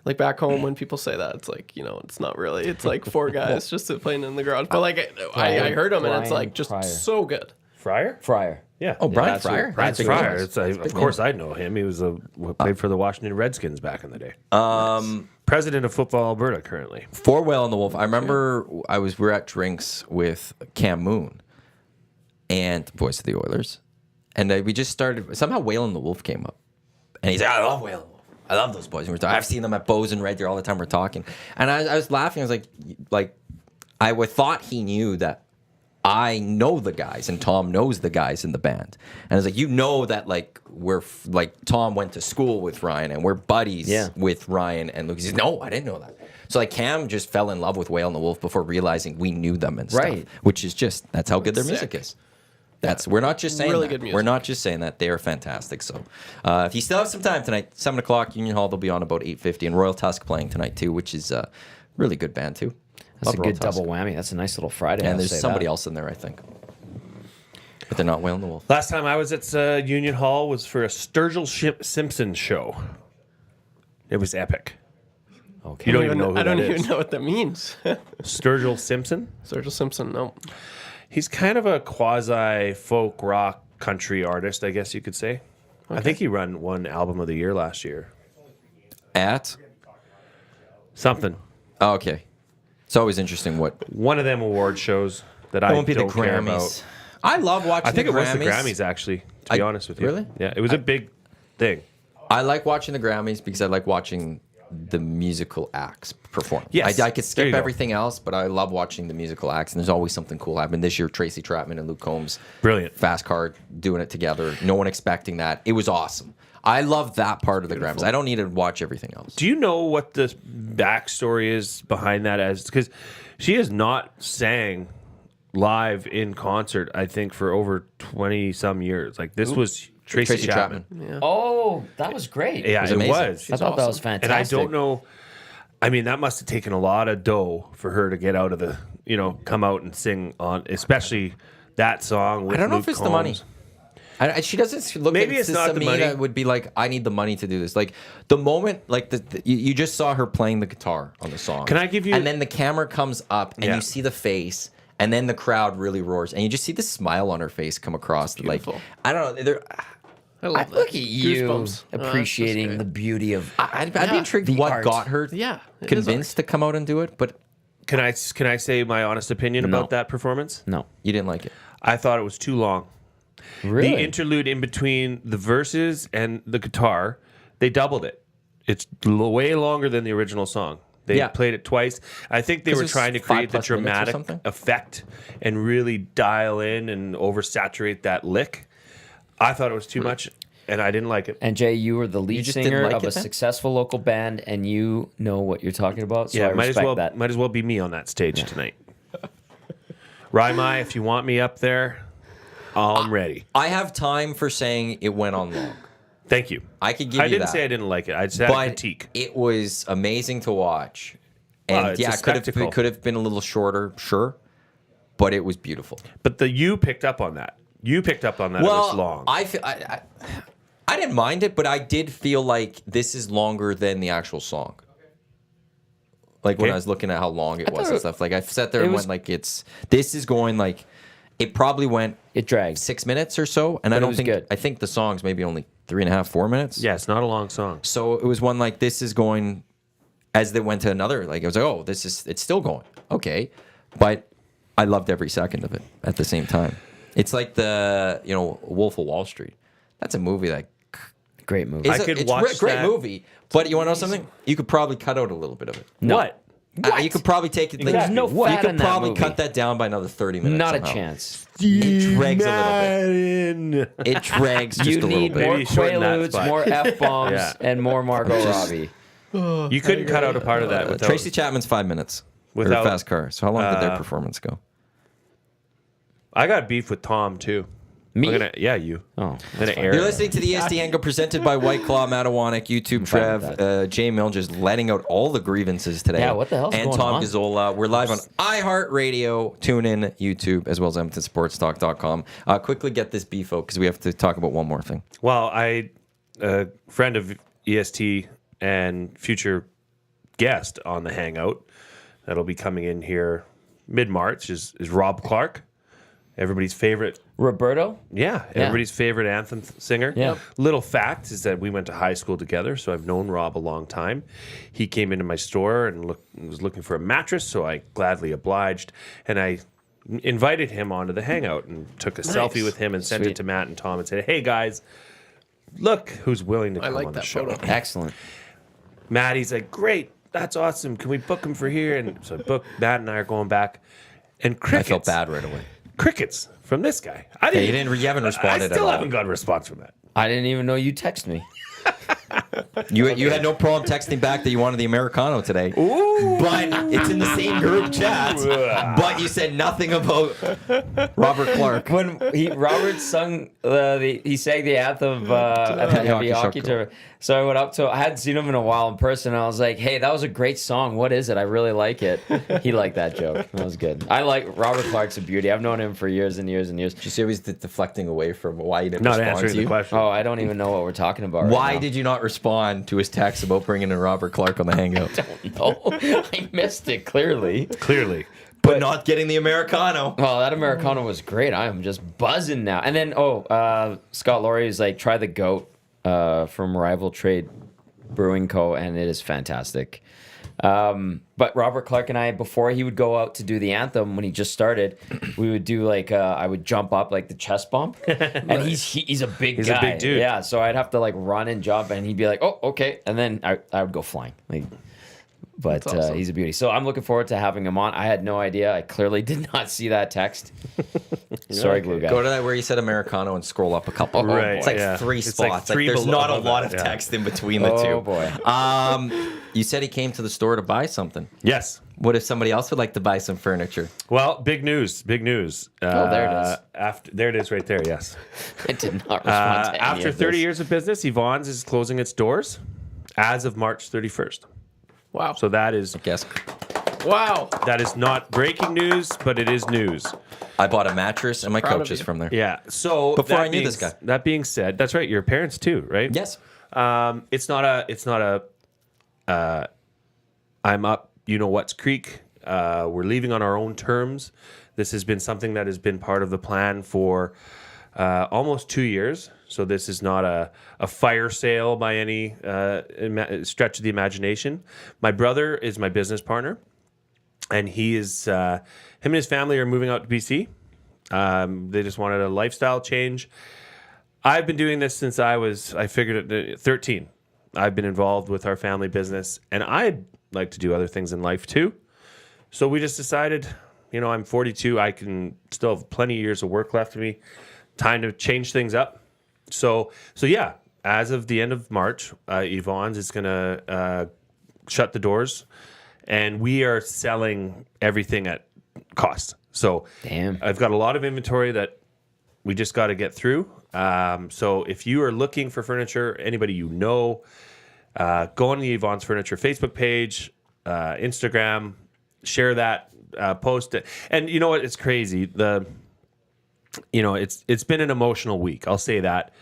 Like back home, when people say that, it's like, it's not really. It's like four guys just playing in the garage. But like I heard him, and it's Brian like just Pryor. so good. Fryer? Fryer. Yeah. Oh, Brian that's who- Fryer. Brian That's big Fryer. names. It's, of course, I'd know him. He was played for the Washington Redskins back in the day. Um, President of Football Alberta currently. For Whale and the Wolf, I remember we were at drinks with Cam Moon and voice of the Oilers, and we just started. Somehow Whale and the Wolf came up, and he's like, "I love Whale and the Wolf. I love those boys." And I've seen them at Bose and Red Deer all the time. We're talking, and I was laughing. I was like I thought he knew that I know the guys and Tom knows the guys in the band. And I was like, you know that like Tom went to school with Ryan and we're buddies with Ryan and Luke. He says, no, I didn't know that. So like Cam just fell in love with Whale and the Wolf before realizing we knew them and stuff. Right. Which is just, that's how good their music is. We're not just saying Really that. good music. We're not just saying that. They are fantastic. So if you still have some time tonight, 7 o'clock, Union Hall, they'll be on about 8:50. And Royal Tusk playing tonight too, which is a really good band too. That's Love a Royal good Tusk. double whammy. That's a nice little Friday. And I'll there's say somebody that. else in there, I think. But they're not Whale and the Wolf. Last time I was at Union Hall was for a Sturgill Simpson show. It was epic. Okay. You don't even know who I don't that even is. know what that means. Sturgill Simpson? Sergio Simpson, no. He's kind of a quasi folk rock country artist, I guess you could say. I think he won album of the year last year. At? Something. Oh, okay. It's always interesting what. One of them award shows that I It won't be the don't care about. Grammys. I love watching I think the it was Grammys. the Grammys, actually, to be honest with you. Really? Yeah, it was a big thing. I like watching the Grammys because I like watching the musical acts perform. Yes. I could There skip you go. everything else, but I love watching the musical acts, and there's always something cool happening. This year, Tracy Chapman and Luke Combs. Brilliant. Fast Card doing it together. No one expecting that. It was awesome. I love that part of the Grammys. I don't need to watch everything else. Do you know what the backstory is behind that? As because she has not sang live in concert, I think, for over 20 some years. Like this was Tracy Chapman. Oh, that was great. Yeah, was it amazing. was. I thought that was fantastic. And I don't know. I mean, that must have taken a lot of dough for her to get out of the, come out and sing on, especially that song. With I don't know Luke if it's Combs. the money. She doesn't look Maybe at it's not the Samina money. would be like, I need the money to do this. Like the moment, like you just saw her playing the guitar on the song. Can I give you- And then the camera comes up and Yeah. you see the face, and then the crowd really roars, and you just see the smile on her face come across. Like beautiful. I don't know. I love that. Look at you Goosebumps. Oh, that's just appreciating great. the beauty of. I'd be intrigued The what art. got her Yeah, it is convinced to come out and do it, but Can I say my honest opinion about that performance? No, you didn't like it. I thought it was too long. really. The interlude in between the verses and the guitar, they doubled it. It's way longer than the original song. They Yeah. played it twice. I think they 'Cause were it's trying to 5+ create the minutes or dramatic something? effect and really dial in and oversaturate that lick. I thought it was too much, and I didn't like it. And Jay, you were the lead just didn't singer like of it a then? successful local band, and you know what you're talking about. So Yeah, I respect that. might as well be me on that stage tonight. Raimai, if you want me up there, I'm ready. I have time for saying it went on long. Thank you. I could give I you didn't that. say I didn't like it. I just had a But critique. it was amazing to watch. And Well, it's a yeah, spectacle. it could have been a little shorter, sure, but it was beautiful. But you picked up on that. You picked up on that. It was long. I didn't mind it, but I did feel like this is longer than the actual song. Like when Okay. I was looking at how long it was thought and stuff. Like I sat there it and was- went like this is going like it probably went It dragged. 6 minutes or so, and But I it don't was think good. I think the song's maybe only 3.5, 4 minutes. Yeah, it's not a long song. So it was one like this is going as they went to another. Like I was like, oh, it's still going. Okay, but I loved every second of it at the same time. It's like the Wolf of Wall Street. That's a movie that Great movie. is I could it's watch great that. movie. But you want to know something? You could probably cut out a little bit of it. No. What? You could probably take it. Like, There's no you fat could in that probably movie. cut that down by another 30 minutes. Not a somehow. chance. It drags a little bit. bit. It drags just You a little need bit. more Maybe shorten that Quaaludes, spot. more F bombs, Yeah. and more Margot Robbie. You couldn't cut out a part of that without. Tracy Chapman's 5 minutes. Without- Or Fast Car. So how long did their performance go? I got beef with Tom too. Me? Yeah, you. Oh, I'm gonna air. You're it. listening to the EST Hangout presented by White Claw, Matt Iwanyk, YouTube fine with Trev, Jay Milne just letting out all the grievances today. Yeah, what the hell's and going Tom on? Gazzola. We're live on iHeartRadio, TuneIn, YouTube, as well as EdmontonSportsTalk.com. Quickly get this beef out because we have to talk about one more thing. Well, a friend of EST and future guest on the Hangout that'll be coming in here mid-March is Rob Clark, everybody's favorite. Roberto? Everybody's favorite anthem singer. Yeah. Little fact is that we went to high school together, so I've known Rob a long time. He came into my store and was looking for a mattress, so I gladly obliged, and I invited him onto the Hangout and took a selfie with him and sent Sweet. it to Matt and Tom and said, "Hey guys, look who's willing to I come like on the that show." photo. Excellent. Maddie's like, "Great, that's awesome. Can we book him for here?" And so I booked. Matt and I are going back, and I crickets. felt bad right away. Crickets from this guy. You haven't responded I still at all. haven't got a response from that. I didn't even know you text me. You had no problem texting back that you wanted the Americano today. Ooh. But it's in the same group chat. But you said nothing about Robert Clark. When Robert sung, he sang the anthem at the heavy hockey tournament. So I went up to him. I hadn't seen him in a while in person. And I was like, hey, that was a great song. What is it? I really like it. He liked that joke. That was good. I like Robert Clark's a beauty. I've known him for years and years and years. Did you see how he's deflecting away from why you didn't Not respond answering to the you? question. Oh, I don't even know what we're talking about. Why right now. did you not respond to his text about bringing in Robert Clark on the Hangout? No, I missed it clearly. Clearly. But not getting the Americano. Oh, that Americano was great. I am just buzzing now. And then, Scott Laurie is like, try the goat from Rival Trade Brewing Co. And it is fantastic. But Robert Clark and I, before he would go out to do the anthem, when he just started, we would do like, I would jump up like the chest bump. And he's a big guy. He's a big dude. Yeah, so I'd have to like run and jump and he'd be like, oh, okay. And then I would go flying. But That's awesome. he's a beauty. So I'm looking forward to having him on. I had no idea. I clearly did not see that text. Sorry, Glue Guy. Go to that where you said Americano and scroll up a couple. Right, It's like yeah. three It's like spots. three There's below not a that, lot of yeah. text in between the two. Oh, boy. You said he came to the store to buy something. Yes. What if somebody else would like to buy some furniture? Well, big news. Big news. there it is. There it is right there, yes. I did not respond to any After of 30 this. years of business, Yvonne's is closing its doors as of March 31st. Wow. So that is Guess. Wow. not breaking news, but it is news. I bought a mattress and my Proud of coaches you. from there. Yeah. So Before that I knew being- this guy. That being said, that's right. Your parents too, right? Yes. It's not a. I'm up. You know what's creek. We're leaving on our own terms. This has been something that has been part of the plan for almost 2 years. So this is not a fire sale by any stretch of the imagination. My brother is my business partner, and he is him and his family are moving out to BC. They just wanted a lifestyle change. I've been doing this since I figured it 13. I've been involved with our family business, and I'd like to do other things in life too. So we just decided, I'm 42. I can still have plenty of years of work left of me. Time to change things up. So yeah, as of the end of March, Yvonne's is going to shut the doors, and we are selling everything at cost. So Damn. I've got a lot of inventory that we just got to get through. So if you are looking for furniture, anybody go on the Yvonne's Furniture Facebook page, Instagram, share that, post it. And you know what? It's crazy. It's been an emotional week. I'll say that,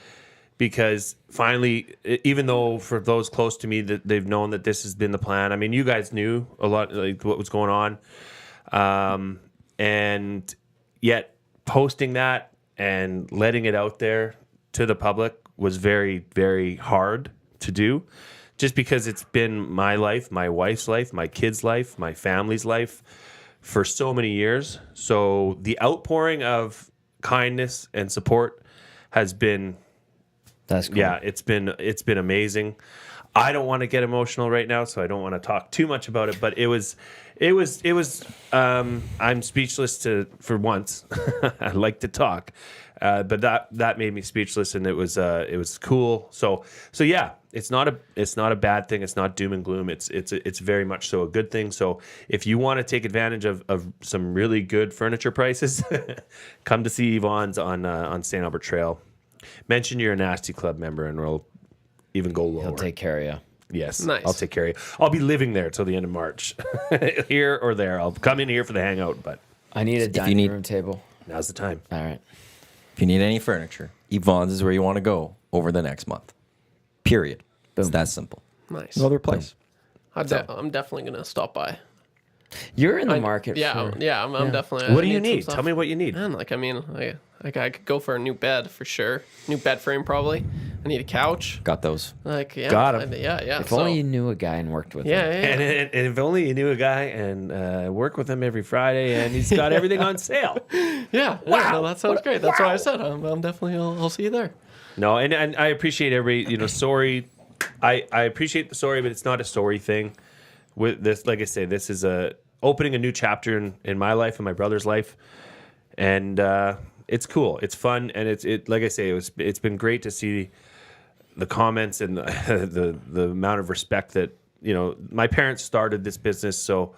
because finally, even though for those close to me that they've known that this has been the plan. I mean, you guys knew a lot, like what was going on, and yet posting that and letting it out there to the public was very, very hard to do, just because it's been my life, my wife's life, my kids' life, my family's life for so many years. So the outpouring of kindness and support has been, That's cool. yeah, it's been amazing. I don't want to get emotional right now, so I don't want to talk too much about it, but it was I'm speechless for once. I like to talk. But that made me speechless, and it was cool. So yeah, it's not a bad thing. It's not doom and gloom. It's very much so a good thing. So if you want to take advantage of some really good furniture prices, come to see Yvonne's on St. Albert Trail. Mention you're a Nasty Club member, and we'll even go lower. He'll take care of you. Yes, Nice. I'll take care of you. I'll be living there till the end of March, here or there. I'll come in here for the hangout, but I need a dining room table. now's the time. All right. If you need any furniture, Yvonne's is where you want to go over the next month. Period. It's that simple. Nice. No other place. I'm definitely gonna stop by. You're in the market. Yeah, for, yeah. I'm definitely. What I do you some need? stuff. Tell me what you need. Man, I could go for a new bed for sure. New bed frame probably. I need a couch. Got those. Yeah. Got 'em. Yeah. If only you knew a guy and worked with him. Yeah. And if only you knew a guy and work with him every Friday, and he's got everything on sale. Yeah. Wow. No, that sounds great. That's why I said I'm definitely. I'll see you there. No, and I appreciate sorry. I appreciate the sorry, but it's not a sorry thing. With this, like I say, this is opening a new chapter in my life and my brother's life. and it's cool. It's fun, and it like I say, it's been great to see the comments and the amount of respect that my parents started this business, so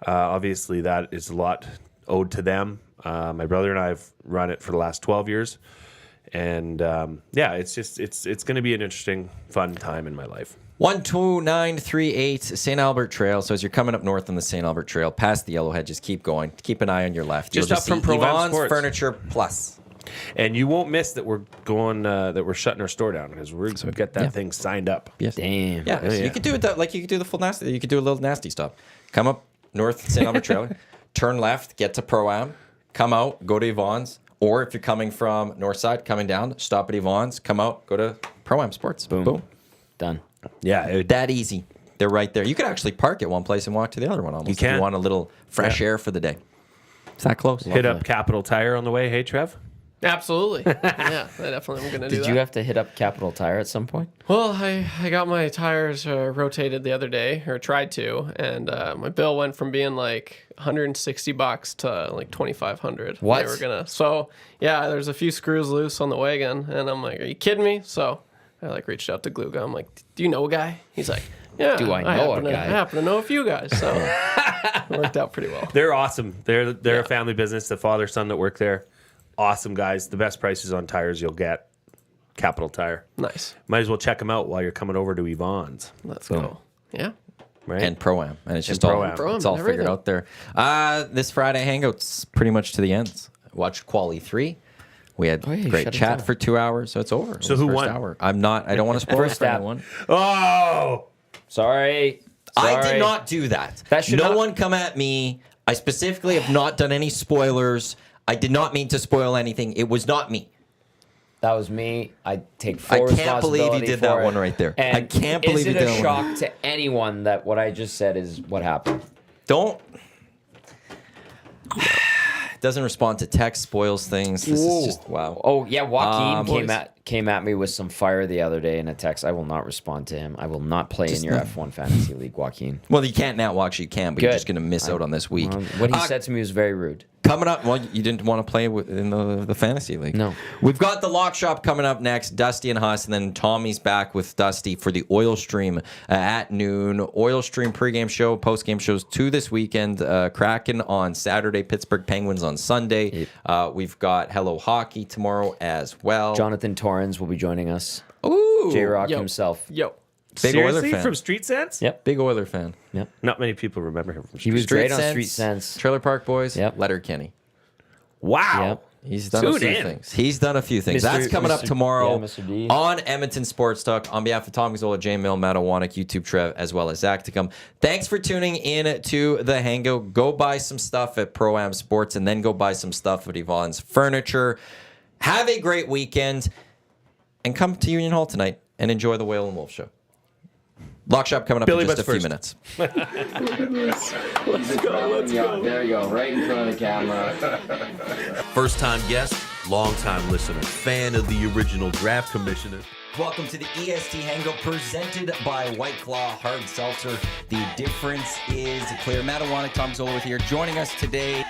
obviously that is a lot owed to them. My brother and I have run it for the last 12 years. And it's going to be an interesting, fun time in my life. 12938 St. Albert Trail. So as you're coming up north on the St. Albert Trail, past the Yellowhead, just keep going. Keep an eye on your left. Just You'll up from see Pro-Am Yvonne's Sports. Furniture Plus. And you won't miss that we're going, that we're shutting our store down because we're going to get that thing signed up. Yes. Damn. Yeah, so you could do it like you could do the full nasty. You could do a little nasty stop. Come up north St. Albert Trail, turn left, get to Pro-Am, come out, go to Yvonne's. Or if you're coming from north side, coming down, stop at Yvonne's, come out, go to Pro-Am Sports. Boom. Done. Yeah. That easy. They're right there. You could actually park at one place and walk to the other one almost. You can. If you want a little fresh air for the day. It's that close. Hit up Capital Tire on the way. Hey, Trev? Absolutely. Yeah, I definitely am going to do that. Did you have to hit up Capital Tire at some point? Well, I got my tires rotated the other day, or tried to, and my bill went from being like $160 to like $2,500. What? They were gonna. So yeah, there's a few screws loose on the wagon, and I'm like, "Are you kidding me?" So I like reached out to Glue Guy. I'm like, "Do you know a guy?" He's like, "Yeah, Do I know a guy?" I happen to know a few guys." So it worked out pretty well. They're awesome. They're a family business. The father, son that work there. Awesome guys. The best prices on tires you'll get. Capital Tire. Nice. Might as well check them out while you're coming over to Yvonne's. Let's go. Yeah. Right? And Pro-Am. And it's just Pro-Am. all, Pro-Am, it's all figured everything. out there. This Friday Hangout's pretty much to the ends. Watched Quali 3. We had you great shut it chat down. for 2 hours, so it's over. So It was who first won? Hour. I don't want to spoil it First for stab. anyone. Oh! Sorry. I did not do that. That should no not- one come at me. I specifically have not done any spoilers. I did not mean to spoil anything. It was not me. That was me. I take full I can't responsibility believe you did that for it. one right there. And I can't believe you is did it that a one. shock to anyone that what I just said is what happened? Don't. Doesn't respond to text, spoils things. This is just wow. Oh yeah, Joaquin Boys. came at me with some fire the other day in a text. I will not respond to him. I will not play in your F1 fantasy league, Joaquin. Well, you can't now. Well, actually, you can, but you're Good. just going to miss out on this week. What he said to me was very rude. Coming up, well, you didn't want to play in the fantasy league. No. We've got the lock shop coming up next. Dusty and Huss, and then Tommy's back with Dusty for the Oil Stream at noon. Oil Stream pregame show, postgame shows 2 this weekend. Kraken on Saturday, Pittsburgh Penguins on Sunday. We've got Hello Hockey tomorrow as well. Jonathan Torrens will be joining us. Ooh, J Rock Yo. himself. Yo. big Oiler Seriously? fan. From Street Sense? Yep. Big Oiler fan. Yep. Not many people remember him from He Street was Street great on Sense, Street Sense. Trailer Park Boys. Yep. Letterkenny. Wow. Yep. He's done a Tune few in. things. He's done a few things. Mr. That's coming up Mr. tomorrow yeah, Mr. D. on Edmonton Sports Talk. On behalf of Tom Gazzola, Jay Milne, Matt Iwanyk, YouTube Trev, as well as Zacticum. Thanks for tuning in to the Hangout. Go buy some stuff at Pro-Am Sports and then go buy some stuff at Yvonne's Furniture. Have a great weekend and come to Union Hall tonight and enjoy the Whale and Wolf show. Lock shop coming up Billy in just a Butts few first. minutes. There you go, right in front of the camera. First time guest, long time listener, fan of the original draft commissioner. Welcome to the EST Hangout presented by White Claw Hard Seltzer. The difference is clear. Matt Iwanyk, Tom Zola with here. Joining us today,